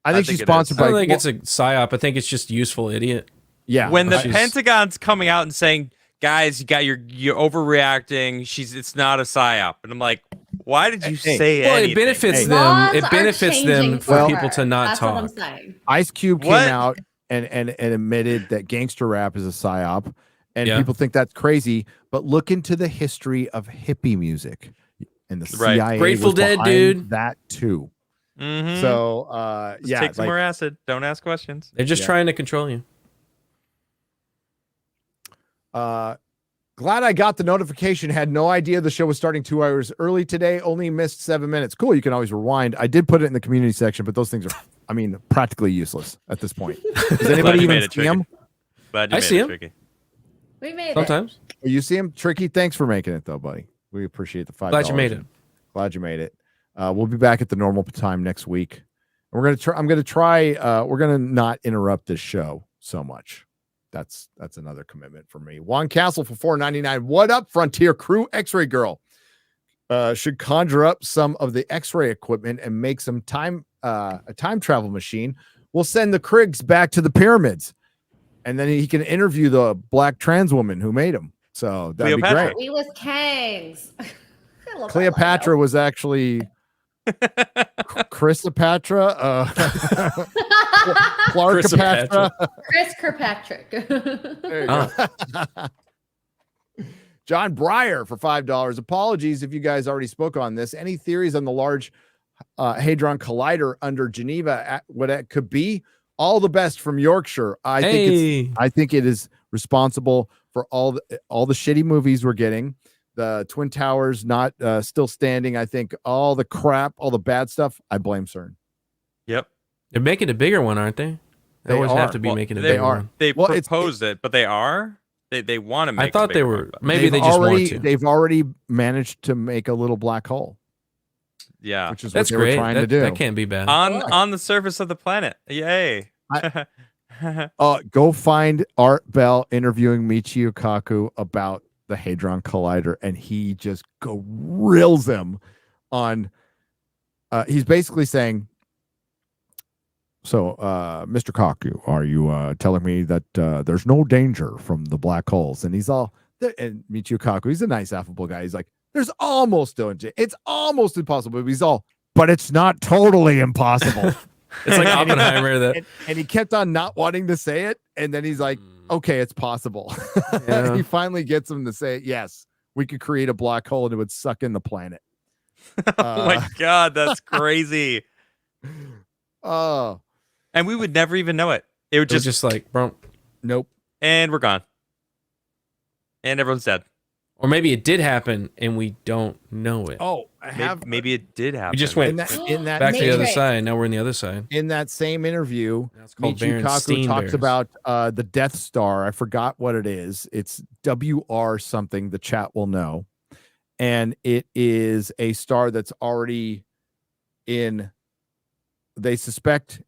S3: I think she's
S6: think it
S3: sponsored
S6: is.
S4: I
S3: by.
S4: don't think it's a psyop. I think it's just useful idiot.
S3: Yeah.
S6: When the
S4: She's-
S6: Pentagon's coming out and saying, "Guys, you're overreacting. It's not a psyop," and I'm like, "Why did you say
S4: Well,
S6: anything?"
S4: it benefits them.
S5: Laws
S4: It
S5: are
S4: benefits them
S5: changing
S4: for
S5: for
S4: people
S5: her.
S4: to not
S5: That's what I'm
S4: talk.
S5: saying.
S3: Ice Cube
S6: What?
S3: came out and admitted that gangster rap is a psyop, and
S4: Yeah.
S3: people think that's crazy. But look into the history of hippie music, and the
S6: Right.
S3: CIA
S4: Grateful
S3: was
S4: Dead,
S3: behind
S4: dude.
S3: that too.
S6: Mhm.
S3: So
S6: Just
S3: yeah,
S6: take some
S3: like,
S6: more acid. Don't ask questions.
S4: They're just
S3: Yeah.
S4: trying to control you.
S3: glad I got the notification. Had no idea the show was starting 2 hours early today. Only missed 7 minutes. Cool. You can always rewind. I did put it in the community section, but those things are, I mean, practically useless at this point. Does
S6: Glad
S3: anybody
S6: you
S3: even
S6: made it
S3: see him?
S6: tricky. Glad you
S4: I
S6: made
S4: see
S6: it
S4: him.
S6: tricky.
S5: We made it.
S4: Sometimes.
S3: Oh, you see him? Tricky. Thanks for making it, though, buddy. We appreciate the $5.
S4: Glad you made it.
S3: Glad you made it. We'll be back at the normal time next week. We're gonna try. I'm gonna try. We're gonna not interrupt this show so much. That's another commitment for me. Juan Castle for $4.99. What up, Frontier Crew? X-Ray Girl should conjure up some of the X-ray equipment and make some a time travel machine. We'll send the Krigs back to the pyramids, and then he can interview the black trans woman who made him. So that'd be
S6: Cleopatra.
S3: great.
S5: We was Kangs. I love that
S3: Cleopatra
S5: logo.
S3: was actually Chrisopatra, Clarkopatra.
S5: Chris Kirkpatrick.
S3: There you go. John Breyer for $5. Apologies if you guys already spoke on this. Any theories on the large Hadron Collider under Geneva? What it could be? All the best from Yorkshire. I think it is responsible for all the shitty movies we're getting. The Twin Towers not still standing. I think all the crap, all the bad stuff, I blame CERN.
S6: Yep.
S4: They're making a bigger one, aren't they? They always have to be
S6: Well,
S4: making a
S6: they
S4: bigger
S3: are.
S4: one.
S6: They
S3: Well, it's-
S6: proposed it, but they are. They want to make.
S4: I thought
S6: a
S4: they
S6: bigger
S4: were.
S6: one, but-
S4: Maybe they just want to.
S3: They've already managed to make a little black hole,
S6: Yeah.
S3: which is
S4: That's
S3: what they
S4: great.
S3: were trying to do.
S4: That can't be bad.
S6: On the surface of the planet. Yay.
S3: Go find Art Bell interviewing Michio Kaku about the Hadron Collider, and he just grills him on. He's basically saying, "So, Mr. Kaku, are you telling me that there's no danger from the black holes?" And he's all, and Michio Kaku, he's a nice, affable guy. He's like, "There's almost danger. It's almost impossible." But he's all, "But it's not totally impossible."
S4: It's like Oppenheimer. That
S3: and he kept on not wanting to say it, and then he's like, okay, it's possible.
S4: Yeah.
S3: He finally gets him to say, yes, we could create a black hole and it would suck in the planet.
S6: Oh my god, that's crazy.
S3: Oh,
S6: And we would never even know it. It would
S4: it was
S6: just,
S4: just like, bro.
S3: nope.
S6: and we're gone. And everyone's dead.
S4: Or maybe it did happen and we don't know it.
S3: Oh, I have
S6: Maybe it did happen.
S4: we just went
S3: in that
S4: back to the other
S5: Matrix.
S4: side. Now we're in the other side.
S3: in that same interview,
S4: Now it's called
S3: Michio Kaku
S4: Berenstain
S3: talks
S4: Bears.
S3: about the Death Star. I forgot what it is. It's WR something. The chat will know. And it is a star that's already in, they suspect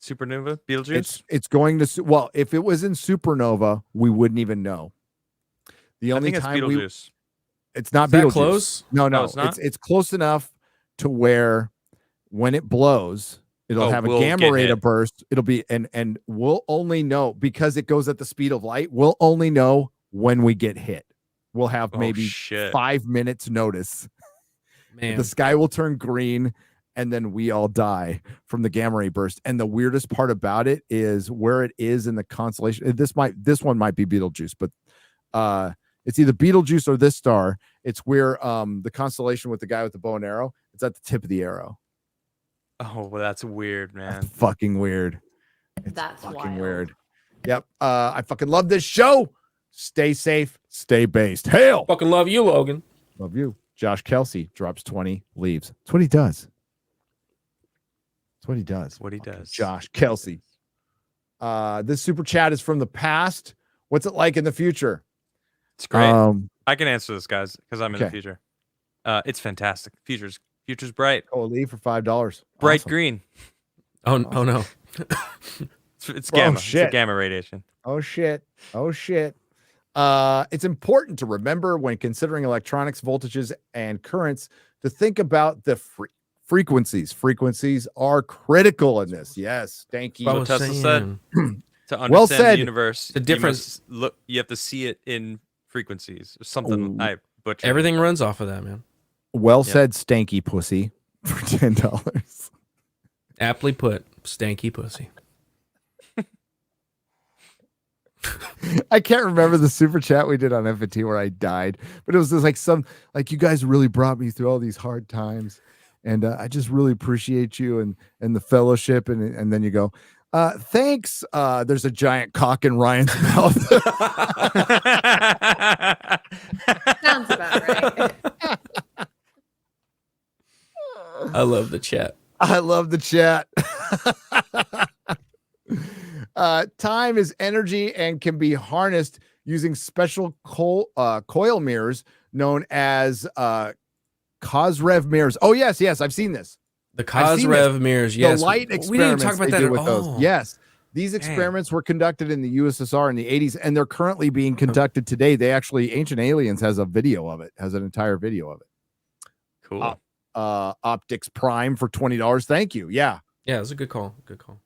S6: Supernova, Beetlejuice.
S3: it's going to, well, if it was in supernova, we wouldn't even know. The
S6: I
S3: only
S6: think it's
S3: time
S6: Beetlejuice.
S3: it's not
S4: Is that
S3: Beetlejuice.
S4: close?
S3: No,
S6: it's not?
S3: it's close enough to where when it blows, it'll have a
S6: we'll
S3: gamma
S6: get
S3: ray
S6: hit.
S3: burst. It'll be and we'll only know because it goes at the speed of light. We'll only know when we get hit. We'll have
S6: Oh,
S3: maybe
S6: shit.
S3: 5 minutes notice.
S4: Man.
S3: The sky will turn green and then we all die from the gamma ray burst. And the weirdest part about it is where it is in the constellation. This one might be Beetlejuice, but it's either Beetlejuice or this star. It's where the constellation with the guy with the bow and arrow, it's at the tip of the arrow.
S6: Oh, well, that's weird, man.
S3: That's fucking weird. It's
S5: That's
S3: fucking
S5: wild.
S3: weird. Yep. I fucking love this show. Stay safe, stay based. Hail.
S4: Fucking love you, Logan.
S3: Love you. Josh Kelsey drops 20, leaves. That's what he does. That's what he does.
S6: What he
S3: Fucking
S6: does.
S3: Josh Kelsey. This super chat is from the past. What's it like in the future?
S6: It's great.
S3: Um,
S6: I can answer this, guys, because I'm in the
S3: okay.
S6: future. It's fantastic. Future's bright.
S3: oh, leave for $5.
S6: Bright
S3: Awesome.
S6: green.
S4: Oh no.
S6: It's
S3: Oh,
S6: gamma. It's a
S3: shit.
S6: gamma radiation.
S3: Oh shit. Oh shit. It's important to remember when considering electronics, voltages, and currents to think about the frequencies. Frequencies are critical in this. Yes. Thank you.
S4: I was
S6: Tesla said.
S4: saying.
S6: To understand
S3: Well said.
S6: the universe,
S4: The difference.
S6: You have to see it in frequencies. Something I butchered.
S4: Everything runs off of that, man.
S3: Well said, stanky pussy, for $10.
S4: Aptly put, stanky pussy.
S3: I can't remember the super chat we did on FNT where I died, but it was just like you guys really brought me through all these hard times, and I just really appreciate you and the fellowship, and then you go, thanks. There's a giant cock in Ryan's mouth.
S5: Sounds about right.
S4: I love the chat.
S3: I love the chat. Time is energy and can be harnessed using special coil mirrors known as Cosrev mirrors. Oh, yes, I've seen this.
S4: The Cosrev mirrors, yes.
S3: The light
S4: We didn't
S3: experiments
S4: talk about
S3: they
S4: that
S3: do
S4: at
S3: with
S4: all.
S3: those. Yes. These experiments were conducted in the USSR in the 80s, and they're currently being conducted today. They actually, Ancient Aliens has a video of it, has an entire video of it.
S6: Cool.
S3: Optics Prime for $20. Thank you. Yeah.
S4: Yeah, it was a good call. Good call.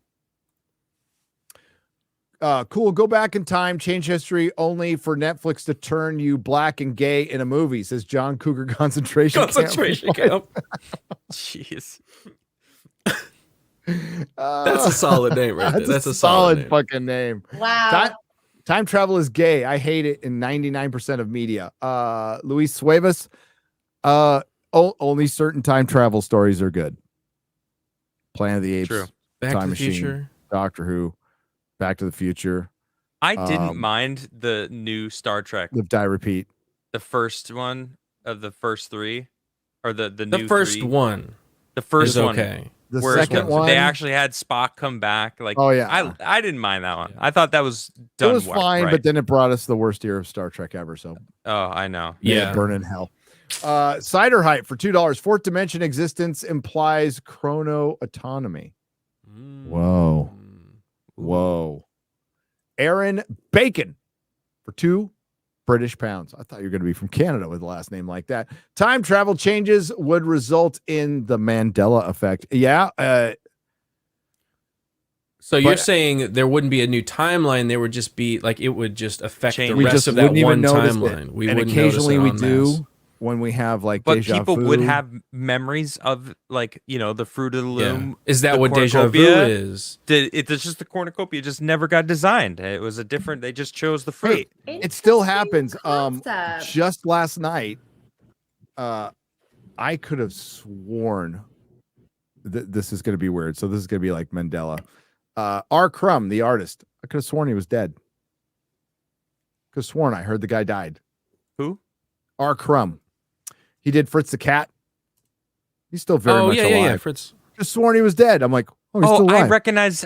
S3: Cool. Go back in time, change history only for Netflix to turn you black and gay in a movie, says John Cougar Concentration
S4: Camp.
S6: Jeez.
S4: That's a solid name right there. That's a
S3: solid
S4: name.
S3: fucking name.
S5: Wow.
S3: Time travel is gay. I hate it in 99% of media. Luis Suevas, only certain time travel stories are good. Planet of the Apes,
S6: True.
S4: Back
S3: Time
S4: to the
S3: Machine,
S4: Future.
S3: Doctor Who, Back to the Future,
S6: I didn't mind the new Star Trek,
S3: Live, Die, Repeat.
S6: the first one of the first three, or the new
S4: The first
S6: three.
S4: one
S6: The first
S4: is
S6: one.
S4: okay.
S3: The
S6: Where
S3: second one,
S6: they actually had Spock come back. Like,
S3: oh yeah,
S6: I didn't mind that one. I thought that was done.
S3: it was
S6: well,
S3: fine,
S6: right.
S3: but then it brought us the worst year of Star Trek ever. So
S6: Oh, I know.
S4: Yeah.
S3: burn in hell. Cider Hype for $2. Fourth dimension existence implies chrono autonomy. Whoa. Whoa. Aaron Bacon for £2 British pounds. I thought you were going to be from Canada with a last name like that. Time travel changes would result in the Mandela effect. Yeah.
S4: So you're saying there wouldn't be a new timeline? There would just be like it would just affect
S6: Change.
S4: the
S6: We
S4: rest
S3: just
S4: of that
S3: wouldn't even
S4: one
S3: notice it.
S4: timeline. We
S3: And
S4: wouldn't
S3: occasionally we
S4: notice it en masse.
S3: do when we have like
S6: But
S3: deja
S6: people
S3: vu.
S6: would have memories of, like, the Fruit of the Loom.
S4: Yeah. Is that
S6: the
S4: what deja vu
S6: cornucopia.
S4: is?
S6: It's just the cornucopia just never got designed. It was a different. They just chose the fruit.
S3: It still happens.
S5: Concept.
S3: Just last night, I could have sworn this is going to be weird. So this is going to be like Mandela. R. Crumb, the artist, I could have sworn he was dead. Could have sworn I heard the guy died.
S6: Who?
S3: R. Crumb. He did Fritz the Cat. He's still very much alive.
S4: Yeah, Fritz.
S3: Just sworn he was dead. I'm like, oh, he's still alive.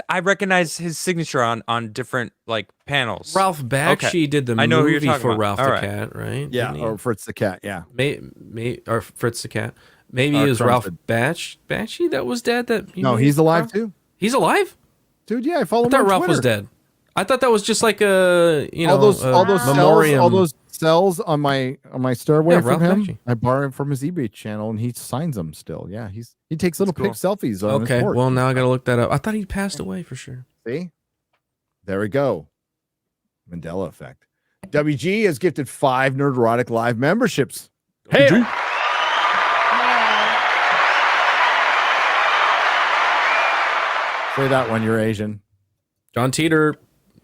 S6: I recognize his signature on different like panels.
S4: Ralph Bakshi did the
S6: I know who you're
S4: movie
S6: talking
S4: for
S6: about.
S4: Ralph
S6: All
S4: the
S6: right.
S4: Cat, right?
S3: Yeah,
S4: Didn't he?
S3: or Fritz the Cat. Yeah.
S4: Or Fritz the Cat. Maybe
S3: R.
S4: it was
S3: Crumb
S4: Ralph
S3: did.
S4: Bakshi that was dead.
S3: No, he's alive too.
S4: He's alive?
S3: Dude, yeah, I follow
S4: I
S3: him
S4: thought
S3: on
S4: Ralph was
S3: Twitter.
S4: dead. I thought that was just like a
S3: all those
S4: memoriam.
S3: cells, all those cells on my stairway
S4: Yeah,
S3: from
S4: Ralph
S3: him.
S4: Bakshi.
S3: I borrow him from his eBay channel, and he signs them still. Yeah, he takes little
S6: That's
S3: pic selfies on his
S4: Okay,
S3: porch.
S4: well now I gotta look that up. I thought he passed away for sure.
S3: See, there we go. Mandela effect. WG has gifted 5 Nerdrotic live memberships. Hey,
S5: Yeah.
S3: say that when you're Asian.
S4: John Titor.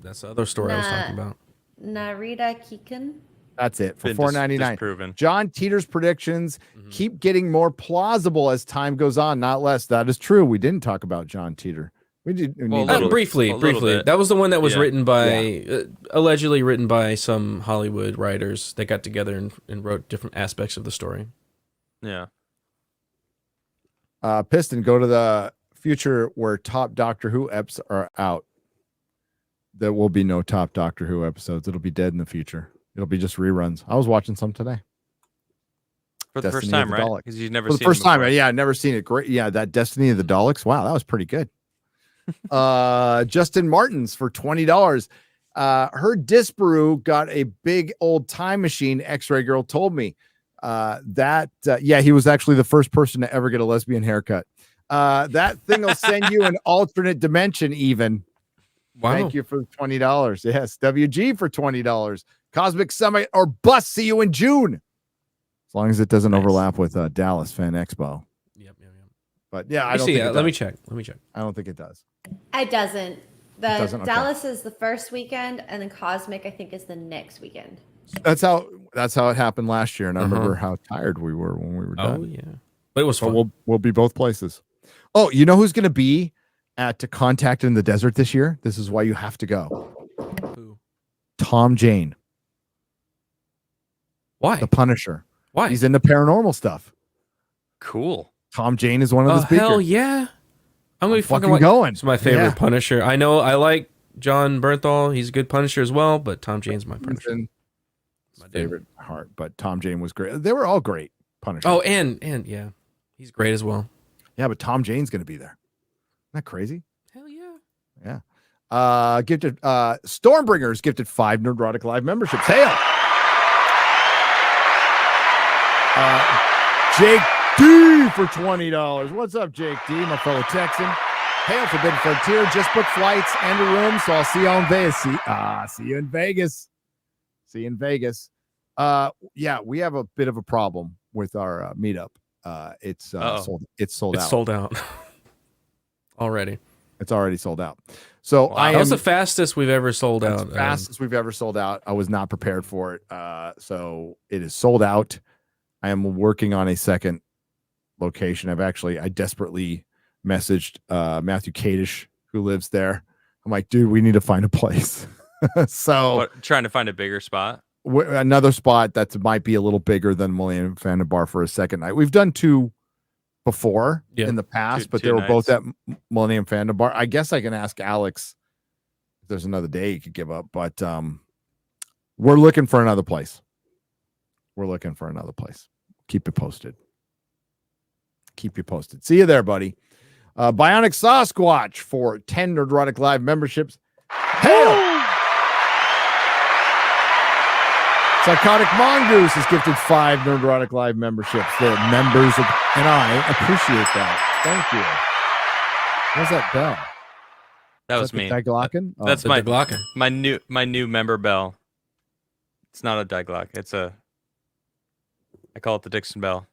S4: That's the other story I was talking about.
S5: Narita Kikan.
S3: That's it for
S6: Been
S3: $4.99.
S6: disproven.
S3: John Teeter's predictions keep getting more plausible as time goes on, not less. That is true. We didn't talk about John Teeter. We did
S6: Well, a little bit.
S4: Briefly.
S6: A little bit.
S4: That was the one that was
S6: Yeah.
S4: written by, allegedly written by some Hollywood writers that got together and wrote different aspects of the story.
S6: Yeah.
S3: Piston, go to the future where top Doctor Who eps are out. There will be no top Doctor Who episodes. It'll be dead in the future. It'll be just reruns. I was watching some today.
S6: For the first
S3: Destiny of
S6: time,
S3: the
S6: right?
S3: Daleks.
S6: Because you've never
S3: For the
S6: seen
S3: first
S6: them
S3: time.
S6: before.
S3: Yeah, I've never seen it. Great. Yeah, that Destiny of the Daleks. Wow, that was pretty good. Justin Martins for $20. Her Disparu got a big old time machine. X-Ray Girl told me he was actually the first person to ever get a lesbian haircut. That thing will send you an alternate dimension even.
S4: Wow.
S3: Thank you for $20. Yes, WG for $20. Cosmic Summit or Bust. See you in June. As long as it doesn't overlap with Dallas Fan Expo.
S4: Yep.
S3: But yeah, I
S4: Let
S3: don't
S4: me see.
S3: think it
S4: Let me
S3: does.
S4: check.
S3: I don't think it does.
S5: It doesn't.
S3: doesn't? Okay.
S5: Dallas is the first weekend, and then Cosmic, I think, is the next weekend.
S3: That's how it happened last year, and I remember how tired we were when we were done.
S4: Oh yeah, but it was fun.
S3: We'll be both places. Oh, you know who's going to be at Contact in the Desert this year? This is why you have to go.
S4: Who?
S3: Tom Jane,
S4: Why?
S3: the Punisher.
S4: Why?
S3: He's into paranormal stuff.
S6: Cool.
S3: Tom Jane is one of the speakers.
S4: Hell yeah! I'm gonna be fucking
S3: going.
S4: It's my favorite
S3: Yeah.
S4: Punisher. I know. I like John Bernthal. He's a good Punisher as well, but Tom Jane's my Punisher.
S3: My favorite heart, but Tom Jane was great. They were all great Punishers.
S4: Oh, and yeah, he's great as well.
S3: Yeah, but Tom Jane's going to be there. Isn't that crazy?
S4: Hell yeah.
S3: Yeah. Gifted Stormbringers gifted 5 Nerdrotic Live memberships. Hail. Jake D for $20. What's up, Jake D, my fellow Texan? Hail Forbidden Frontier. Just booked flights and a room, so I'll see y'all in Vegas. See you in Vegas. See you in Vegas. Yeah, we have a bit of a problem with our meetup. It's sold. It's sold out.
S4: It's sold out already.
S3: It's already sold out. So
S6: Wow.
S4: That was the fastest we've ever sold out.
S3: The fastest we've ever sold out. I was not prepared for it. So it is sold out. I am working on a second location. I desperately messaged Matthew Kadish, who lives there. I'm like, dude, we need to find a place. So
S6: Trying to find a bigger spot.
S3: Another spot that might be a little bigger than Millennium Phantom Bar for a second night. We've done 2 before in the past, but they were both at Millennium Phantom Bar. I guess I can ask Alex if there's another day he could give up, but we're looking for another place. Keep you posted. See you there, buddy. Bionic Sasquatch for 10 Nerdrotic Live memberships. Hail! Psychotic Mongoose has gifted 5 Nerdrotic Live memberships. The members and I appreciate that. Thank you. What's that bell?
S6: That was me.
S3: Glocken? Oh,
S6: That's
S4: the Glocken.
S6: my new member bell. It's not a Glock. I call it the Dixon bell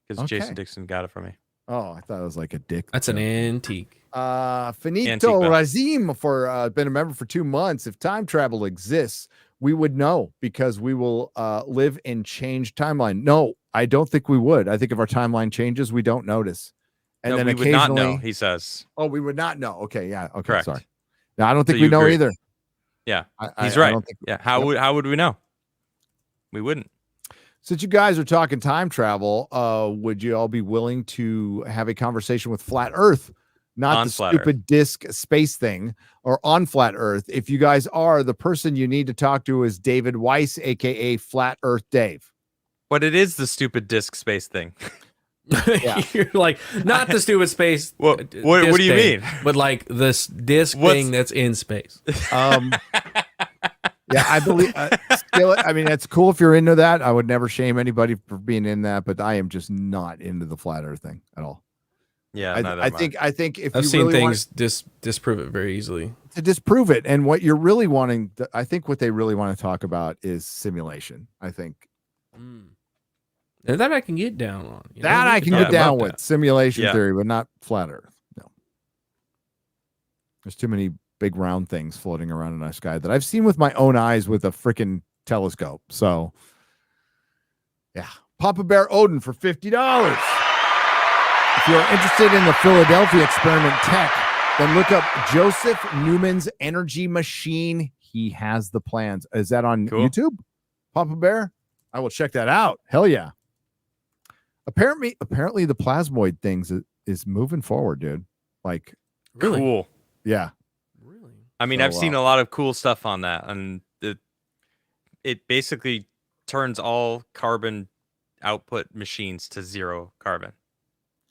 S6: because Jason Dixon got it from me.
S3: Oh, I thought it was like a dick.
S4: That's an antique.
S3: Finito Razim for been a member for 2 months. If time travel exists, we would know because we will live in changed timeline. No, I don't think we would. I think if our timeline changes, we don't notice. And then
S6: we
S3: occasionally,
S6: would not know, he says.
S3: Oh, we would not know. Okay, yeah. Okay,
S6: correct.
S3: Sorry. No, I don't think
S6: So
S3: we know
S6: agree.
S3: either.
S6: Yeah,
S3: He's
S6: right.
S3: I don't think,
S6: How would we know? We wouldn't.
S3: Since you guys are talking time travel, would you all be willing to have a conversation with Flat Earth? Not
S6: on
S3: the
S6: Flat
S3: stupid
S6: Earth.
S3: disc space thing, or on Flat Earth. If you guys are, the person you need to talk to is David Weiss, aka Flat Earth Dave.
S6: But it is the stupid disc space thing.
S3: Yeah.
S4: You're like, not the stupid space.
S6: What
S4: disc
S6: do you
S4: thing,
S6: mean?
S4: But like this disc thing that's in space.
S3: Yeah, I believe. I mean, it's cool if you're into that. I would never shame anybody for being in that, but I am just not into the Flat Earth thing at all.
S6: Yeah,
S3: I think if
S4: I've
S3: you
S4: seen
S3: really
S4: things disprove it very easily.
S3: to disprove it, and what you're really wanting, I think what they really want to talk about is simulation. I think
S4: And that I can get down on. You know?
S3: that I can
S4: Yeah,
S3: get down
S4: about
S3: with
S4: that.
S3: simulation
S6: Yeah.
S3: theory, but not Flat Earth. No, there's too many big round things floating around in our sky that I've seen with my own eyes with a freaking telescope. So, yeah, Papa Bear Odin for $50. If you're interested in the Philadelphia experiment tech, then look up Joseph Newman's Energy Machine. He has the plans. Is that on
S6: Cool.
S3: YouTube, Papa Bear? I will check that out. Hell yeah. Apparently the plasmoid things is moving forward, dude. Like,
S4: Really?
S6: Cool.
S3: yeah.
S4: Really?
S6: I mean,
S3: So,
S6: I've seen a lot of cool stuff on that, and it basically turns all carbon output machines to 0 carbon.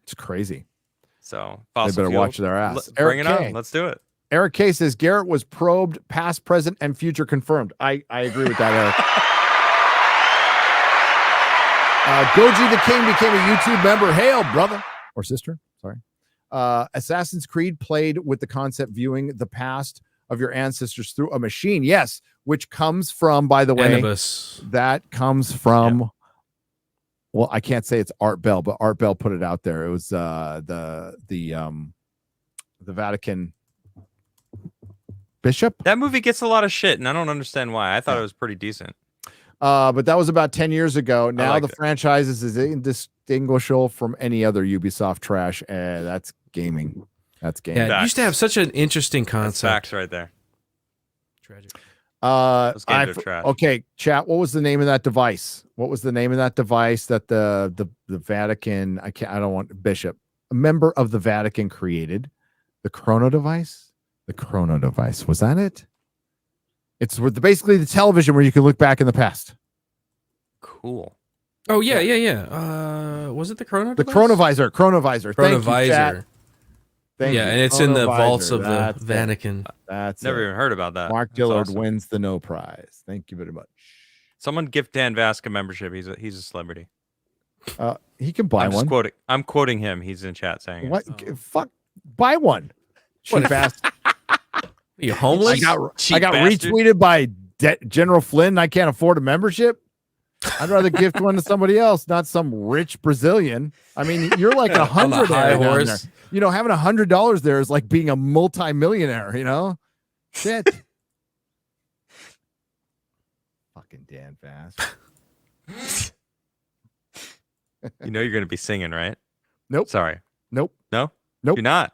S3: It's crazy.
S6: So
S3: They
S6: fossil
S3: better
S6: fuel,
S3: watch their ass.
S6: Bring it
S3: Eric K.
S6: on. Let's do it.
S3: Eric K says Garrett was probed, past, present, and future confirmed. I agree with that, Eric. Goji the King became a YouTube member. Hail, brother or sister. Sorry. Assassin's Creed played with the concept viewing the past of your ancestors through a machine. Yes, which comes from, by the way,
S4: Anubis.
S3: that comes from. Well, I can't say it's Art Bell, but Art Bell put it out there. It was the Vatican bishop.
S6: That movie gets a lot of shit, and I don't understand why. I thought it was pretty decent.
S3: But that was about 10 years ago. Now the
S6: it.
S3: franchise is indistinguishable from any other Ubisoft trash. That's gaming. That's gaming.
S4: Yeah, it used to have such an interesting
S6: That's
S4: concept.
S6: facts right there.
S4: Tragic.
S6: Those games are trash.
S3: Okay, chat. What was the name of that device? What was the name of that device that the Vatican? I don't want bishop, a member of the Vatican created. The Chrono device. The Chrono device. Was that it? It's basically the television where you can look back in the past.
S6: Cool.
S4: Oh yeah. Was it the Chrono?
S3: The
S4: device?
S3: Chronovisor. Thank you,
S4: Chronovisor.
S3: chat. Thank you.
S4: And it's in the
S3: Chronovisor.
S4: vaults of
S3: That's
S4: the
S3: it.
S4: Vatican.
S3: That's
S6: Never
S3: it.
S6: even heard about that.
S3: Mark
S6: That's
S3: Dillard
S6: awesome.
S3: wins the no prize. Thank you very much.
S6: Someone gift Dan Vask a membership. He's a celebrity.
S3: He can buy one.
S6: I'm quoting him. He's in chat saying it.
S3: What? Fuck, buy one. Cheap ass.
S4: Are you homeless?
S3: I got
S6: Cheap bastard.
S3: retweeted by General Flynn. And I can't afford a membership. I'd rather gift one to somebody else, not some rich Brazilian. I mean, you're like
S4: On the
S3: $100
S4: high
S3: down
S4: horse.
S3: there. You know, having $100 there is like being a multimillionaire. You know, shit. Fucking Dan Fast.
S6: You know you're going to be singing, right?
S3: Nope.
S6: Sorry.
S3: Nope.
S6: No?
S3: Nope.
S6: You're not?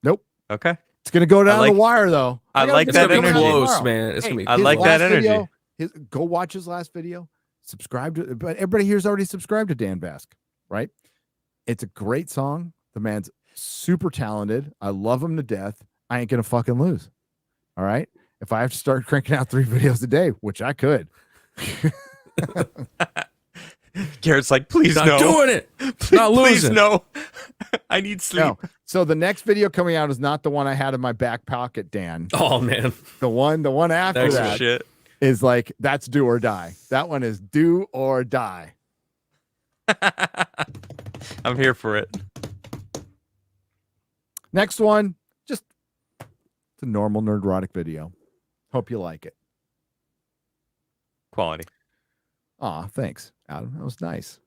S3: Nope.
S6: Okay.
S3: It's gonna go down
S6: like-
S3: the wire though.
S6: I
S3: gotta
S6: like
S3: get
S6: that
S3: it coming out
S6: energy.
S4: Close,
S3: tomorrow.
S4: man. It's gonna be.
S6: I
S3: his
S6: like that
S3: last
S6: energy.
S3: video, go watch his last video. Subscribe to, but everybody here's already subscribed to Dan Vask, right? It's a great song. The man's super talented. I love him to death. I ain't gonna fucking lose. All right. If I have to start cranking out 3 videos a day, which I could.
S6: Garrett's like, please
S4: Not
S6: no.
S4: doing it.
S6: Please,
S4: Not
S6: please
S4: losing.
S6: no. I need sleep.
S3: No. So the next video coming out is not the one I had in my back pocket, Dan.
S4: Oh man.
S3: The one after
S4: Thanks
S6: Oh,
S3: that
S6: shit.
S3: is like, that's do or die. That one is do or die.
S6: I'm here for it.
S3: Next one, just it's a normal Nerdrotic video. Hope you like it.
S6: Quality.
S3: Aw, thanks, Adam. That was nice.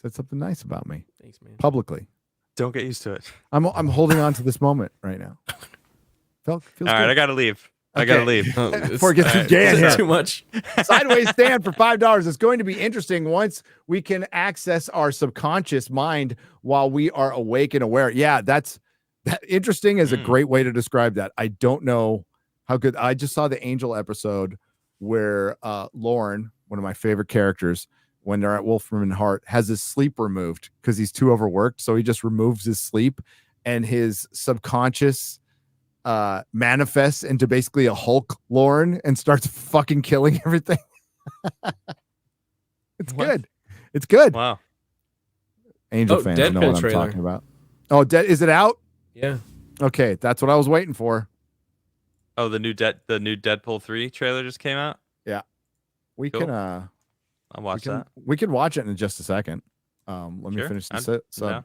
S3: Said something nice about me
S4: Thanks, man.
S3: publicly.
S6: Don't get used to it.
S3: I'm holding on to this moment right now. Feels
S6: All right,
S3: good.
S6: I gotta leave. I gotta
S3: Okay.
S6: leave.
S3: Before it gets too gay in
S4: Is it
S3: here.
S4: too much?
S3: Sideways stand for $5. It's going to be interesting once we can access our subconscious mind while we are awake and aware. Yeah, that interesting is a great way to describe that. I don't know how good. I just saw the Angel episode where Lauren, one of my favorite characters, when they're at Wolfram Hart, has his sleep removed because he's too overworked. So he just removes his sleep, and his subconscious manifests into basically a Hulk Lauren and starts fucking killing everything. It's
S6: What?
S3: good. It's good.
S6: Wow.
S3: Angel
S4: Oh,
S3: fans know
S4: Deadpool
S3: what I'm
S4: trailer.
S3: talking about. Oh, is it out?
S4: Yeah.
S3: Okay, that's what I was waiting for.
S6: Oh, the new Deadpool 3 trailer just came out.
S3: We
S6: Cool.
S3: can
S6: I'll watch that.
S3: we can watch it in just a second. Let me
S6: Sure.
S3: finish the
S6: I'm
S3: sub.
S6: down.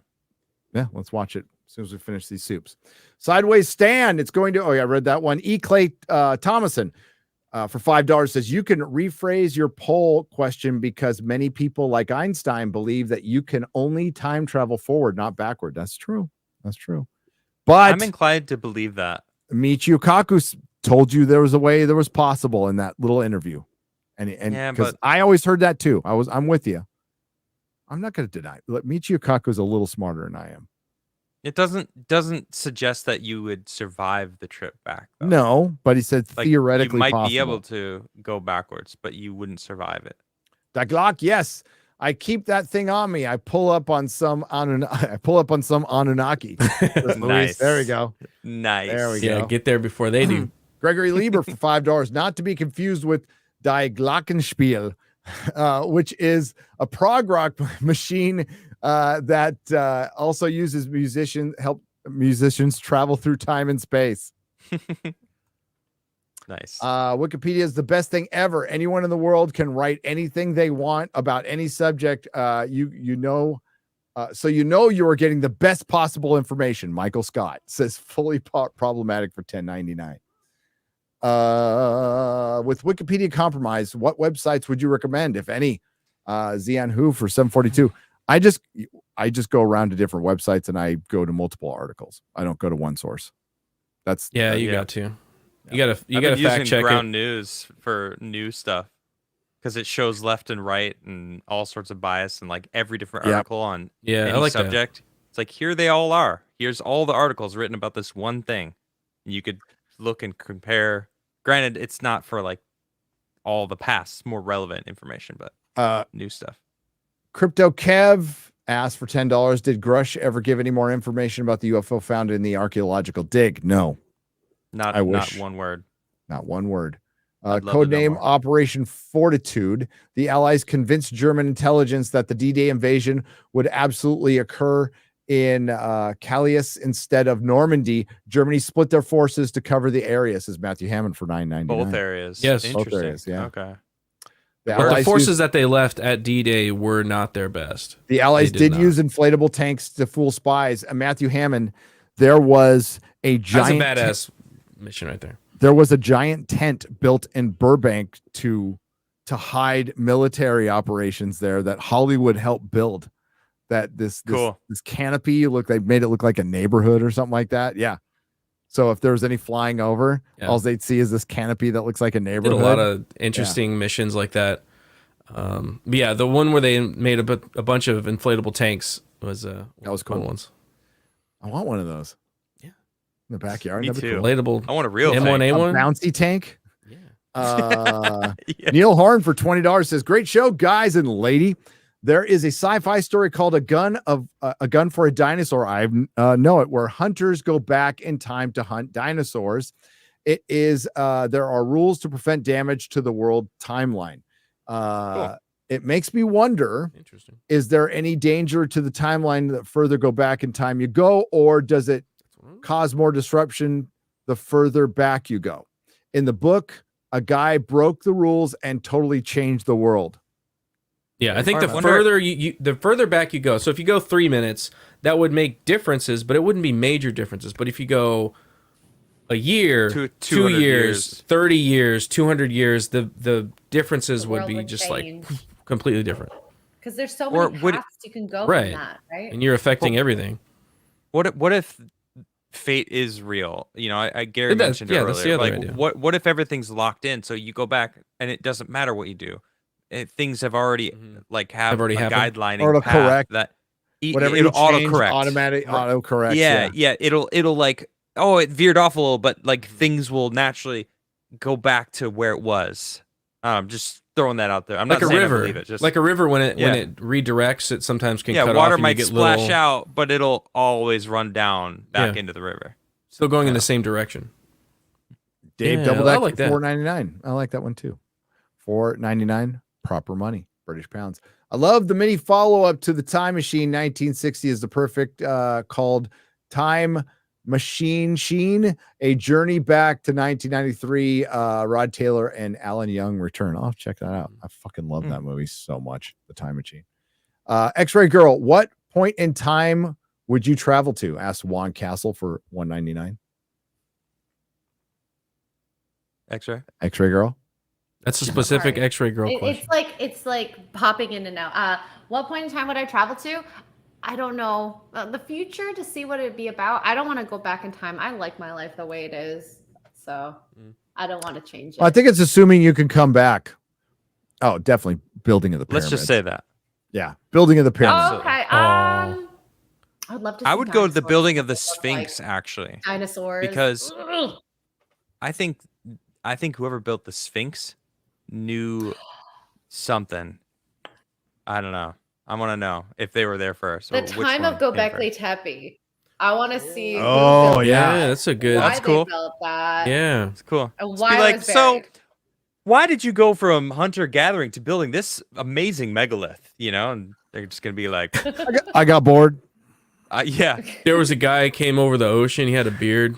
S3: Yeah, let's watch it as soon as we finish these soups. Sideways stand. It's going to. Oh yeah, I read that one. E. Clay Thomason for $5 says you can rephrase your poll question because many people like Einstein believe that you can only time travel forward, not backward. That's true. That's true. But
S6: I'm inclined to believe that.
S3: Michio Kaku told you there was a way that was possible in that little interview. And
S6: Yeah,
S3: because
S6: but-
S3: I always heard that too. I'm with you. I'm not going to deny. Michio Kaku is a little smarter than I am.
S6: It doesn't suggest that you would survive the trip back. Though.
S3: No, but he said
S6: Like,
S3: theoretically
S6: you might
S3: possible.
S6: be able to go backwards, but you wouldn't survive it.
S3: The Glock, yes. I keep that thing on me. I pull up on some Anunnaki. Luis,
S6: Nice.
S3: There we go.
S6: Nice.
S3: There we
S4: Yeah.
S3: go.
S4: Get there before they do.
S3: Gregory Lieber for $5, not to be confused with Die Glockenspiel, which is a prog rock machine that also uses help musicians travel through time and space.
S6: Nice.
S3: Wikipedia is the best thing ever. Anyone in the world can write anything they want about any subject. So you know you are getting the best possible information. Michael Scott says fully problematic for 1099. With Wikipedia compromised, what websites would you recommend, if any? Zian Hu for 742. I just go around to different websites and I go to multiple articles. I don't go to one source. That's
S4: you got to. You
S6: I've
S4: gotta
S6: been
S4: fact
S6: using
S4: check
S6: ground
S4: it.
S6: news for news stuff because it shows left and right and all sorts of bias and like every different article on any
S4: I like
S6: subject. It's like here they all are. Here's all the articles written about this one thing. You could look and compare. Granted, it's not for like all the past, it's more relevant information, but new stuff.
S3: Crypto Kev asked for $10. Did Grush ever give any more information about the UFO found in the archaeological dig? No.
S6: Not one word.
S3: Not one word.
S6: I'd love to know
S3: Codename
S6: more.
S3: Operation Fortitude. The Allies convinced German intelligence that the D-Day invasion would absolutely occur in Calais instead of Normandy. Germany split their forces to cover the area, says Matthew Hammond for $9.99.
S6: Both areas.
S4: Yes.
S3: Both
S6: Interesting.
S3: areas, yeah.
S6: Okay.
S3: The
S4: But the
S3: Allies
S4: forces
S3: used-
S4: that they left at D-Day were not their best.
S3: The Allies
S4: They
S3: did
S4: not.
S3: use inflatable tanks to fool spies. And Matthew Hammond, there was a giant
S4: That's a badass mission right there.
S3: there was a giant tent built in Burbank to hide military operations there that Hollywood helped build. That this
S6: Cool.
S3: this canopy made it look like a neighborhood or something like that. Yeah. So if there was any flying over, all they'd see is this canopy that looks like a
S4: Did
S3: neighborhood.
S4: a lot of interesting missions like that. But yeah, the one where they made a bunch of inflatable tanks was
S3: That was cool.
S4: fun ones.
S3: I want one of those.
S4: Yeah.
S3: In the backyard.
S6: Me
S3: That'd be
S6: too.
S3: cool.
S4: Inflatable
S6: I want a real
S4: M1
S6: thing.
S3: A
S4: A1.
S3: bouncy tank.
S4: Yeah.
S6: Yeah.
S3: Neil Horn for $20 says, "Great show, guys and lady. There is a sci-fi story called A Gun for a Dinosaur. I know it, where hunters go back in time to hunt dinosaurs. It is there are rules to prevent damage to the world timeline.
S6: Cool.
S3: It makes me wonder,
S4: Interesting.
S3: is there any danger to the timeline the further go back in time you go, or does it cause more disruption the further back you go? In the book, a guy broke the rules and totally changed the world."
S4: Yeah, I think the
S6: I wonder-
S4: further the further back you go. So if you go 3 minutes, that would make differences, but it wouldn't be major differences. But if you go a year, 2
S6: 200
S4: years, 30 years, 200 years, the differences
S5: The
S4: would
S5: world
S4: be
S5: would
S4: just
S5: change.
S4: like completely different.
S5: Because there's so
S6: Or
S5: many
S6: would-
S5: paths you can go
S4: Right.
S5: from that, right?
S4: And you're affecting everything.
S6: What if fate is real? You know, I Gary
S4: That's-
S6: mentioned
S4: yeah,
S6: it
S4: that's
S6: earlier.
S4: the other
S6: Like,
S4: idea.
S6: what if everything's locked in? So you go back and it doesn't matter what you do. Things have already have
S4: already
S6: a
S4: happened.
S6: guidelining
S3: Or it'll
S6: path
S3: correct
S6: that
S3: Whatever
S6: it'll
S3: you change,
S6: autocorrect.
S3: automatic autocorrect.
S6: Yeah, it'll like, oh, it veered off a little, but like things will naturally go back to where it was. Just throwing that out there. I'm
S4: Like
S6: not
S4: a
S6: saying I
S4: river.
S6: believe it. Just
S4: Like a river when
S6: Yeah.
S4: it redirects, it sometimes can
S6: yeah,
S4: cut
S6: water
S4: off and
S6: might
S4: you get
S6: splash
S4: little,
S6: out, but it'll always run down back
S4: Yeah.
S6: into the river.
S4: still going in the same direction.
S3: Dave
S4: Yeah,
S3: double
S4: I
S3: deck
S4: like that.
S3: $4.99. I like that one too. $4.99 proper money, British pounds. I love the mini follow-up to the Time Machine. 1960 is the perfect called Time Machine Sheen, a journey back to 1993. Rod Taylor and Alan Young return. I'll check that out. I fucking love that movie so much. The Time Machine. X-Ray Girl, what point in time would you travel to? Asked Juan Castle for $1.99.
S6: X-ray.
S3: X-Ray Girl.
S4: That's a specific
S5: Sorry.
S4: X-ray girl question.
S5: It's like popping in and out. What point in time would I travel to? I don't know. The future to see what it'd be about. I don't want to go back in time. I like my life the way it is, so I don't want to change it.
S3: I think it's assuming you can come back. Oh, definitely building of the pyramid.
S6: Let's just say that.
S3: Yeah, building of the pyramid.
S5: Oh, okay.
S4: Oh.
S5: I'd love to.
S6: I
S5: see
S6: would go to the
S5: dinosaurs.
S6: building of the
S5: Look
S6: Sphinx,
S5: like
S6: actually.
S5: dinosaurs.
S6: because-
S5: Ugh.
S6: I think whoever built the Sphinx knew something. I don't know. I want to know if they were there first.
S5: The
S6: or which
S5: time
S6: one
S5: of
S6: came
S5: Göbekli
S6: first.
S5: Tepe. I want to see. who
S3: Oh,
S5: built
S3: yeah.
S5: that,
S4: That's a good.
S5: Why
S6: That's
S5: they
S6: cool.
S5: built that.
S4: Yeah.
S6: It's cool.
S5: And
S6: Just
S5: why
S6: be
S5: it
S6: like,
S5: was
S6: so
S5: buried.
S6: why did you go from hunter gathering to building this amazing megalith? You know, and they're just gonna be like,
S3: I got bored.
S6: yeah,
S4: There was a guy came over the ocean. He had a beard.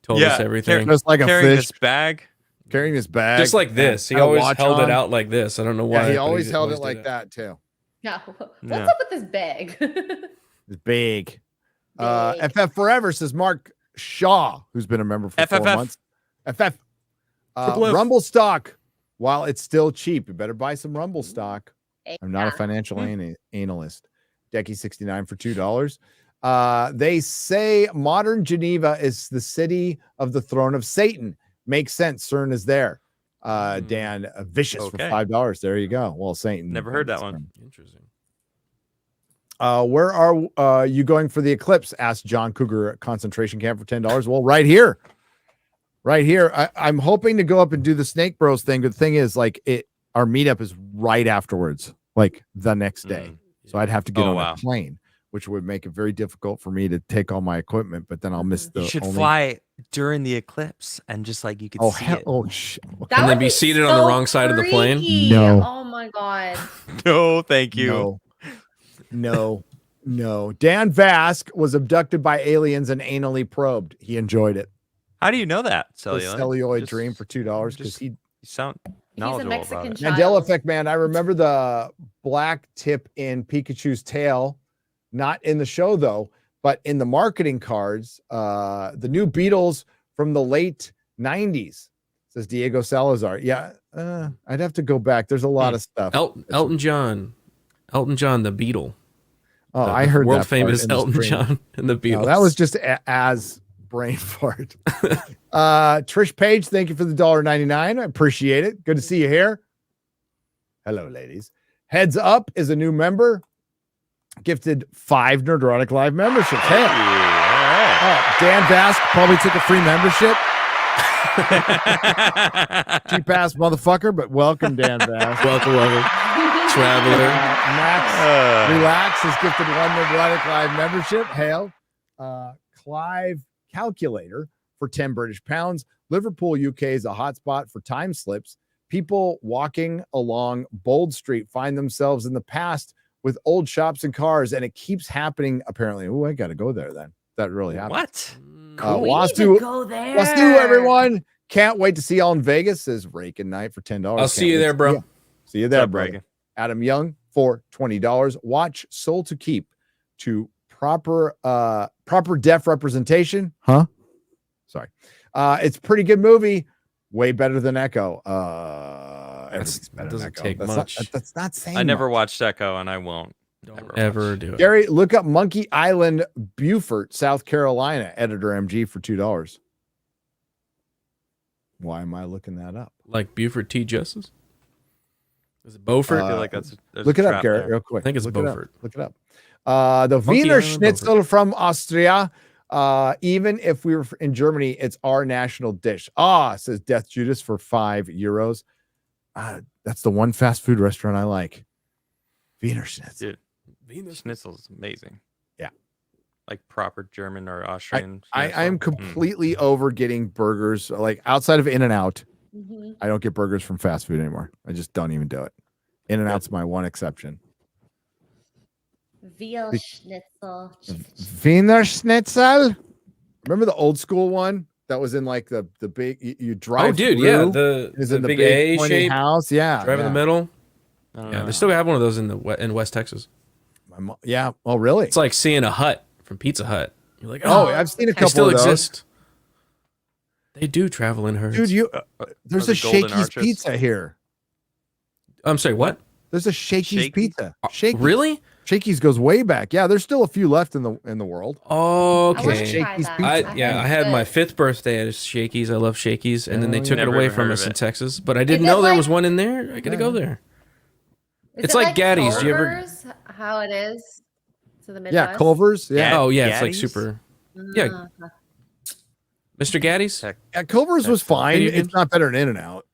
S4: Told us
S6: Yeah,
S4: everything.
S3: Just like a
S6: carrying
S3: fish
S6: this bag.
S3: carrying his bag.
S4: Just like this. He
S3: had a
S4: always
S3: watch
S4: held
S3: on.
S4: it out like this. I don't know why.
S3: Yeah, he
S4: but
S3: always held it
S4: did
S3: like that too.
S5: Yeah. What's
S6: Yeah.
S5: up with this bag?
S3: It's big.
S5: Big.
S3: FF Forever says Mark Shaw, who's been a member for 4
S6: FFF.
S3: months. FF.
S4: Triple F.
S3: Rumble stock, while it's still cheap, you better buy some Rumble stock. I'm not a financial analyst. Decky69 for $2. They say modern Geneva is the city of the throne of Satan. Makes sense. CERN is there. Dan Vicious for $5. There you go. Well, Satan.
S6: Never heard that one.
S4: Interesting.
S3: Where are you going for the eclipse? Asked John Cougar at concentration camp for $10. Well, right here. Right here. I'm hoping to go up and do the Snake Bros thing. But the thing is, like, our meetup is right afterwards, like the next day. So I'd have to get on a plane, which would make it very difficult for me to take all my equipment, but then I'll miss the.
S6: You should fly during the eclipse and just like you could see it.
S3: Oh shit!
S4: And then be seated on the wrong side of the plane.
S3: No.
S5: Oh my god.
S6: No, thank you.
S3: No. Dan Vask was abducted by aliens and anally probed. He enjoyed it.
S6: How do you know that?
S3: Celluloid dream for $2 because he
S6: sound.
S5: He's a Mexican child.
S3: Mandela effect, man. I remember the black tip in Pikachu's tail, not in the show though, but in the marketing cards. The new Beatles from the late 90s, says Diego Salazar. Yeah, I'd have to go back. There's a lot of stuff.
S4: Elton John, the Beatle.
S3: Oh, I heard
S4: world
S3: that
S4: famous Elton John and the Beatles.
S3: No, that was just as brain fart. Trish Page, thank you for the $1.99. I appreciate it. Good to see you here. Hello, ladies. Heads Up is a new member. Gifted 5 Nerdrotic Live memberships. Hey, Dan Vask probably took a free membership. Cheap ass motherfucker, but welcome, Dan Vask.
S4: welcome. Traveler.
S3: Max Relax has gifted 1 Nerdrotic Live membership. Hail. Clive Calculator for 10 British pounds. Liverpool, UK is a hotspot for time slips. People walking along Bold Street find themselves in the past with old shops and cars, and it keeps happening apparently. Oh, I got to go there then. That really happened.
S6: What?
S5: We need to go there.
S3: Let's do, everyone. Can't wait to see y'all in Vegas, says Rake and Night for $10.
S4: I'll see you there, bro.
S3: See you there, bro. Adam Young for $20. Watch Soul to Keep to proper deaf representation. Huh? Sorry. It's a pretty good movie. Way better than Echo. Everything's better than Echo.
S4: Take much.
S3: That's not saying
S6: I never
S3: much.
S6: watched Echo, and I won't.
S4: Don't ever do it.
S3: Gary, look up Monkey Island, Beaufort, South Carolina. Editor MG for $2. Why am I looking that up?
S4: Like Buford T. Justice? Is it Beaufort?
S6: I feel like that's
S3: look it up, Garrett, real quick.
S4: I think it's Beaufort.
S3: Look it up. The Wiener Schnitzel from Austria. Even if we were in Germany, it's our national dish. Says Death Judas for €5. That's the one fast food restaurant I like. Wiener Schnitzel.
S6: Dude, Wiener Schnitzel is amazing.
S3: Yeah.
S6: Like proper German or Austrian.
S3: I am completely over getting burgers. Like outside of In-N-Out, I don't get burgers from fast food anymore. I just don't even do it. In-N-Out's my one exception.
S5: Veal Schnitzel.
S3: Wiener Schnitzel. Remember the old school one that was in like the big you drive.
S4: Oh, dude,
S3: through?
S4: yeah,
S3: Is
S4: the
S3: in the
S4: big
S3: big
S4: A shape
S3: house. Yeah,
S4: drive in the middle.
S6: Yeah,
S4: they still have one of those in West Texas.
S3: Yeah. Oh, really?
S4: It's like seeing a hut from Pizza Hut. You're like,
S3: I've seen a couple.
S4: They still
S3: of those.
S4: exist. They do travel in herds.
S3: Dude, there's a Shakey's Pizza here.
S4: I'm sorry, what?
S3: There's a Shakey's Pizza. Shakey's.
S4: Really?
S3: Shakey's goes way back. Yeah, there's still a few left in the world.
S4: Okay.
S3: Shakey's Pizza.
S4: I had my 5th birthday at Shakey's. I love Shakey's, and then they took it
S6: Never
S4: away
S6: even
S4: from
S6: heard
S4: us
S6: of
S4: in
S6: it.
S4: Texas. But I didn't know there was one in there. I gotta go there. It's like Gaddy's. Do you ever?
S5: Culver's, how it is to the Midwest?
S3: Yeah, Culver's. Yeah.
S4: Oh yeah,
S6: Gaddy's?
S4: it's like super. Yeah. Mr. Gaddy's.
S3: Yeah, Culver's was fine. It's not better than In-N-Out.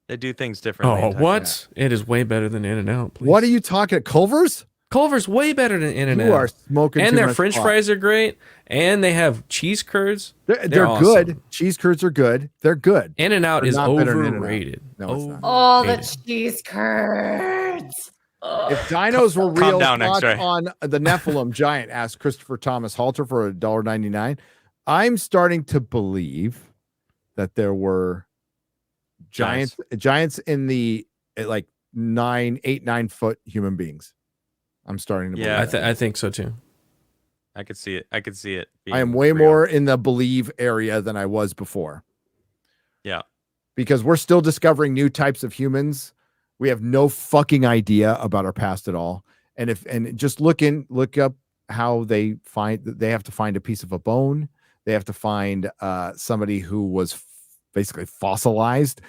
S6: They do things differently.
S4: Oh, what? It is way better than In-N-Out.
S3: What are you talking? Culver's?
S4: Culver's way better than In-N-Out.
S3: You are smoking.
S4: And
S3: too
S4: their
S3: much
S4: French
S3: pot.
S4: fries are great, and they have cheese curds.
S3: They're
S4: awesome.
S3: good. Cheese curds are good. They're good.
S4: In-N-Out
S3: They're
S4: is
S3: not better than In-N-Out.
S4: overrated.
S3: No, it's not.
S5: Oh, the cheese curds.
S3: If dinos were
S6: Calm
S3: real,
S6: down,
S3: thoughts
S6: X-Ray.
S3: on the Nephilim giant, asked Christopher Thomas Halter for $1.99. I'm starting to believe that there were giants in the like 8-9 foot human beings. I'm starting to believe.
S6: Yeah,
S3: that.
S4: I think so too.
S6: I could see it. I could see it.
S3: I am way more in the believe area than I was before.
S6: Yeah.
S3: because we're still discovering new types of humans. We have no fucking idea about our past at all. And just look up how they have to find a piece of a bone. They have to find somebody who was basically fossilized.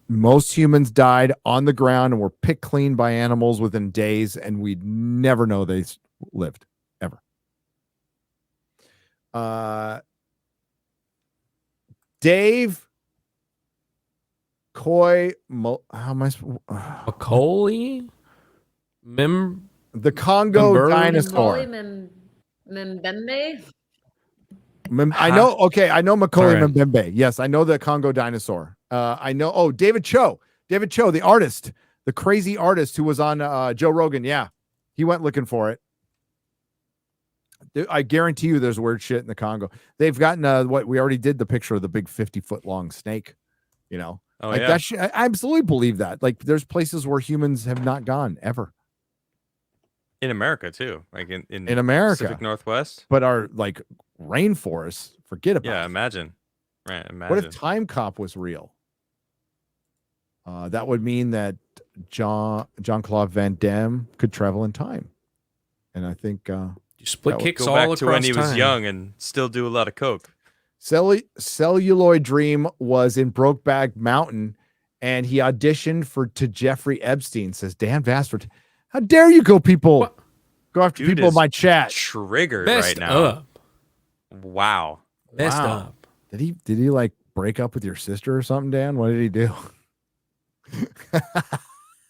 S3: Most humans died on the ground and were picked clean by animals within days, and we'd never know they lived ever. Dave Coy, how am I?
S4: Macaulay?
S3: The Congo dinosaur.
S5: Mbembe?
S3: I know. Okay, I know Macaulay Mbembe. Yes, I know the Congo dinosaur. I know. Oh, David Cho, the artist, the crazy artist who was on Joe Rogan. Yeah, he went looking for it. I guarantee you, there's weird shit in the Congo. They've gotten what we already did the picture of the big 50-foot long snake. You know, that shit, I absolutely believe that. Like, there's places where humans have not gone ever.
S6: In America too, like in
S3: America,
S6: Pacific Northwest,
S3: but our like rainforests, forget about.
S6: Yeah,
S3: it.
S6: imagine. Right, imagine.
S3: What if Time Cop was real? That would mean that Jean-Claude Van Damme could travel in time, and I think
S4: you split kicks
S6: go
S4: all
S6: back
S4: across
S6: to when he was
S4: time.
S6: young and still do a lot of coke.
S3: Celluloid Dream was in Brokeback Mountain, and he auditioned to Jeffrey Epstein. Says Dan Vassford. How dare you go after people in my chat?
S6: Triggered
S4: Best
S6: right now.
S4: up.
S6: Wow.
S4: Best up.
S3: Did he like break up with your sister or something, Dan? What did he do?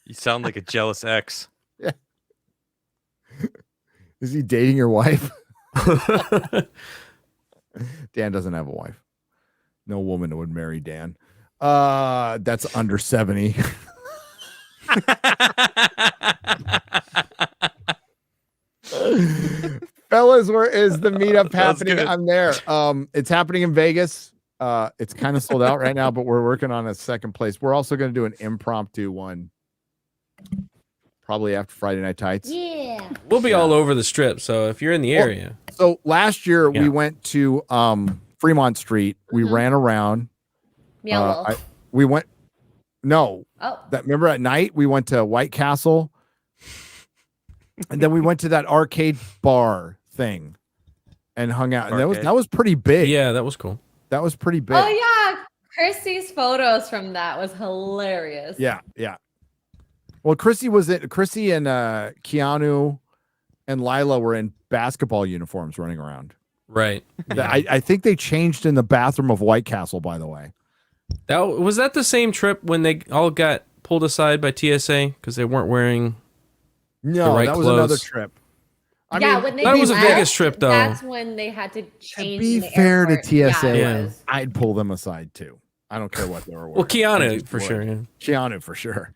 S6: You sound like a jealous ex.
S3: Yeah. Is he dating your wife? Dan doesn't have a wife. No woman would marry Dan. That's under 70. Fellas, where is the meetup happening? I'm there. It's happening in Vegas. It's kind of sold out right now, but we're working on a second place. We're also going to do an impromptu one probably after Friday Night Tights.
S5: Yeah.
S4: We'll be all over the strip, so if you're in the area.
S3: So last year we went to Fremont Street. We ran around. We went. No.
S5: Oh.
S3: Remember at night we went to White Castle, and then we went to that arcade bar thing, and hung out. And that was pretty big.
S4: Yeah, that was cool.
S3: That was pretty big.
S5: Oh yeah, Chrissy's photos from that was hilarious.
S3: Yeah. Well, Chrissy and Keanu and Lila were in basketball uniforms running around.
S4: Right.
S3: I think they changed in the bathroom of White Castle, by the way.
S4: Was that the same trip when they all got pulled aside by TSA because they weren't wearing the right
S3: that was
S4: clothes?
S3: another trip.
S5: When they
S4: that was a Vegas trip, though.
S5: That's when they had to change.
S3: To be fair to TSA, I'd pull them aside too. I don't care what they were wearing.
S4: Well, Keanu for sure. Yeah.
S3: Keanu for sure.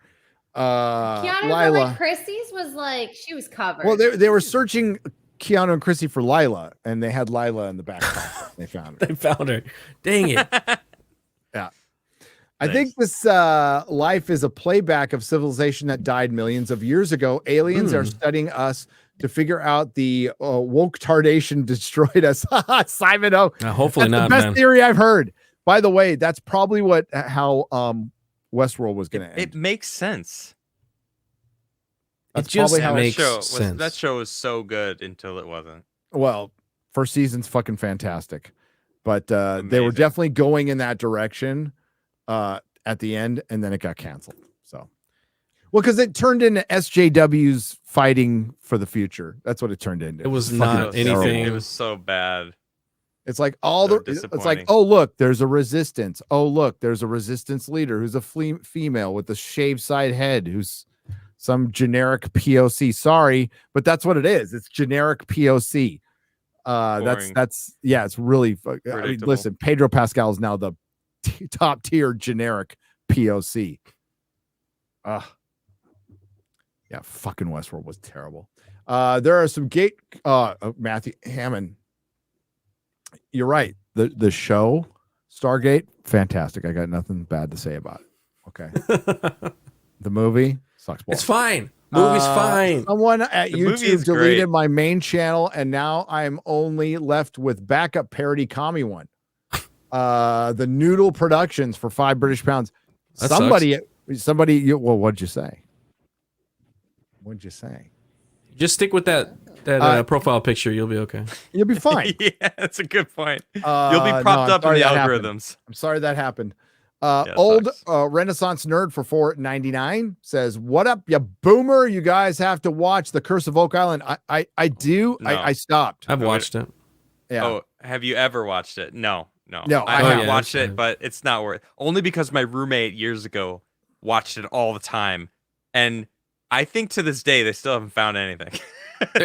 S5: Keanu,
S3: Lila.
S5: like Chrissy's was like she was covered.
S3: Well, they were searching Keanu and Chrissy for Lila, and they had Lila in the back pocket. They found her.
S4: They found her. Dang it.
S3: Yeah. I think this life is a playback of civilization that died millions of years ago. Aliens are studying us to figure out the woke tardation destroyed us. Simon O.
S4: Hopefully
S3: that's
S4: not,
S3: the best
S4: man.
S3: theory I've heard. By the way, that's probably how Westworld was going to end.
S6: It makes sense.
S3: That's
S4: it just
S3: probably how
S4: makes
S6: sense. That show was so good until it wasn't.
S3: Well, first season's fucking fantastic, but they were definitely going in that direction at the end, and then it got canceled. So, well, because it turned into SJWs fighting for the future. That's what it turned into.
S4: It was not anything.
S6: It was so bad.
S3: It's like it's like, oh, look, there's a resistance. Oh, look, there's a resistance leader who's a female with a shaved side head who's some generic POC. Sorry, but that's what it is. It's generic POC. It's really, I mean, listen, Pedro Pascal is now the top tier generic POC. Yeah, fucking Westworld was terrible. There are some Matthew Hammond. You're right. The show Stargate, fantastic. I got nothing bad to say about it. Okay. The movie sucks balls.
S4: It's fine. Movie's fine.
S3: Someone at YouTube deleted my main channel, and now I'm only left with backup parody commie one. The Noodle Productions for £5 British.
S4: That
S3: Somebody. Well, what'd you say? What'd you say?
S4: Just stick with that profile picture. You'll be okay.
S3: You'll be fine.
S6: Yeah, that's a good point. You'll be propped up in the algorithms.
S3: I'm sorry that happened.
S6: Yeah,
S3: Old
S6: sucks.
S3: Renaissance Nerd for $4.99 says, "What up, you boomer? You guys have to watch The Curse of Oak Island." I do.
S6: No.
S3: I stopped.
S4: I've watched it.
S3: Yeah.
S6: Oh, have you ever watched it? No.
S3: No,
S6: I
S3: I
S6: haven't
S3: haven't.
S6: watched
S4: That's
S6: it, but it's not worth. Only because my roommate years ago watched it all the time, and I think to this day they still haven't found anything.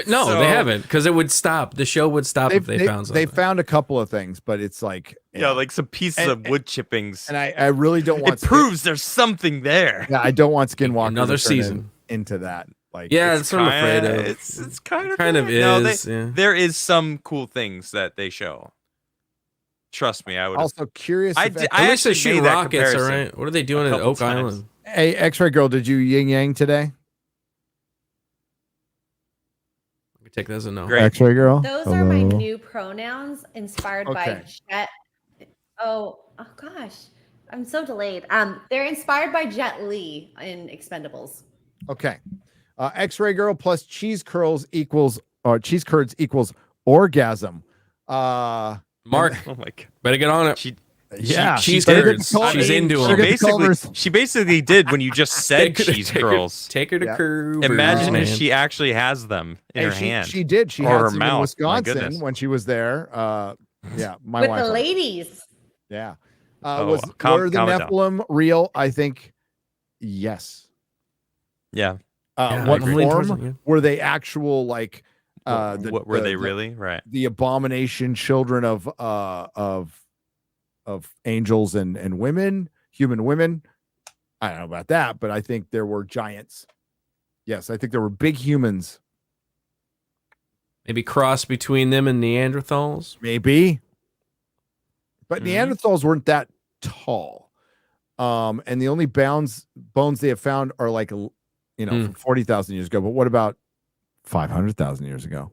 S4: No,
S6: So-
S4: they haven't, because it would stop. The show would stop if they found something.
S3: They found a couple of things, but it's like
S6: Yeah, like some pieces
S3: And-
S6: of wood chippings.
S3: and I really don't want.
S6: It proves there's something there.
S3: Yeah, I don't want Skinwalker
S4: Another
S3: to turn
S4: season.
S3: into that. Like,
S4: Yeah, that's what I'm afraid of.
S6: It's kind of
S4: Kind of is. Yeah.
S6: There is some cool things that they show. Trust me, I would.
S3: also curious.
S6: I
S3: if
S6: did-
S4: At least they're
S6: actually
S4: shooting
S6: made that
S4: rockets, all
S6: comparison
S4: right? What are they doing
S6: a
S4: at
S6: couple
S4: Oak
S6: times.
S4: Island?
S3: Hey, X-Ray Girl, did you yin yang today?
S4: I could take that as a no.
S6: Great.
S3: X-Ray Girl.
S5: Those are my
S3: Hello?
S5: new pronouns inspired by
S3: Okay.
S5: Jet. Oh gosh, I'm so delayed. They're inspired by Jet Li in Expendables.
S3: Okay. X-Ray Girl plus cheese curds equals orgasm.
S4: Mark,
S6: Oh my god.
S4: better get on it.
S6: She
S3: Yeah,
S4: Cheese
S3: Better get
S4: curds.
S3: the call-
S4: She's into
S3: better
S4: them.
S3: get the Culvers.
S6: she basically did when you just said cheese curls.
S4: Take her to
S3: Yeah.
S4: Curve.
S6: Imagine
S4: man.
S6: if she actually has them in
S3: Hey,
S6: her hand.
S3: She did. She
S6: Or
S3: had
S6: her
S3: some
S6: mouth.
S3: in
S6: My
S3: Wisconsin
S6: goodness.
S3: when she was there. Yeah, my
S5: With
S3: wife.
S5: the ladies.
S3: Yeah.
S6: Oh,
S3: Were the
S6: calm it down.
S3: Nephilim real? I think yes.
S6: Yeah.
S4: Yeah,
S3: What
S4: I'm leaning towards
S3: form?
S4: it, yeah.
S3: Were they actual like
S6: What were they really? Right.
S3: the abomination children of angels and women, human women? I don't know about that, but I think there were giants. Yes, I think there were big humans.
S4: Maybe cross between them and Neanderthals.
S3: Maybe. But
S6: Mhm.
S3: Neanderthals weren't that tall. And the only bones they have found are like, from 40,000 years ago. But what about 500,000 years ago?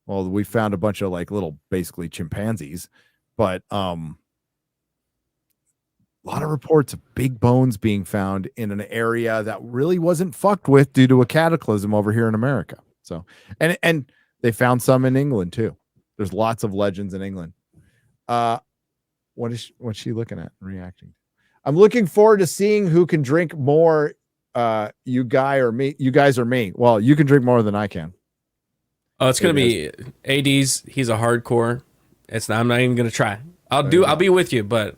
S3: Well, we found a bunch of like little, basically chimpanzees, but a lot of reports of big bones being found in an area that really wasn't fucked with due to a cataclysm over here in America. So, and they found some in England too. There's lots of legends in England. What's she looking at and reacting? I'm looking forward to seeing who can drink more. You guys or me. Well, you can drink more than I can.
S4: Oh, it's gonna be AD's. He's a hardcore. I'm not even gonna try. I'll be with you, but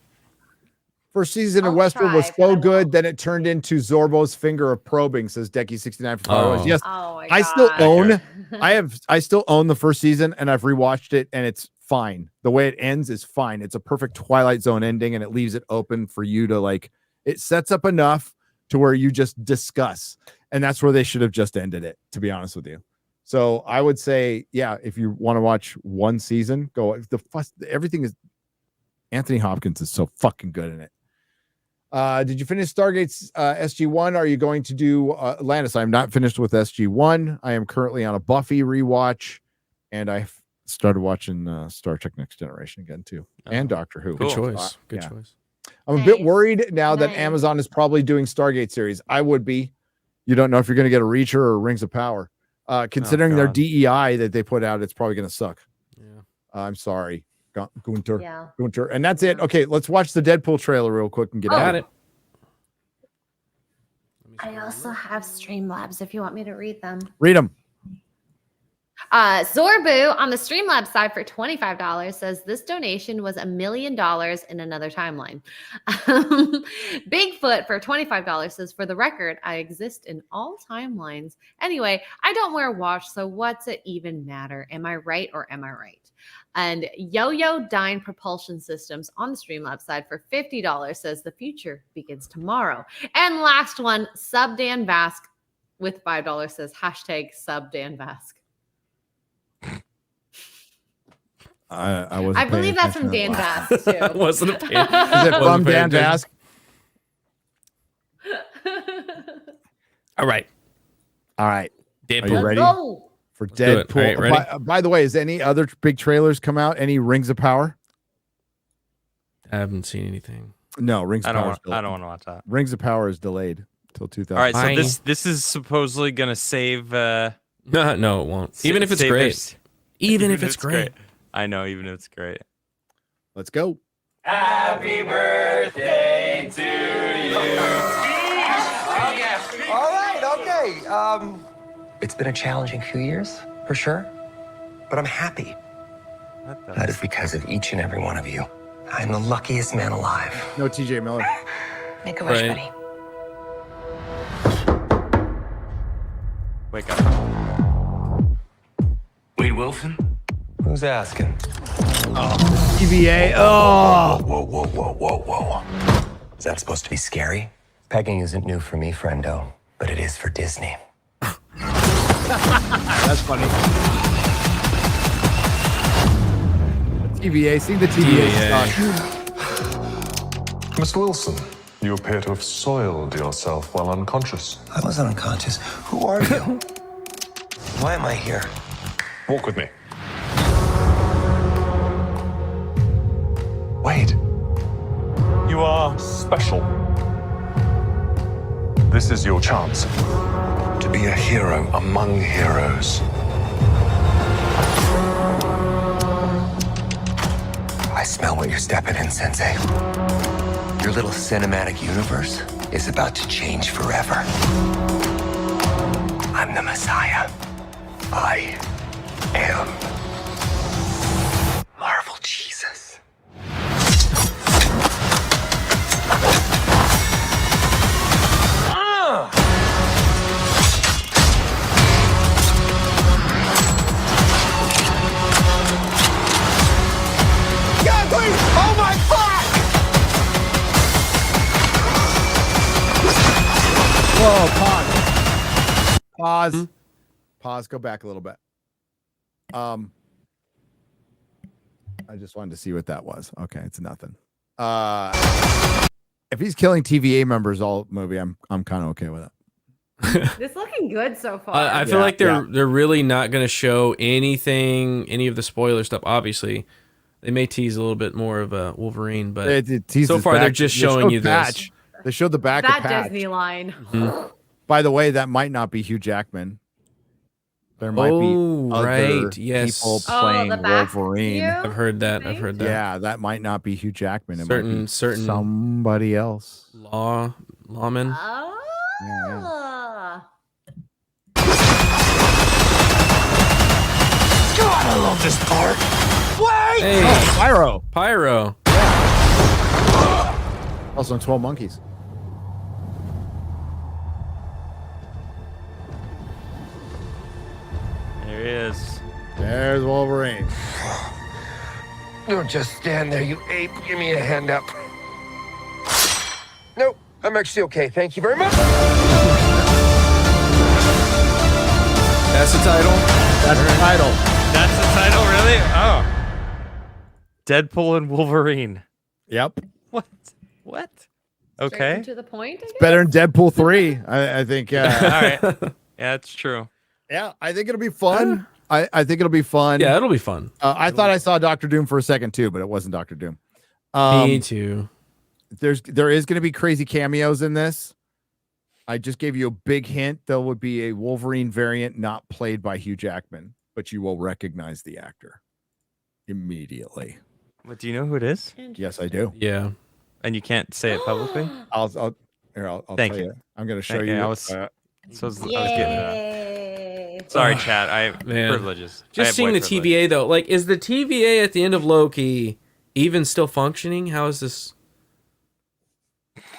S3: First season of
S5: I'll
S3: Westworld was
S5: try, but I
S3: so
S5: won't.
S3: good, then it turned into Zorbo's finger of probing, says Decky69 for followers.
S4: Oh.
S3: Yes,
S5: Oh my
S3: I still
S5: God.
S3: own I still own the first season, and I've rewatched it, and it's fine. The way it ends is fine. It's a perfect Twilight Zone ending, and it leaves it open for you to like. It sets up enough to where you just discuss, and that's where they should have just ended it, to be honest with you. So I would say, yeah, if you want to watch one season, go. Everything is. Anthony Hopkins is so fucking good in it. Did you finish Stargate's SG1? Are you going to do Atlantis? I'm not finished with SG1. I am currently on a Buffy rewatch, and I started watching Star Trek Next Generation again too, and Doctor Who.
S4: good
S6: Cool.
S4: choice. Good
S3: Yeah.
S4: choice.
S3: I'm a bit
S5: Nice.
S3: worried now that
S5: Nice.
S3: Amazon is probably doing Stargate series. I would be. You don't know if you're going to get a Reacher or Rings of Power. Considering their
S6: God.
S3: DEI that they put out, it's probably going to suck.
S4: Yeah.
S3: I'm sorry, Gunter.
S5: Yeah.
S3: Gunter. And that's it. Okay, let's watch the Deadpool trailer real quick and get out
S4: Got
S3: of
S4: it.
S5: I also have Streamlabs if you want me to read them.
S3: Read them.
S5: Zorbu on the Streamlabs side for $25 says this donation was $1 million in another timeline. Bigfoot for $25 says, for the record, I exist in all timelines. Anyway, I don't wear a watch, so what's it even matter? Am I right or am I right? And Yo-Yo Dine Propulsion Systems on the Streamlabs side for $50 says the future begins tomorrow. And last one, Sub Dan Vask with $5 says hashtag Sub Dan Vask. I believe that's from Dan Vask too.
S4: Wasn't a pain.
S3: Is it
S4: Wasn't
S3: from
S4: paying
S3: Dan
S4: attention.
S3: Vask?
S4: All right.
S3: All right. Are you
S4: Deadpool.
S3: ready
S5: Go.
S3: for
S4: do it.
S3: Deadpool?
S4: All right, ready?
S3: By the way, is any other big trailers come out? Any Rings of Power?
S4: I haven't seen anything.
S3: No, Rings
S6: I
S3: of
S6: don't
S3: Power.
S6: want. I don't want to watch that.
S3: Rings of Power is delayed till 2000.
S6: All right, so
S4: Fine.
S6: this is supposedly gonna save.
S4: No, it won't. Even if it's
S6: save their
S4: great.
S6: s-
S4: Even if it's great.
S6: I know, even if it's great.
S3: Let's go.
S1: All right, okay. It's been a challenging few years, for sure. But I'm happy.
S6: What the?
S1: That is because of each and every one of you. I'm the luckiest man alive.
S3: No TJ Miller.
S7: Make a wish,
S4: Right.
S7: buddy.
S6: Wake up.
S8: Wade Wilson?
S1: Who's asking?
S3: TVA. Oh.
S1: Whoa, whoa, whoa, whoa, whoa. Is that supposed to be scary? Pegging isn't new for me, friendo, but it is for Disney.
S3: That's funny. TVA. See the TVA stuff.
S9: Mr. Wilson, you appear to have soiled yourself while unconscious.
S1: I was unconscious. Who are you? Why am I here?
S9: Walk with me. Wade, you are special. This is your chance to be a hero among heroes.
S1: I smell what you're stepping in, Sensei. Your little cinematic universe is about to change forever. I'm the Messiah. I am Marvel Jesus. God, please! Oh my fuck!
S3: Whoa, pause. Pause. Go back a little bit. I just wanted to see what that was. Okay, it's nothing. If he's killing TVA members all movie, I'm kind of okay with it.
S5: It's looking good so far.
S4: I feel like they're really not going to show anything, any of the spoiler stuff. Obviously, they may tease a little bit more of a Wolverine, but
S3: It teases
S4: so far
S3: back.
S4: they're just
S3: They
S4: showing
S3: showed
S4: you
S3: Patch. They showed the back
S10: that
S3: of Patch.
S10: Disney line.
S3: By the way, that might not be Hugh Jackman. There might
S4: Oh,
S3: be other
S4: right, yes.
S3: people
S5: Oh,
S3: playing
S5: the back
S3: Wolverine.
S5: view?
S4: I've heard that. I've heard that.
S3: Yeah, that might not be Hugh Jackman. It might be
S4: Certain
S3: somebody else.
S4: lawmen.
S5: Oh.
S3: Yeah,
S1: God, I love this part. Wait!
S4: Hey,
S3: Oh, Pyro.
S4: Pyro.
S3: Also in 12 Monkeys.
S6: There he is.
S3: There's Wolverine.
S1: Don't just stand there, you ape. Give me a hand up. Nope, I'm actually okay. Thank you very much.
S4: That's the title.
S3: That's the title.
S6: That's the title, really? Oh. Deadpool and Wolverine.
S3: Yep.
S6: What? What?
S5: Straight
S6: Okay.
S5: and to the point. I guess?
S3: Better than Deadpool 3. I think.
S6: All right. Yeah, that's true.
S3: Yeah, I think it'll be fun. I think it'll be fun.
S4: Yeah, it'll be fun.
S3: I thought I saw Doctor Doom for a second too, but it wasn't Doctor Doom.
S4: Me too.
S3: There is going to be crazy cameos in this. I just gave you a big hint. There would be a Wolverine variant not played by Hugh Jackman, but you will recognize the actor immediately.
S6: What, do you know who it is?
S3: Yes, I do.
S4: Yeah.
S6: And you can't say it publicly?
S3: I'll
S6: Thank
S3: tell
S6: you.
S3: you. I'm going to show
S6: Thank you.
S3: you.
S6: I was getting that.
S5: Yay.
S6: Sorry, chat. I
S4: Man.
S6: privileges. I
S4: Just
S6: have
S4: seeing the
S6: white privilege.
S4: TVA though, like, is the TVA at the end of Loki even still functioning? How is this?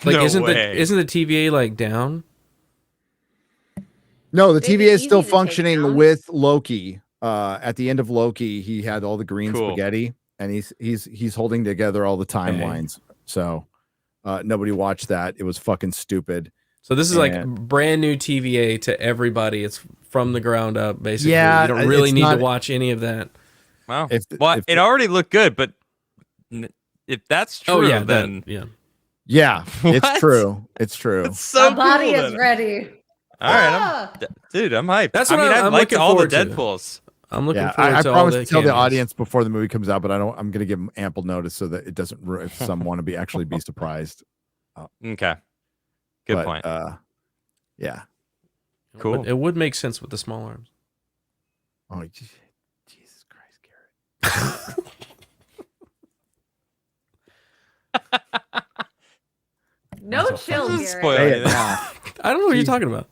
S4: Like,
S6: No
S4: isn't
S6: way.
S4: the TVA like down?
S3: No, the
S5: Maybe
S3: TVA is
S5: easy
S3: still
S5: to take
S3: functioning
S5: down.
S3: with Loki. At the end of Loki, he had all the green
S6: Cool.
S3: spaghetti, and he's holding together all the timelines. So nobody watched that. It was fucking stupid.
S4: So this is like
S3: And-
S4: brand new TVA to everybody. It's from the ground up, basically.
S3: Yeah,
S4: you don't really
S3: it's
S4: need
S3: not-
S4: to watch any of that.
S6: Wow.
S3: If-
S6: well,
S3: if-
S6: it already looked good, but if that's true,
S4: Oh yeah,
S6: then
S4: yeah.
S3: Yeah, it's
S6: What?
S3: true. It's true.
S6: it's so
S5: My body
S6: cool
S5: is
S6: then.
S5: ready.
S6: All right,
S5: Ah.
S6: dude, I'm hyped.
S4: That's
S6: I
S4: what
S6: mean,
S4: I'm
S6: I've liked
S4: looking
S6: all the
S4: forward to.
S6: Deadpools.
S4: I'm looking
S3: Yeah,
S4: forward
S3: I
S4: to all
S3: promise
S4: the
S3: to tell the
S4: cameos.
S3: audience before the movie comes out, but I'm going to give them ample notice so that it doesn't. If some want to be actually be surprised.
S6: Okay. Good
S3: But,
S6: point.
S3: Yeah.
S6: Cool.
S4: It would make sense with the small arms.
S3: Oh, Jesus Christ, Garrett.
S5: No chill,
S6: Doesn't
S5: Garrett.
S6: spoil
S3: Say it
S6: anything.
S3: now.
S4: I don't know what you're talking about.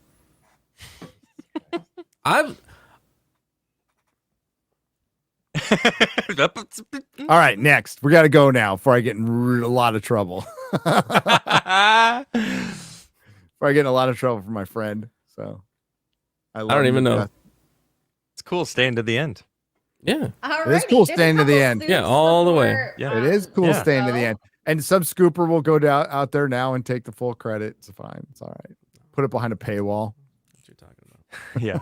S3: All right, next. We got to go now before I get in a lot of trouble. Before I get in a lot of trouble from my friend. So I
S4: don't even know.
S6: It's cool staying to the end.
S4: Yeah.
S3: It is cool staying to the end.
S4: Yeah, all the way.
S6: Yeah.
S3: It is cool
S6: Yeah.
S3: staying to the end. And some scooper will go down out there now and take the full credit. It's fine. It's all right. Put it behind a paywall.
S4: What you're talking about?
S6: Yeah.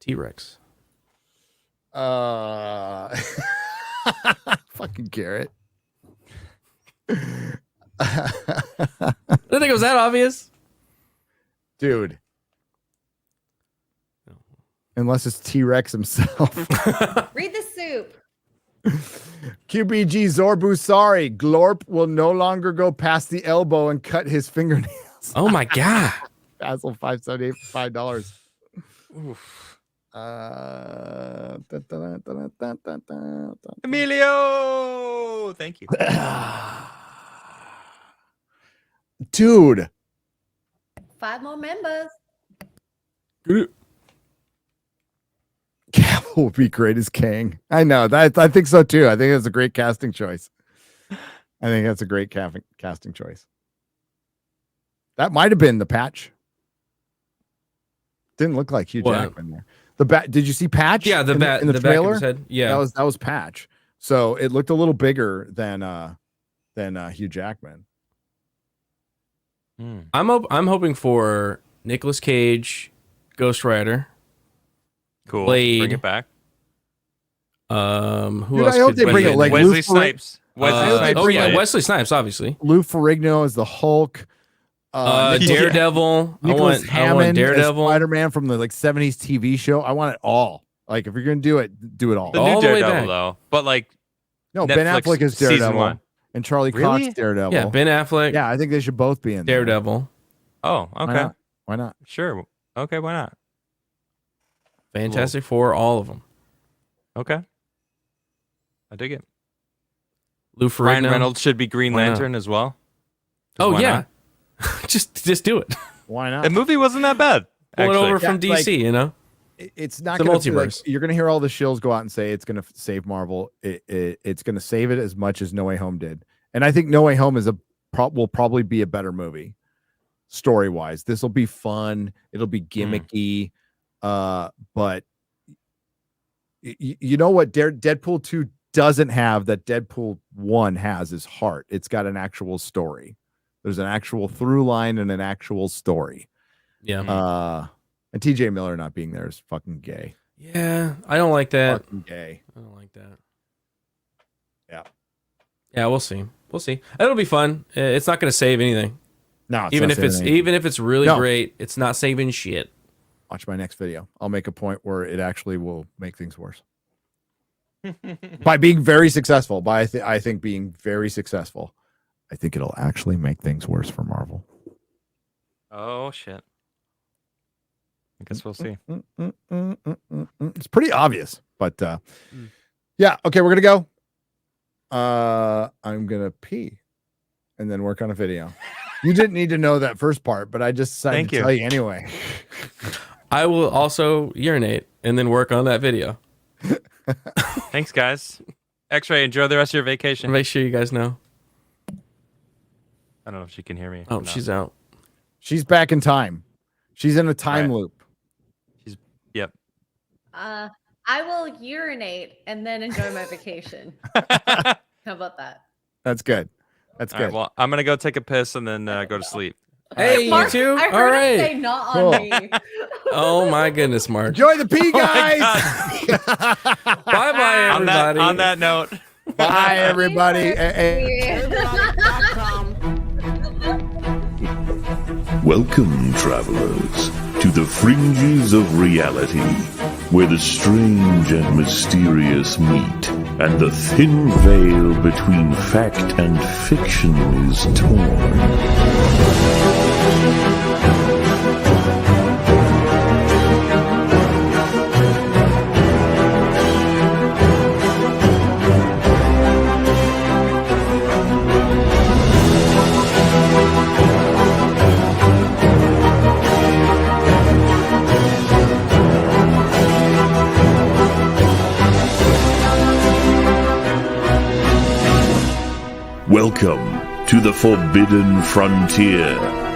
S4: T-Rex.
S3: Fucking Garrett.
S4: I didn't think it was that obvious.
S3: Dude. Unless it's T-Rex himself.
S5: Read the soup.
S3: QBG Zorbu, sorry. Glorp will no longer go past the elbow and cut his fingernails.
S4: Oh my god.
S3: Basil 578 for $5.
S6: Emilio, thank you.
S3: Dude.
S5: 5 more members.
S3: Cavill would be great as Kang. I know that. I think so too. I think that's a great casting choice. I think that's a great casting choice. That might have been the Patch. Didn't look like Hugh
S4: What?
S3: Jackman there. The bat. Did you see Patch?
S4: Yeah, the
S3: in
S4: bat
S3: in the
S4: back of
S3: trailer.
S4: his head. Yeah.
S3: That was Patch. So it looked a little bigger than Hugh Jackman.
S4: I'm hoping for Nicolas Cage, Ghost Rider.
S6: Cool.
S4: Blade.
S6: Bring it back.
S4: Who
S3: Dude,
S4: else?
S3: I hope
S4: could
S3: they bring
S4: be
S3: it
S4: in
S3: like
S4: there?
S6: Wesley
S3: Lou
S6: Snipes. Wesley Snipes.
S4: Oh yeah,
S6: played it.
S4: Wesley Snipes, obviously.
S3: Lou Ferrigno is the Hulk.
S4: Daredevil.
S3: Nicholas
S4: I want
S3: Hammond
S4: Daredevil.
S3: as Spider-Man from the 70s TV show. I want it all. Like if you're gonna do it all.
S6: The
S4: All
S6: new
S4: the way
S6: Daredevil
S4: back.
S6: though, but like
S3: No, Ben
S6: Netflix
S3: Affleck is
S6: season
S3: Daredevil
S6: 1.
S3: and Charlie
S6: Really?
S3: Cox Daredevil.
S4: Yeah, Ben Affleck.
S3: Yeah, I think they should both be in there.
S4: Daredevil.
S6: Oh,
S3: Why
S6: okay,
S3: not? Why not?
S6: sure, okay, why not?
S4: Fantastic Four, all of them.
S6: Okay, I dig it.
S4: Lou Ferrigno.
S6: Ryan Reynolds should be Green
S4: Why not?
S6: Lantern as well. 'Cause
S4: Oh
S6: why
S4: yeah.
S6: not?
S4: just do it.
S3: Why not?
S6: The movie wasn't that bad.
S4: Pull it
S6: Actually.
S4: over from
S3: Yeah, like-
S4: DC, you know?
S3: It's not
S4: The
S3: going to
S4: multiverse.
S3: you're going to hear all the shills go out and say it's going to save Marvel. It's going to save it as much as No Way Home did, and I think No Way Home is will probably be a better movie, story wise. This will be fun. It'll be gimmicky, but you know what? Deadpool 2 doesn't have that Deadpool 1 has is heart. It's got an actual story. There's an actual through line and an actual story.
S4: Yeah.
S3: And TJ Miller not being there is fucking gay.
S4: Yeah, I don't like that.
S3: Fucking gay.
S4: I don't like that.
S3: Yeah.
S4: Yeah, we'll see. We'll see. It'll be fun. It's not going to save anything.
S3: No, it's
S4: Even
S3: not
S4: if it's
S3: saying anything.
S4: even if it's really
S3: No.
S4: great, it's not saving shit.
S3: Watch my next video. I'll make a point where it actually will make things worse by being very successful. By I think being very successful, I think it'll actually make things worse for Marvel.
S6: Oh shit. I guess we'll see.
S3: It's pretty obvious, but yeah. Okay, we're gonna go. I'm gonna pee and then work on a video. You didn't need to know that first part, but I just decided
S6: Thank
S3: to
S6: you.
S3: tell you anyway.
S4: I will also urinate and then work on that video.
S6: Thanks, guys. X-Ray, enjoy the rest of your vacation.
S4: Make sure you guys know.
S6: I don't know if she can hear me.
S4: Oh,
S6: or not.
S4: she's out.
S3: She's back in time. She's in a time
S6: Right.
S3: loop.
S6: Yep.
S5: I will urinate and then enjoy my vacation. How about that?
S3: That's good. That's
S6: All
S3: good.
S6: right, well, I'm gonna go take a piss and then go to sleep.
S4: Hey, you
S5: Mark,
S4: too?
S5: I
S4: All
S5: heard him
S4: right.
S5: say not
S3: Cool.
S5: on me.
S4: Oh my goodness, Mark.
S3: Enjoy the pee,
S6: my
S3: guys.
S4: Bye bye,
S6: On that,
S4: everybody.
S6: on that note.
S3: Bye, everybody.
S2: Welcome, travelers, to the fringes of reality, where the strange and mysterious meet, and the thin veil between fact and fiction is torn. Welcome to the Forbidden Frontier.